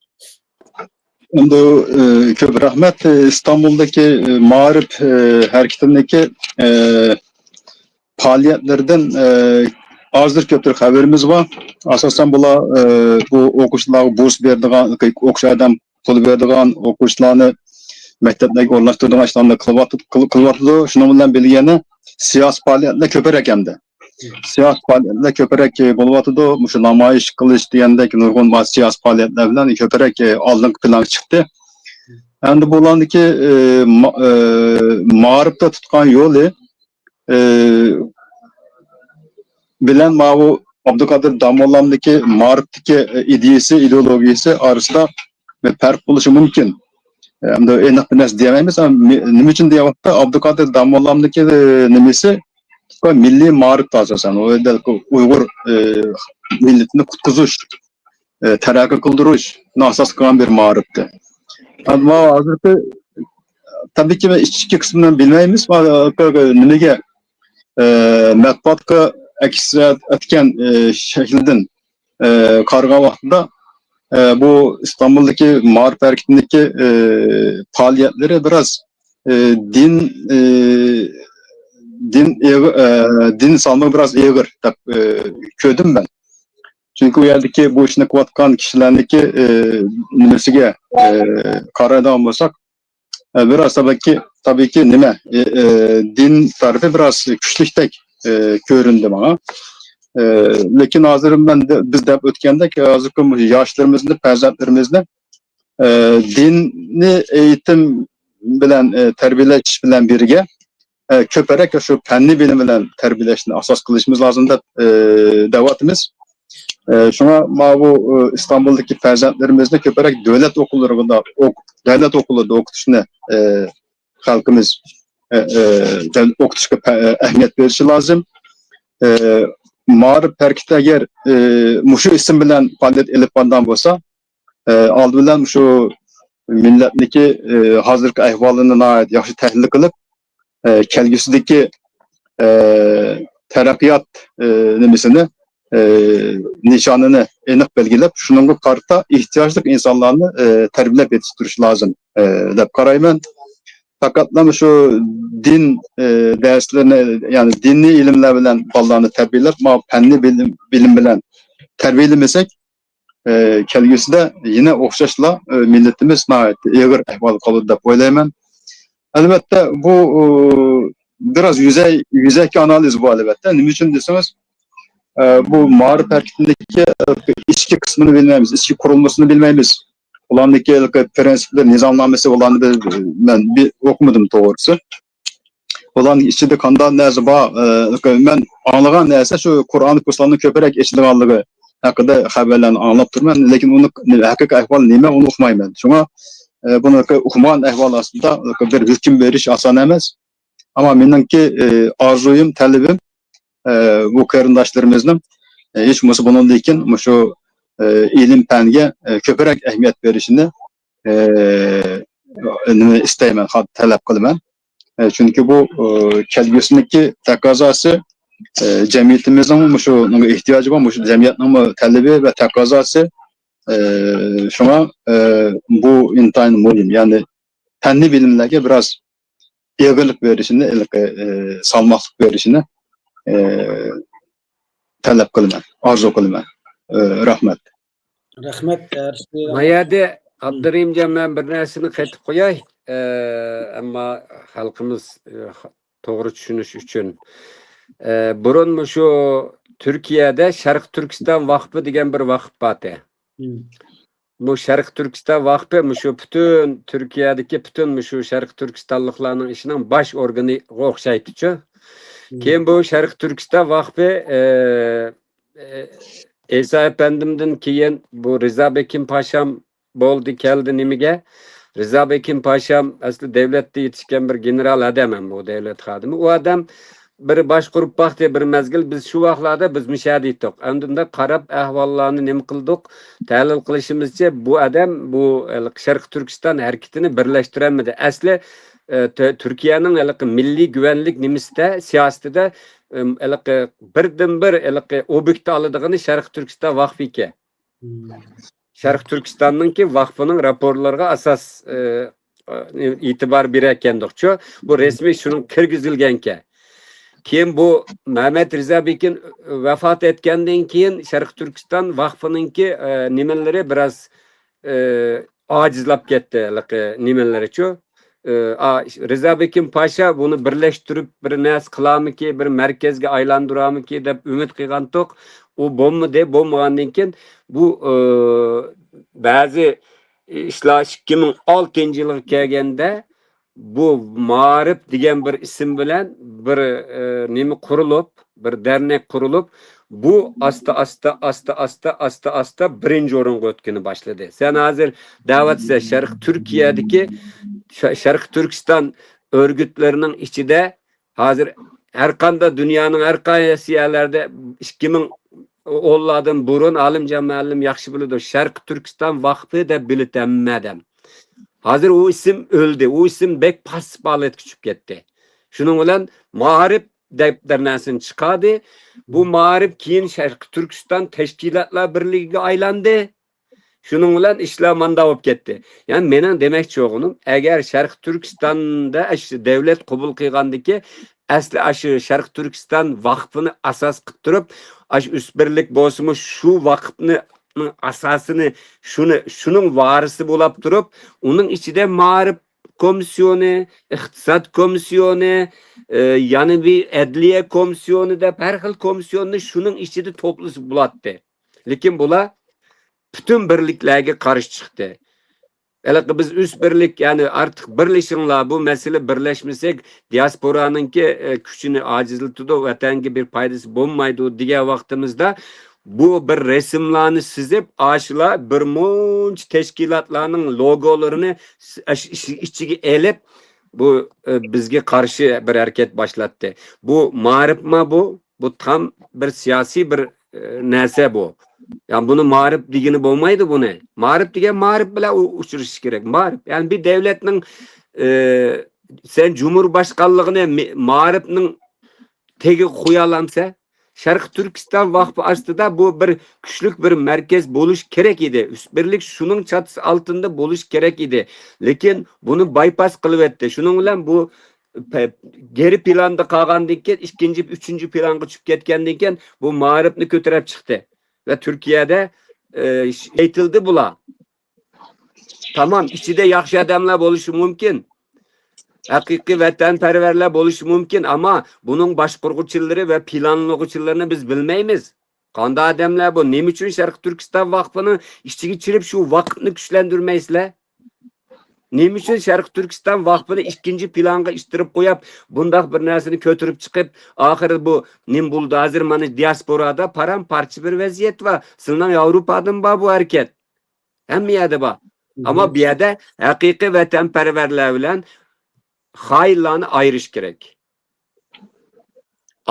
B: Endi ko'p rahmat. İstanbul'daki Maarif hareketindeki faaliyetlerden azdır köptür haberimiz var. Asasen bu okuşlar burs berdiğan, okuş adam pul berdiğan okuşlarını mektepdeki orlaştırdığı işlerini kılıvatıdı. Şunun bilen bilgeni siyasi faaliyetle köperek hemde. Siyasi faaliyetle köperek buluvatıdı. Şu namayiş kılıç diyendeki nurgun siyasi faaliyetler bilen köperek aldığın plan çıktı. Endi bulandaki Maarif'te tutkan yolu bilen bu Abduqodir Damollon'daki Maarif'teki ideyası, ideolojisi arasında ve fark buluşu mümkün. Endi aniq bir narsa diyemeyiz ama nima uchun deyapti? Abduqodir Damollon'daki nimasi milliy Maarif asosan. O yerda Uyg'ur millatini qutqizish, taraqqiy qildirish asos qilgan bir Maarifdi. Ama hozirgi tabii ki ichki qismini bilmaymiz. Nimaga matbuotga aks etgan shaklidan qaragan vaqtida bu İstanbul'daki Maarif hareketindeki faaliyetleri biraz din salma biraz ağır köydüm ben. Çünkü o yerdeki bu işini kuvatkan kişilerdeki nimesiga karadan olsak biraz tabii ki nime din tarafı biraz güçlüktek göründü bana. Lakin hazırım ben de biz de ötkendek hazırki yaşlarımızda, perzentlerimizde dini eğitim bilen terbiyeleş bilen birge köperek şu fenli bilim bilen terbiyeleşini asas kılışımız lazım da devatımız. Şuna bu İstanbul'daki perzentlerimizde köperek devlet okullarında okutuşuna halkımız okutuşa ehemmiyet verişi lazım. Maarif hareketi eğer muşu isim bilen faaliyet elip bandan olsa aldı bilen şu milletdeki hazırki ahvalına ait yaxşı tahlil kılıp kelgusideki terakkiyat nimesini nişanını aniq belgilep şunun karta ihtiyaçlık insanlarını terbiyelep yetiştiriş lazım dep qarayman. Fakat şu din derslerine yani dinli ilimler bilen ballarını terbiyelep ama fenli bilim bilen terbiyelemesek kelgüsüde yine okşaşla milletimiz nahayet ağır ahval kalır dep oylayman. Elbette bu biraz yüzeyki analiz bu elbette. Ne için deseniz bu Maarif hareketindeki içki kısmını bilmemiz, içki kurulmasını bilmemiz. Olandaki prensipler, nizamnamesi olanı ben bir okumadım doğrusu. Olan içinde kandan neyse ben anlayan neyse şu Kur'an-ı Kurslarının köperek eşliğanlığı hakkında haberlerini anlatıp durmam. Lakin onu hakiki ahval neyme onu okumayım. Şuna bunu okuman ahval aslında bir hüküm veriş asan emez. Ama menimki arzuyum, talebim bu qarindoshlarımızning hech bo'lmasa bundan keyin shu ilim fanga ko'proq ahamiyat berishini nima istayman, talab qilaman. Chunki bu kelgusidagi taqozosi cemiyetimizin şu ihtiyacı var, şu cemiyetinin talebi ve taqozosi şuna bu intayın mühim. Yani fenli bilimlerge biraz eğilik verişini, salmaklık verişini talep kılman, arzu kılman. Rahmet.
A: Rahmet.
D: Mayade Abdurrahimcan ben bir narsani qaytib qo'yay. Ama halkımız doğru düşünüş için. Burun şu Türkiye'de Şarkı Türkistan Vakfı degan bir vakıf batı. Bu Şarkı Türkistan Vakfı şu bütün Türkiye'deki bütün şu Şarkı Türkistanlıklarının işinin baş organı o'xshaydi-chu. Keyin bu Şarkı Türkistan Vakfı İsa Efendim'den keyin bu Rıza Bekim Paşam bo'ldi keldi nimaga? Rıza Bekim Paşam asli devletde yetişken bir general adamım bu devlet xodimi. O adam bir boshqurib baxtı bir mezgil biz şu vaqtlarda biz müşahede etdik. Andında qarab ahvollarni nima qildik? Tahlil qilishimizcha bu adam bu Sharq Turkiston harakatini birlashtirolmadi. Asli Türkiye'nin milliy güvenlik nimisida siyosatida birdan bir obyekt oladigan Sharq Turkiston Vakfı ekan. Sharq Turkistonninki vakfının raporlarına asas itibar berayotgandiqchu. Bu resmi şunun kirgizilganki. Keyin bu Mehmet Rıza Bekin vefat etgandan keyin Sharq Turkiston Vakfıninki nimaları biraz acizlab ketdi, nimalarichu. Rıza Bekim Paşa bunu birleştirip bir nas qilamiki, bir merkezge aylandıramiki deb umid qilgandik. O bomba de bombagandan keyin bu bazı işler 2006 yılı kelganda bu Ma'rif degan bir isim bilan bir nima qurilib, bir dernek qurilib, bu asta birinci o'ringa o'tgani boshladi. Sen hozir davatsa Türkiye'deki Sharq Turkiston örgütlerinin içinde hozir her kanda dünyanın her qaysi yerlerde 2000 o'llardan burun alimjon muallim yaxshi biladi. Sharq Turkiston Vakfı deb bilitanmadim. Hazır o isim öldü. O isim bek paspalet küçük gitti. Şunun bilan Ma'rif depternesini çıkardı. Bu Ma'rif keyin Sharq Turkiston Teşkilatlar Birligiga aylandı. Şunun bilan işler manda bo'lib ketdi. Yani mening demoqchi o'g'lim, agar Sharq Turkistonda devlet qabul qilgandiki, asli aşı Sharq Turkiston Vakfını asas qilib turib, üstbirlik bo'lsa şu vakfni asasını şunun varisi bo'lib turib, onun içinde Ma'rif komisyonu, iktisat komisyonu, yani bir adliye komisyonu da her xil komisyonni şunun içinde toplusu bulatdı. Lekin bular bütün birliklerge karşı çıktı. Biz üst birlik yani artık birleşinler bu mesele birleşmesek diasporanınki küçünü acizletiyor, vatanga bir faydası bulmaydı diye vaktimizde bu bir resimlerini sizip aşıla bir munç teşkilatlarının logolarını içine elip bu bizge karşı bir hareket başlattı. Bu Ma'rif ma bu tam bir siyasi bir nese bu. Yani bunu Ma'rif digini bo'lmaydi bu ne? Ma'rif degan Ma'rif bilan uçuruş kerak. Ma'rif yani bir devletning sen Cumhurbaşkanlığını Ma'rifning tegi qo'yalamsa Sharq Turkiston Vakfı aslida bu bir küçük bir merkez buluş gerek idi. Üstbirlik şunun çatısı altında buluş gerek idi. Lekin bunu bypass qilib etdi. Şunun bilan bu geri planda qolgandan keyin ikinci, üçüncü planga tushib ketgandan keyin bu Ma'rifni ko'tarib chiqdi. Ve Türkiye'de eğitildi bula. Tamam, içinde yaxshi adamlar bo'lishi mumkin. Haqiqiy vatanparvarlar bo'lishi mumkin ama bunun boshqaruvchilari ve planlovchilarini biz bilmaymiz. Qanday adamlar bu? Nima uchun Sharq Turkiston Vakfı'nı ichiga chirib shu vaqtni kuchlantirmaysizlar? Nima uchun Sharq Turkiston Vakfı'nı ikinci planga ishtirib qo'yib, bundaq bir narsani ko'tarib chiqib, oxiri bu nim bo'ldi. Hozir mana diasporada paramparcha bir vaziyat va sizning Yevropadan bu hareket. Hamma yerda bor. Ama bir yerda haqiqiy vatanparvarlar bilan xayrlarni ayirish kerak.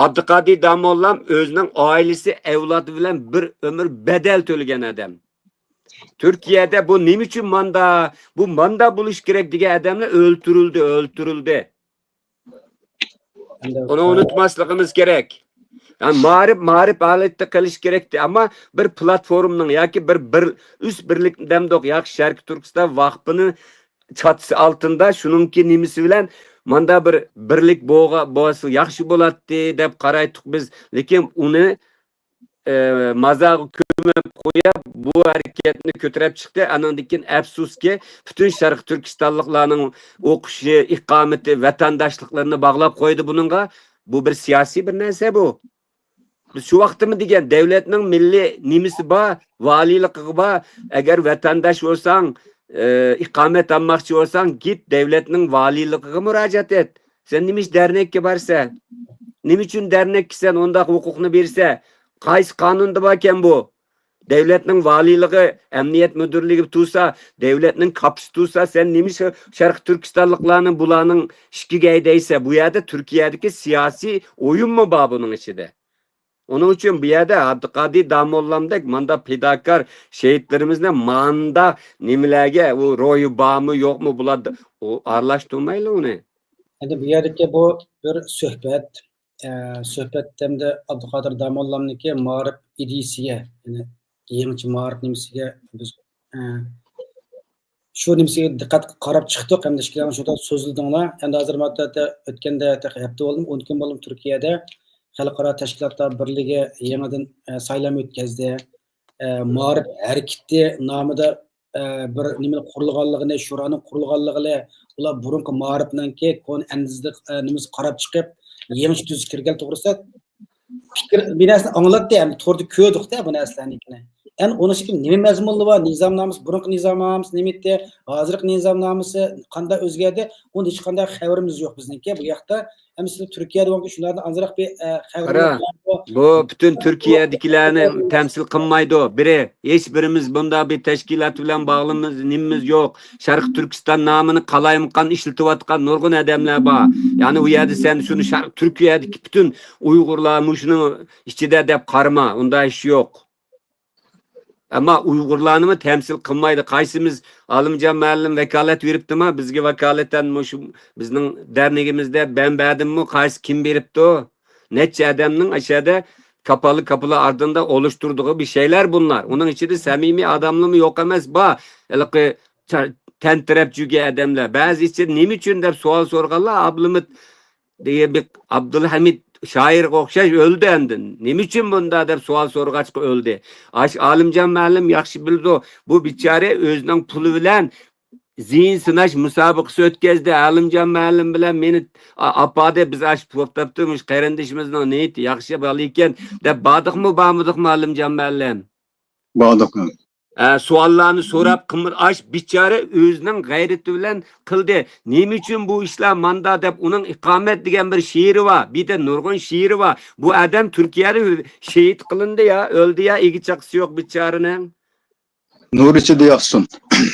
D: Abdülkadir Damollam özünün ailesi, evladı bilen bir ömür bedel töleyen adam. Türkiye'de bu ne için manda, bu manda buluş gerek diye adamla öldürüldü. Onu unutmaslıkımız gerek. Yani marif alette kılış gerekti ama bir platformның yoki bir üst birlik demdok yoki Şarkı Türkistan vakfının çatısı altında şununki nimisi bilen manda bir birlik boğası yaxşı bolatdi dep qaraytık biz. Lekin uni mazagı kömep koyup bu hareketini kötürep çıktı. Anandikin afsuski bütün Şarkı Türkistanlıklarının okuşu, ikameti, vatandaşlıklarını bağlap koydu bununla. Bu bir siyasi bir neyse bu. Biz şu vakti mi degen devletinin milli nimisi ba, valiliği ba, eğer vatandaş olsan, ikamet almakçı olsan git devletinin valiliğine müracaat et. Sen nimiş dernekke barsa, niçin dernek sen onda hukukunu birse, qaysı kanunda baken bu? Devletinin valiliği, emniyet müdürlüğü tutsa, devletinin kapısı tutsa, sen nimiş Şarkı Türkistanlıklarının bulanın şikayedeyse, bu yerde Türkiye'deki siyasi oyun mu ba bunun içinde? Onun için bir yerde Abdülkadir Damollam'daki manda fidakar şehitlerimizle manda nimlege o royu bağımı yok mu buladı o arlaştırmayla onu.
A: Yani bu yerdeki bu bir söhbet de Abdülkadir Damollam'daki mağrip idisiye, yani yeniçi mağrip nimisiga biz şu nimisiga dikkat qarab chiqdik hamda ishkilan shuda so'zildinglar. Endi hozir matata o'tganda hafta bo'ldim, 10 kun bo'ldim Turkiyada xalqaro tashkilotlar birligi yangidan saylam o'tkazdi. Ma'rif harakati nomida bir nima qurilganligini, shuraning qurilganligini, ular burungi ma'rifnanki kon andizlik nimasi qarab chiqib, yangi tuz kirgan to'g'risida fikr binasini anglatdi, ham to'g'ri ko'rdikda bu narsalarni. Yani onun için nime mezmunlu var, nizamnamus, burunki nizamnamus, nimette, hazırlık nizamnamusu, kanda özgerde, onun hiç kanda haberimiz yok bizdenki. Bu yakta, hem size Türkiye'de olan şunlardan azırak bir haberimiz
D: var. Bu bütün Türkiye'dekilerini temsil kılmaydı o. Biri, hiçbirimiz bunda bir teşkilat bilen bağlımız, nimimiz yok. Şarkı Türkistan namını kalayımkan, işletivatkan nurgun edemler var. Yani o yerde sen şunu Türkiye'deki bütün Uygurlar, şunu içinde de karma, onda iş yok. Ama Uygurlarını temsil kılmaydı. Kaysımız Alımcan Məhəllim vekalet veripti mi? Bizge vakaleten bizning dernegimizde ben beğendim mi? Kaysı kim veripti o? Netçe adamın aşağıda kapalı ardında oluşturduğu bir şeyler bunlar. Onun içinde samimi adamlı mı yok emez ba. Elki tentirep cüge adamlar. Bazı için ne için de sual sorganlar Abdülhamid diye bir Abdülhamid şair okşaş öldü endin. Ne için bunda dep sual sorgaç öldü. Alimcan Məhəllim yaxşı bildi o. Bu biçare özünün pulu bilen zihin sınaş müsabıqası ötkazdi. Alimcan Məhəllim bilen beni apade biz aş to'xtatdimiz qarindishimizning neydi yaxshi bola ekan deb badıq bağmadık mı Alimcan Məhəllim?
B: Bağdık.
D: Suallarını sorap kımır aş biçare özünün gayreti bilen kıldı. Neyim için bu işler manda dep onun ikamet diyen bir şiiri var. Bir de nurgun şiiri var. Bu adam Türkiye'de şehit kılındı ya. Öldü ya. İki çakısı yok biçarenin.
B: Nur içinde yatsın.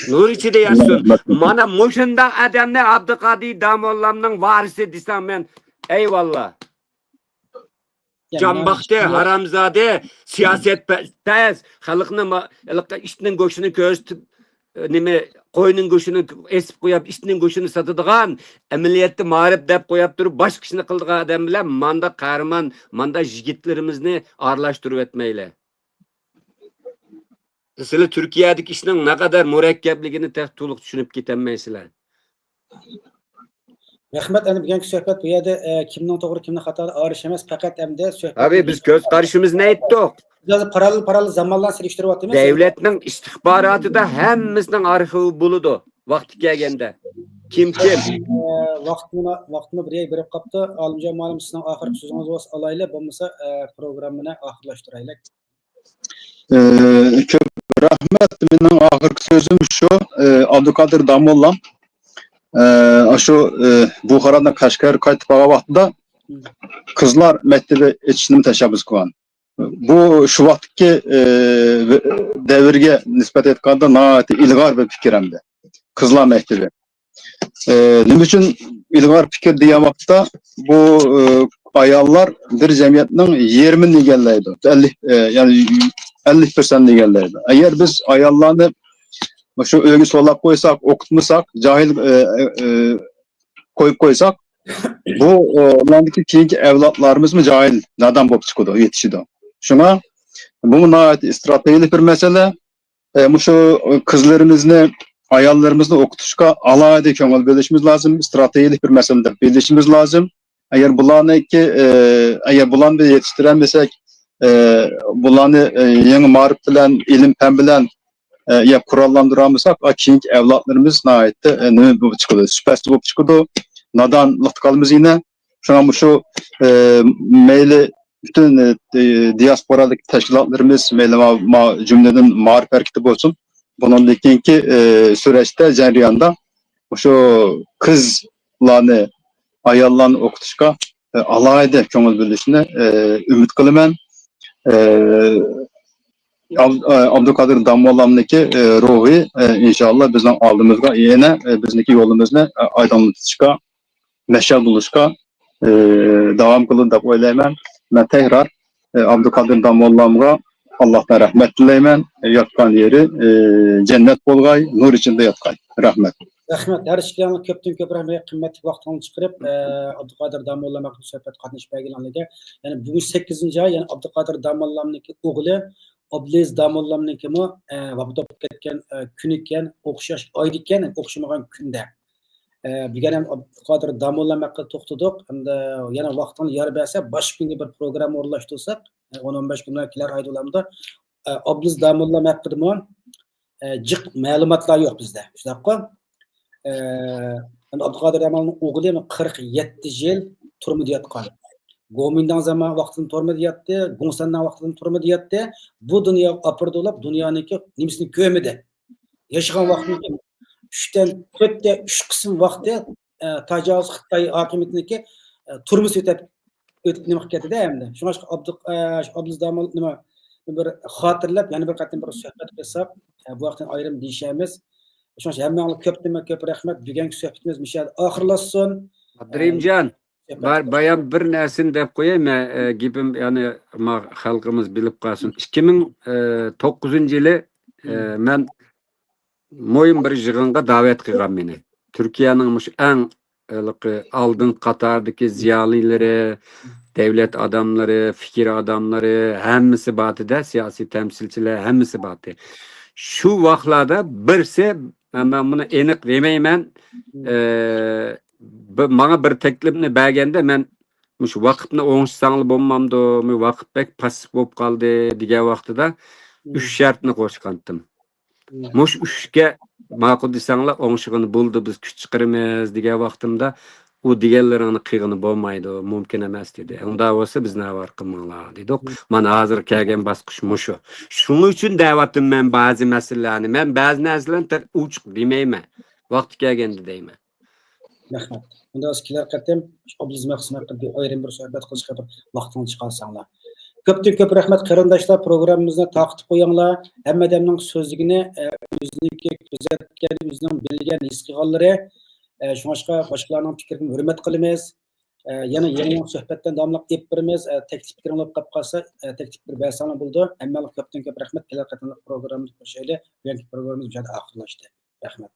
D: Nur içinde yatsın. Mana moşunda adamlar Abdülkadir Damollam'ın varisi desem ben. Eyvallah. Canbaxtı, haramzade, siyaset tez, halkını işinin göçünü köstüp, koyunun göçünü esip koyup, işinin göçünü satıdığan, emniyette mağrip dep koyup durup, baş kişini kıldığı adam bile, manda kahraman, manda jigitlerimizni arlaştırıp etmeyle. Mesela Türkiye'deki işinin ne kadar mürekkepligini tek tuluk düşünüp gitemeysiler.
A: Rahmet, endi bugungi suhbat bu yerda kimning to'g'ri, kimning xato arish emas, faqat endi suhbat.
D: Abi biz göz karşımız ne ettik?
A: Biz paralel zamonlarni surishtiryapmiz.
D: Devletning istihbaratida hammasining arxivi buludu. Vaqti kelganda. Kim?
A: Vaqtini bir berib qopti. Olimjon Ma'lum sizning oxirgi so'zingiz bo'lsa alayli, bo'lmasa programmani oxirlashtiraylik.
B: Çok rahmet, benim ahırki sözüm şu, Abdülkadir Damollam şu Bukhara'dan Kaşgar kayıt bağa vaxtında kızlar mektebi etişinin teşebbüs kılan. Bu şu vaxtki devirge nispet etkanda naati ilgar bir fikir hemde. Kızlar mektebi. Ne için ilgar fikir diye vaxtda bu ayollar bir cemiyetinin 20'ni egallaydi. 50 yani 50% egallaydi. Eğer biz ayollarni şu ögü solap koysak, okutmasak, cahil koyup koysak, bu onlardaki keyinki evlatlarımız mı cahil, nadan bop çıkıdı, yetişidi. Şuna bu stratejik bir mesele. Şu kızlarımızı, ayollarımızı okutuşka alayda köngül bölüşümüz lazım. Stratejik bir meseledir. Birleşimiz lazım. Eğer bulanı yetiştiremesek, bulanı yeni marif bilen, ilim fen bilen ya kurallandıramızsak, keyinki evlatlarımız nihayette ne bu çıkıdı? Süpersi bu çıkıdı. Nadanlık kalımız yine. Şuna şu meyli bütün diasporadaki teşkilatlarımız cümleden marif hareketi olsun. Bunun ki süreçte cereyanda şu kızlarını ayollarını okutuşka alayda köngül bölüşüne ümit kılımen. Abdülkadir Damoğlu'ndaki ruhu inşallah bizden aldığımızda yine bizdeki yolumuzda aydınlatışka, meşal buluşka devam kılın da oylayman. Ben tekrar Abdülkadir Damoğlu'na Allah'tan rahmet dileymen. Yatkan yeri cennet bolgay, nur içinde yatkay. Rahmet.
A: Rahmet. Her işlerini köptün köp rahmet kıymetli vaktini çıkarıp Abdülkadir Damoğlu'na makul sohbet katılış belgelendiği. Yani bugün 8. ay yani Abdülkadir Damoğlu'naki oğlu Obliz Damoğlu'naki mi vapıt olup ketken gün iken, okşaş ay iken, okşamagan günde. Bilgenem Abdülkadir Damoğlu'na toxtadık. Hem de yana vaktini yar berse başka bir program orlaştırsak 10-15 günler kiler ayda olamda Obliz Damoğlu'na hakkında cık malumatlar yok bizde. İşte Abdülkadir Damoğlu'nun oğlu 47 yıl turmuda yatkan. Gomindan zaman vaqtini turmuda yatdı, Gongsandan vaqtini turmuda yatdı. Bu dünya apırdı olab, dünyanınki nimisini kömedi. Yaşagan vaqtini 3'ten 4'te 3 kısım vaqtı tajavuz Xitoy hakimiyetiniki turmuş ötüp nima ketdi endi. Şuna Abdüz Damoğlu nima bir xatirlab, yana bir qatim bir suhbat qilsak, bu vaqtdan ayrim deyishamiz. Şuna hamma köp rahmat. Bugungi suhbatimiz mishal oxirlashsin.
D: Adrimcan, bayan bir nersin dep koyayım gibim yani halkımız bilip kalsın. 2009 yılı ben moyun bir jığınga davet kılgan meni. Türkiye'nin en aldın Katar'daki ziyalileri, devlet adamları, fikir adamları, hemmisi batıda, siyasi temsilciler, hemmisi batı. Şu vaxtlarda birisi, ben bunu enik demeymen, bana bir teklifini bergende, ben şu vakıfını oğuşsanlı bulmamdı, vakıf pek pasif olup kaldı diye vaxtıda 3 şartını koşkandım. Muş 3'ke makul desanlar oğuşunu buldu, biz küç çıkarımız diye vaxtımda o diğerlerini kıyığını bulmaydı, mümkün emez dedi. Onda olsa biz ne var kılmalar dedik. Bana hazır kelgen basqış muşu. Şunun için davatım ben bazı meselelerini, ben bazı neslerini uçuk demeyme. Vakti kelgendi deyme.
A: Rahmat. Bunda eskiler qatim Abdüz Maqsım'a bir ayrım bir sohbet qilishga bir vaqtini chiqarsanlar. Köptün köp rahmat qarindoshlar, programmamizni taqib qo'yinglar. Hammadamning so'zligini o'ziniki kuzatgan, o'zining bilgan his qilganlari shunga boshqalarning fikrini hurmat qilamiz. Yana yangi suhbatdan davomli qilib beramiz. Teklif fikringlar qolib qolsa, teklif bir bersanlar bo'ldi. Hammaga köptün köp rahmat. Kelar qatimliq programmamiz bir şeyle, bugungi programmamiz oxirlashdi. Rahmat.